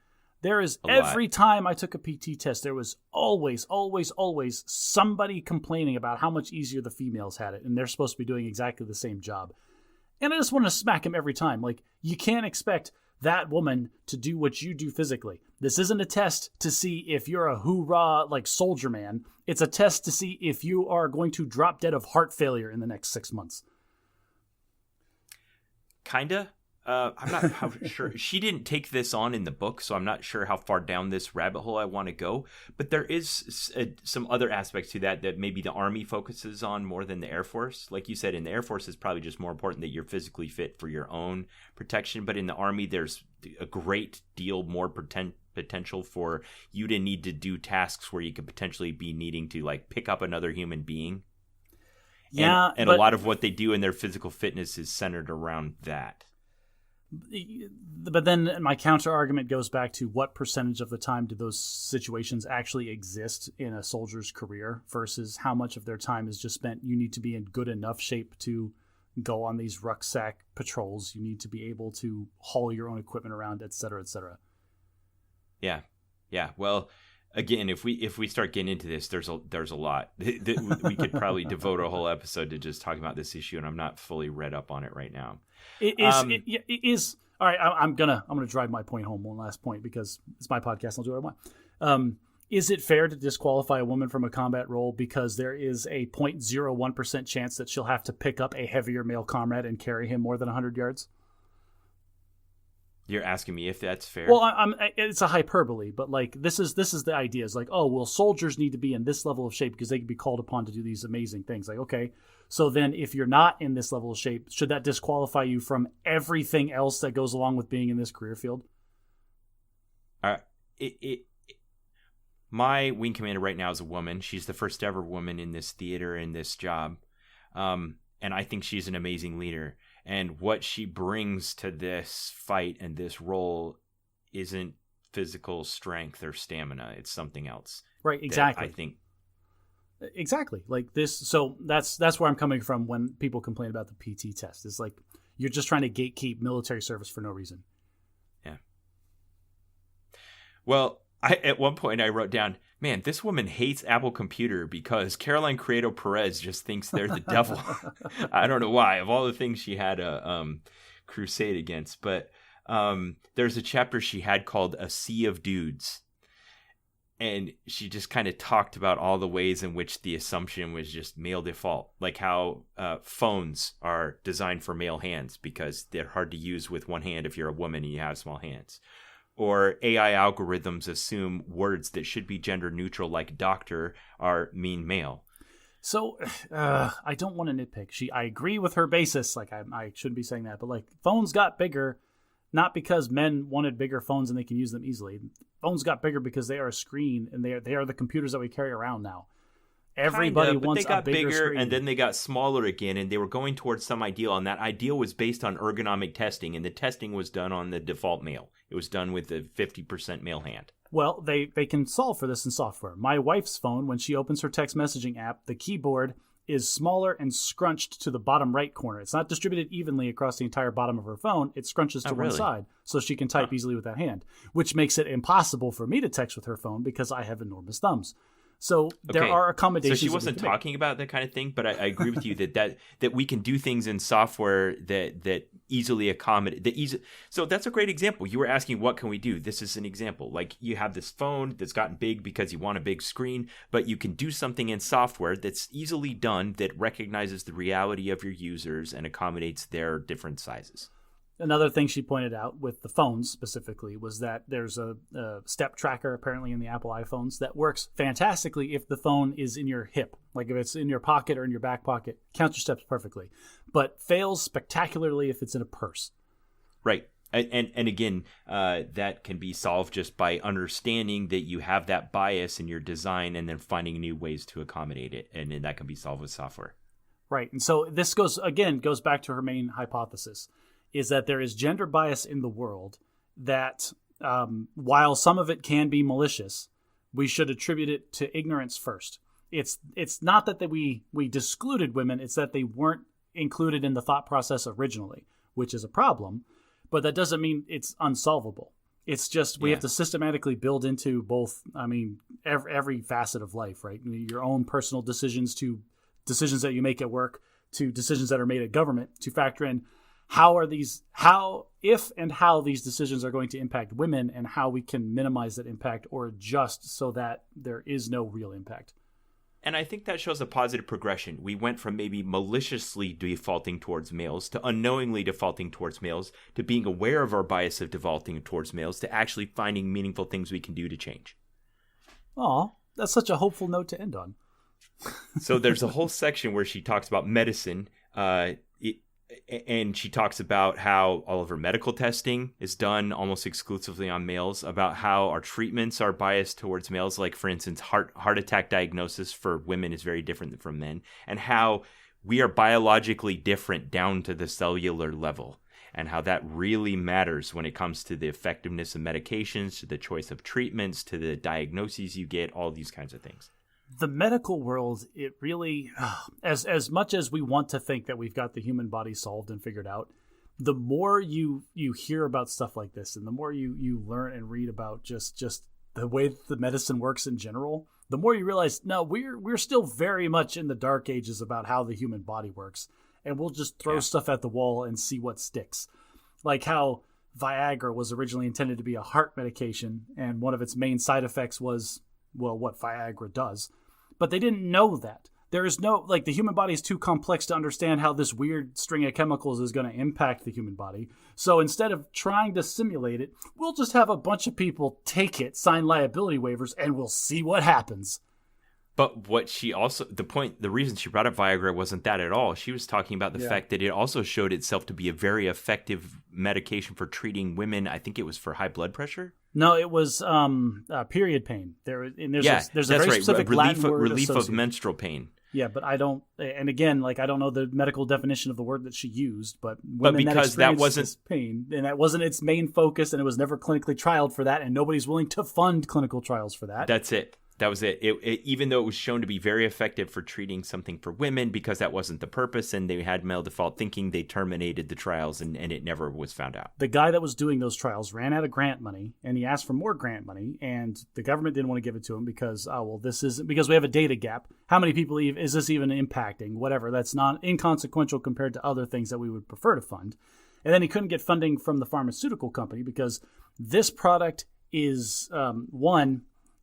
There is every time I took a PT test, there was always somebody complaining about how much easier the females had it, and they're supposed to be doing exactly the same job. And I just want to smack him every time. Like, you can't expect that woman to do what you do physically. This isn't a test to see if you're a hoorah, like, soldier man. It's a test to see if you are going to drop dead of heart failure in the next 6 months. Kinda. I'm not sure. She didn't take this on in the book, so I'm not sure how far down this rabbit hole I want to go. But there is some other aspects to that maybe the Army focuses on more than the Air Force. Like you said, in the Air Force, it's probably just more important that you're physically fit for your own protection. But in the Army, there's a great deal more potential for you to need to do tasks where you could potentially be needing to, like, pick up another human being. Yeah, and a lot of what they do in their physical fitness is centered around that. But then my counter argument goes back to what percentage of the time do those situations actually exist in a soldier's career versus how much of their time is just spent. You need to be in good enough shape to go on these rucksack patrols. You need to be able to haul your own equipment around, et cetera, et cetera. Yeah. Well, again, if we start getting into this, there's a lot. We could probably devote a whole episode to just talking about this issue, and I'm not fully read up on it right now. It is all right. I'm gonna drive my point home. One last point, because it's my podcast. I'll do what I want. Is it fair to disqualify a woman from a combat role because there is a 0.01% chance that she'll have to pick up a heavier male comrade and carry him more than 100 yards? You're asking me if that's fair? Well, it's a hyperbole, but like this is the idea. Is like, oh, well, soldiers need to be in this level of shape because they can be called upon to do these amazing things. Like, okay, so then if you're not in this level of shape, should that disqualify you from everything else that goes along with being in this career field? My wing commander right now is a woman. She's the first ever woman in this theater, in this job. And I think she's an amazing leader. And what she brings to this fight and this role isn't physical strength or stamina. It's something else. Right, exactly. I think. Exactly. Like this. So that's where I'm coming from when people complain about the PT test. It's like you're just trying to gatekeep military service for no reason. Yeah. Well, at one point I wrote down, man, this woman hates Apple Computer because Caroline Criado-Perez just thinks they're the devil. I don't know why. Of all the things she had a crusade against. But there's a chapter she had called A Sea of Dudes. And she just kind of talked about all the ways in which the assumption was just male default. Like how phones are designed for male hands because they're hard to use with one hand if you're a woman and you have small hands. Or AI algorithms assume words that should be gender neutral, like doctor, mean male. So I don't want to nitpick. I agree with her basis. Like I shouldn't be saying that, but like phones got bigger, not because men wanted bigger phones and they can use them easily. Phones got bigger because they are a screen and they are the computers that we carry around now. Everybody wants they got a bigger screen. And then they got smaller again, and they were going towards some ideal, and that ideal was based on ergonomic testing, and the testing was done on the default male. It was done with the 50% male hand. Well, they can solve for this in software. My wife's phone, when she opens her text messaging app, the keyboard is smaller and scrunched to the bottom right corner. It's not distributed evenly across the entire bottom of her phone. It scrunches to one side so she can type easily with that hand, which makes it impossible for me to text with her phone because I have enormous thumbs. So there are accommodations. So she wasn't talking about that kind of thing, but I agree with you that we can do things in software that easily accommodate. So that's a great example. You were asking, what can we do? This is an example. Like you have this phone that's gotten big because you want a big screen, but you can do something in software that's easily done that recognizes the reality of your users and accommodates their different sizes. Another thing she pointed out with the phones specifically was that there's a step tracker apparently in the Apple iPhones that works fantastically if the phone is in your hip. Like if it's in your pocket or in your back pocket, counts your steps perfectly, but fails spectacularly if it's in a purse. Right. And again, that can be solved just by understanding that you have that bias in your design and then finding new ways to accommodate it. And then that can be solved with software. Right. And so this goes back to her main hypothesis, is that there is gender bias in the world that while some of it can be malicious, we should attribute it to ignorance first. It's not that we discluded women, it's that they weren't included in the thought process originally, which is a problem, but that doesn't mean it's unsolvable. It's just we have to systematically build into both, every facet of life, right? Your own personal decisions to decisions that you make at work to decisions that are made at government to factor in how these decisions are going to impact women and how we can minimize that impact or adjust so that there is no real impact. And I think that shows a positive progression. We went from maybe maliciously defaulting towards males to unknowingly defaulting towards males to being aware of our bias of defaulting towards males to actually finding meaningful things we can do to change. Aw, that's such a hopeful note to end on. So there's a whole section where she talks about medicine, and she talks about how all of her medical testing is done almost exclusively on males, about how our treatments are biased towards males. Like, for instance, heart attack diagnosis for women is very different from men, and how we are biologically different down to the cellular level, and how that really matters when it comes to the effectiveness of medications, to the choice of treatments, to the diagnoses you get, all these kinds of things. The medical world, it really, as much as we want to think that we've got the human body solved and figured out, the more you hear about stuff like this and the more you learn and read about just the way that the medicine works in general, the more you realize, no, we're still very much in the dark ages about how the human body works. And we'll just throw stuff at the wall and see what sticks. Like how Viagra was originally intended to be a heart medication, and one of its main side effects was, well, what Viagra does. But they didn't know that. there is no, like, the human body is too complex to understand how this weird string of chemicals is going to impact the human body. So instead of trying to simulate it, we'll just have a bunch of people take it, sign liability waivers, and we'll see what happens. But what she also, the reason she brought up Viagra wasn't that at all. She was talking about the fact that it also showed itself to be a very effective medication for treating women. I think it was for high blood pressure. No, it was period pain. There's a very specific relief, Latin word relief of associated. menstrual pain. Yeah, but I don't, and again, like, I don't know the medical definition of the word that she used, but women because that wasn't this pain, and that wasn't its main focus, and it was never clinically trialed for that, and nobody's willing to fund clinical trials for that. That's it. That was it. Even though it was shown to be very effective for treating something for women, because that wasn't the purpose and they had male default thinking, they terminated the trials and it never was found out. The guy that was doing those trials ran out of grant money, and he asked for more grant money, and the government didn't want to give it to him because, this isn't, because we have a data gap. How many people is this even impacting? Whatever. That's not inconsequential compared to other things that we would prefer to fund. And then he couldn't get funding from the pharmaceutical company because this product is,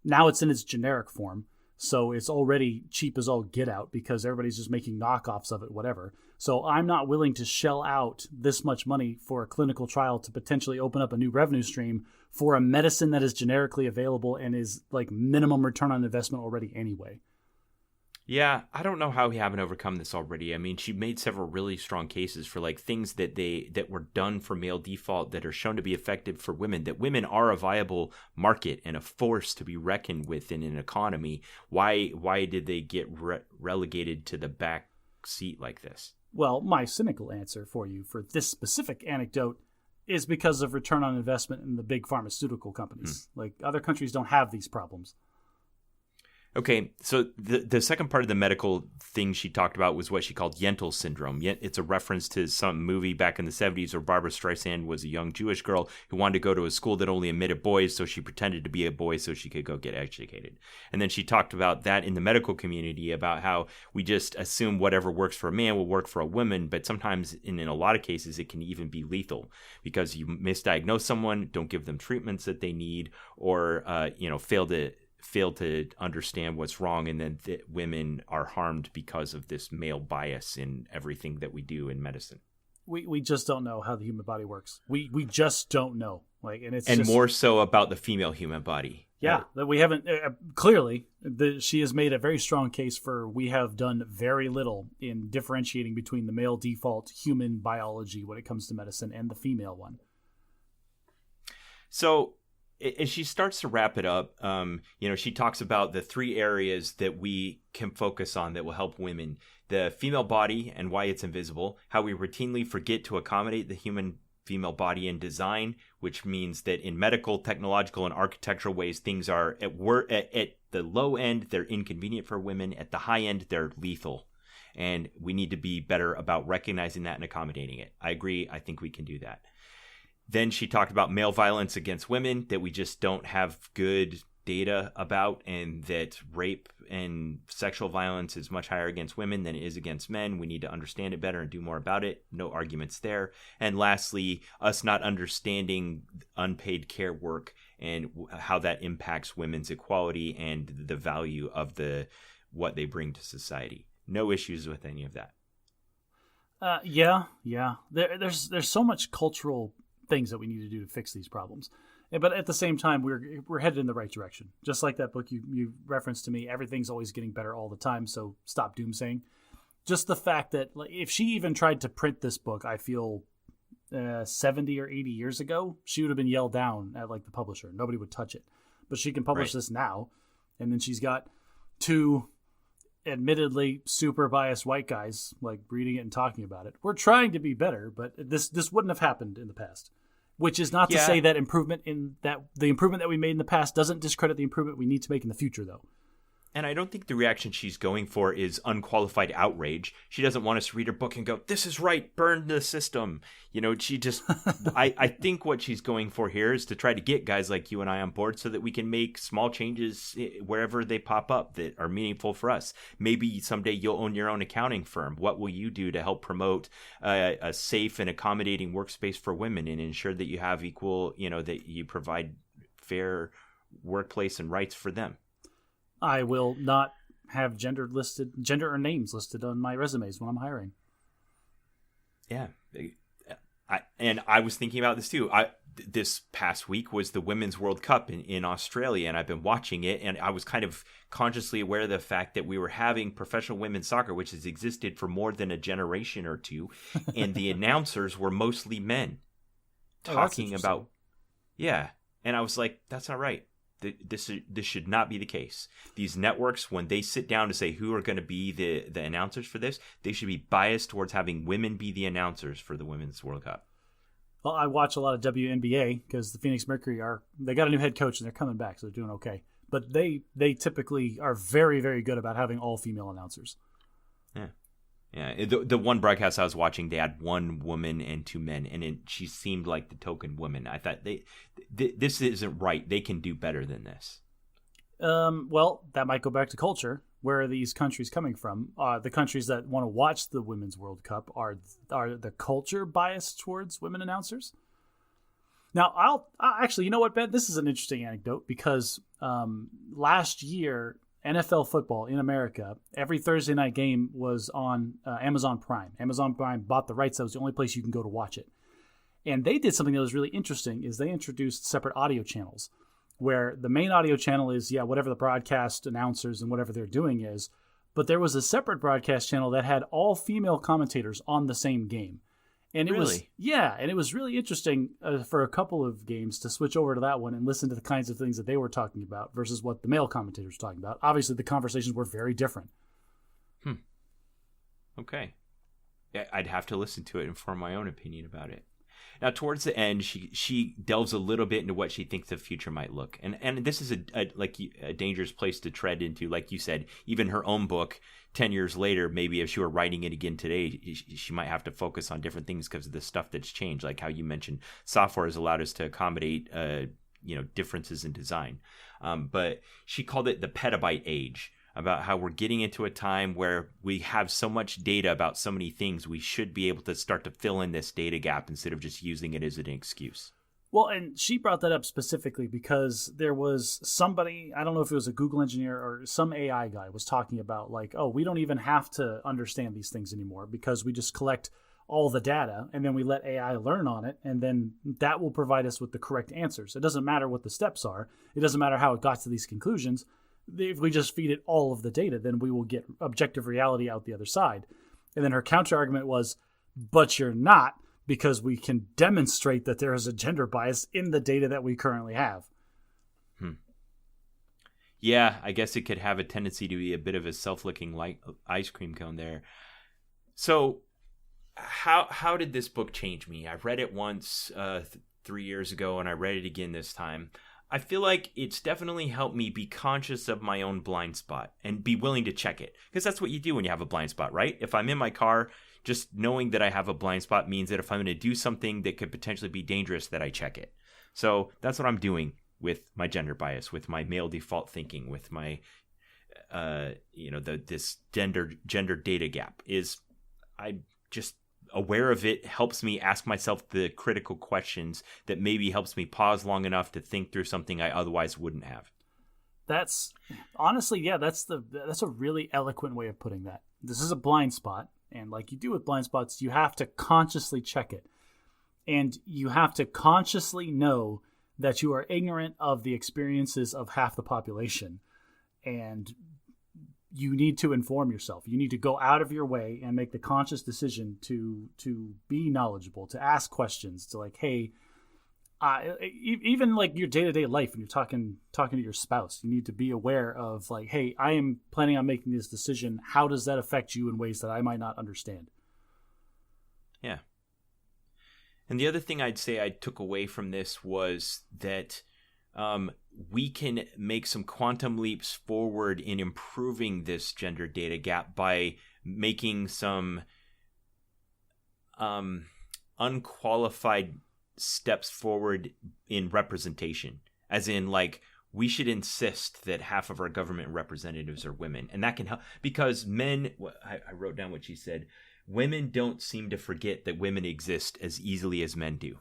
now it's in its generic form, so it's already cheap as all get out because everybody's just making knockoffs of it, whatever. So I'm not willing to shell out this much money for a clinical trial to potentially open up a new revenue stream for a medicine that is generically available and is like minimum return on investment already anyway. Yeah, I don't know how we haven't overcome this already. I mean, she made several really strong cases for like things that were done for male default that are shown to be effective for women, that women are a viable market and a force to be reckoned with in an economy. Why did they get relegated to the back seat like this? Well, my cynical answer for you for this specific anecdote is because of return on investment in the big pharmaceutical companies. Like, other countries don't have these problems. Okay, so the second part of the medical thing she talked about was what she called Yentl syndrome. It's a reference to some movie back in the 70s where Barbara Streisand was a young Jewish girl who wanted to go to a school that only admitted boys, so she pretended to be a boy so she could go get educated. And then she talked about that in the medical community, about how we just assume whatever works for a man will work for a woman, but sometimes, in a lot of cases, it can even be lethal because you misdiagnose someone, don't give them treatments that they need, or fail to understand what's wrong, and then women are harmed because of this male bias in everything that we do in medicine. We just don't know how the human body works. We just don't know. More so about the female human body. Yeah, that we haven't clearly. She has made a very strong case for we have done very little in differentiating between the male default human biology when it comes to medicine and the female one. So, as she starts to wrap it up, she talks about the three areas that we can focus on that will help women: the female body and why it's invisible, how we routinely forget to accommodate the human female body in design, which means that in medical, technological, and architectural ways, things are at the low end, they're inconvenient for women. At the high end, they're lethal. And we need to be better about recognizing that and accommodating it. I agree. I think we can do that. Then she talked about male violence against women, that we just don't have good data about, and that rape and sexual violence is much higher against women than it is against men. We need to understand it better and do more about it. No arguments there. And lastly, us not understanding unpaid care work and how that impacts women's equality and the value of what they bring to society. No issues with any of that. Yeah. There's so much cultural things that we need to do to fix these problems, but at the same time we're headed in the right direction. Just like that book you referenced to me, everything's always getting better all the time, so stop doomsaying. Just the fact that, like, if she even tried to print this book, I feel 70 or 80 years ago, she would have been yelled down at, like, the publisher. Nobody would touch it. But she can publish this now, and then she's got two admittedly super biased white guys, like, reading it and talking about it. We're trying to be better, but this wouldn't have happened in the past. Which is not to say that the improvement that we made in the past doesn't discredit the improvement we need to make in the future, though. And I don't think the reaction she's going for is unqualified outrage. She doesn't want us to read her book and go, "This is right, burn the system." She just, I think what she's going for here is to try to get guys like you and I on board so that we can make small changes wherever they pop up that are meaningful for us. Maybe someday you'll own your own accounting firm. What will you do to help promote a safe and accommodating workspace for women and ensure that you have equal, that you provide fair workplace and rights for them? I will not have gender or names listed on my resumes when I'm hiring. Yeah. I was thinking about this too. This past week was the Women's World Cup in Australia, and I've been watching it, and I was kind of consciously aware of the fact that we were having professional women's soccer, which has existed for more than a generation or two, and the announcers were mostly men talking about, yeah. And I was like, that's not right. This should not be the case. These networks, when they sit down to say who are going to be the announcers for this, they should be biased towards having women be the announcers for the Women's World Cup. Well, I watch a lot of WNBA because the Phoenix Mercury they got a new head coach and they're coming back, so they're doing okay. But they typically are very, very good about having all female announcers. Yeah. The one broadcast I was watching, they had one woman and two men, and she seemed like the token woman. I thought this isn't right. They can do better than this. Well, that might go back to culture. Where are these countries coming from? The countries that want to watch the Women's World Cup, are the culture biased towards women announcers? Now, I'll actually, you know what, Ben? This is an interesting anecdote because last year, NFL football in America, every Thursday night game was on Amazon Prime. Amazon Prime bought the rights. That was the only place you can go to watch it. And they did something that was really interesting is they introduced separate audio channels where the main audio channel is, whatever the broadcast announcers and whatever they're doing is. But there was a separate broadcast channel that had all female commentators on the same game. And it was really interesting for a couple of games to switch over to that one and listen to the kinds of things that they were talking about versus what the male commentators were talking about. Obviously, the conversations were very different. Okay. I'd have to listen to it and form my own opinion about it. Now, towards the end, she delves a little bit into what she thinks the future might look, and this is a dangerous place to tread into. Like you said, even her own book, 10 years later, maybe if she were writing it again today, she might have to focus on different things because of the stuff that's changed. Like how you mentioned, software has allowed us to accommodate differences in design, but she called it the petabyte age. About how we're getting into a time where we have so much data about so many things, we should be able to start to fill in this data gap instead of just using it as an excuse. Well, and she brought that up specifically because there was somebody, I don't know if it was a Google engineer or some AI guy, was talking about like, oh, we don't even have to understand these things anymore because we just collect all the data and then we let AI learn on it, and then that will provide us with the correct answers. It doesn't matter what the steps are. It doesn't matter how it got to these conclusions. If we just feed it all of the data, then we will get objective reality out the other side. And then her counter argument was, but you're not, because we can demonstrate that there is a gender bias in the data that we currently have. Yeah, I guess it could have a tendency to be a bit of a self-licking ice cream cone there. So how did this book change me? I read it once 3 years ago, and I read it again this time. I feel like it's definitely helped me be conscious of my own blind spot and be willing to check it. Because that's what you do when you have a blind spot, right? If I'm in my car, just knowing that I have a blind spot means that if I'm going to do something that could potentially be dangerous, that I check it. So that's what I'm doing with my gender bias, with my male default thinking, with my, this gender data gap is I just aware of it helps me ask myself the critical questions that maybe helps me pause long enough to think through something I otherwise wouldn't have. That's honestly, that's a really eloquent way of putting that. This is a blind spot, and like you do with blind spots, you have to consciously check it. And you have to consciously know that you are ignorant of the experiences of half the population. And you need to inform yourself. You need to go out of your way and make the conscious decision to be knowledgeable, to ask questions, to like, hey, even like your day-to-day life when you're talking to your spouse, you need to be aware of like, hey, I am planning on making this decision. How does that affect you in ways that I might not understand? Yeah. And the other thing I'd say I took away from this was that we can make some quantum leaps forward in improving this gender data gap by making some unqualified steps forward in representation. As in, like, we should insist that half of our government representatives are women. And that can help because men, I wrote down what she said, women don't seem to forget that women exist as easily as men do.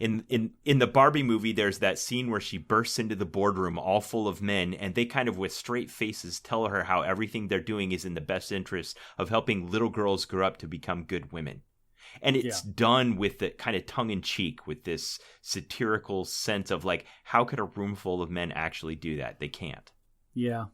In the Barbie movie, there's that scene where she bursts into the boardroom all full of men, and they kind of with straight faces tell her how everything they're doing is in the best interest of helping little girls grow up to become good women. And it's done with the kind of tongue-in-cheek, with this satirical sense of like, how could a room full of men actually do that? They can't. Yeah.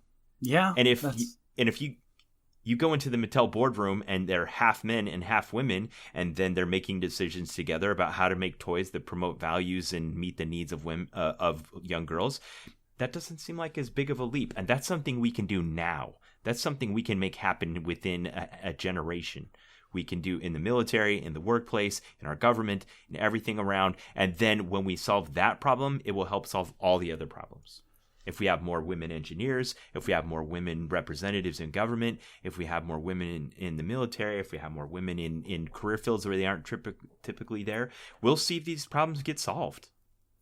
And if you go into the Mattel boardroom and they're half men and half women, and then they're making decisions together about how to make toys that promote values and meet the needs of women, of young girls, that doesn't seem like as big of a leap. And that's something we can do now. That's something we can make happen within a generation. We can do in the military, in the workplace, in our government, in everything around. And then when we solve that problem, it will help solve all the other problems. If we have more women engineers, if we have more women representatives in government, if we have more women in the military, if we have more women in career fields where they aren't typically there, we'll see these problems get solved.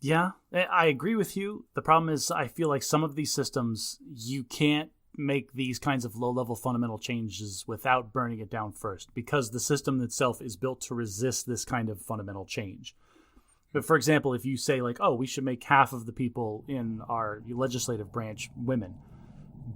Yeah, I agree with you. The problem is I feel like some of these systems, you can't make these kinds of low-level fundamental changes without burning it down first, because the system itself is built to resist this kind of fundamental change. But for example, if you say like, oh, we should make half of the people in our legislative branch women,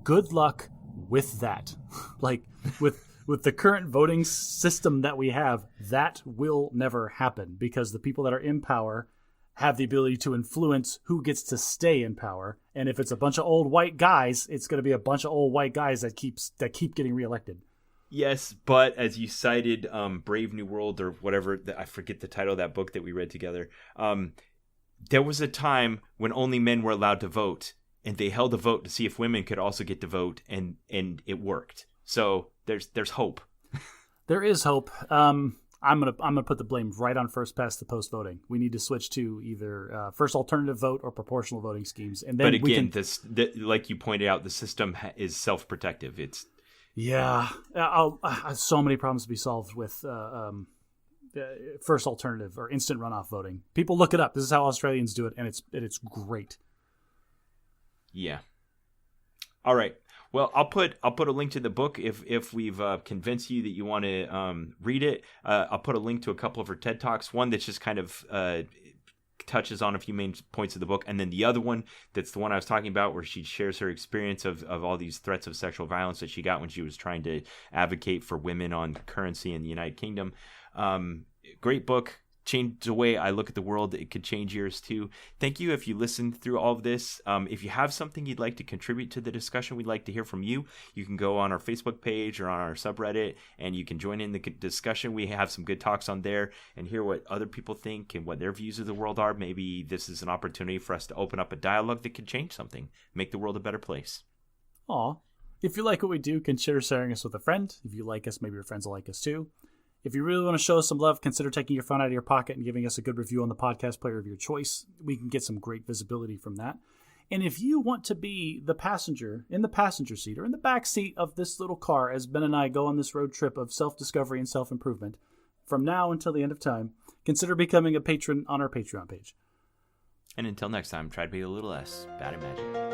good luck with that. Like with the current voting system that we have, that will never happen, because the people that are in power have the ability to influence who gets to stay in power. And if it's a bunch of old white guys, it's going to be a bunch of old white guys that keep getting reelected. Yes, but as you cited, Brave New World or whatever, I forget the title of that book that we read together. There was a time when only men were allowed to vote, and they held a vote to see if women could also get to vote, and it worked. So there's hope. There is hope. I'm gonna put the blame right on First Past the Post voting. We need to switch to either first alternative vote or proportional voting schemes. And then, but again, like you pointed out, the system is self-protective. It's so many problems to be solved with first alternative or instant runoff voting. People look it up. This is how Australians do it, and it's great. Yeah. All right. Well, I'll put a link to the book if we've convinced you that you want to read it. I'll put a link to a couple of her TED Talks. One that's just kind of touches on a few main points of the book, and then the other one that's the one I was talking about, where she shares her experience of all these threats of sexual violence that she got when she was trying to advocate for women on currency in the United Kingdom. Great book. Changed the way I look at the world. It could change yours too. Thank you if you listened through all of this. If you have something you'd like to contribute to the discussion, we'd like to hear from you. You can go on our Facebook page or on our subreddit, and you can join in the discussion. We have some good talks on there and hear what other people think and what their views of the world are. Maybe this is an opportunity for us to open up a dialogue that could change something, make the world a better place. Aw. If you like what we do, consider sharing us with a friend. If you like us, maybe your friends will like us too. If you really want to show us some love, consider taking your phone out of your pocket and giving us a good review on the podcast player of your choice. We can get some great visibility from that. And if you want to be the passenger in the passenger seat or in the back seat of this little car as Ben and I go on this road trip of self-discovery and self-improvement from now until the end of time, consider becoming a patron on our Patreon page. And until next time, try to be a little less bad at magic.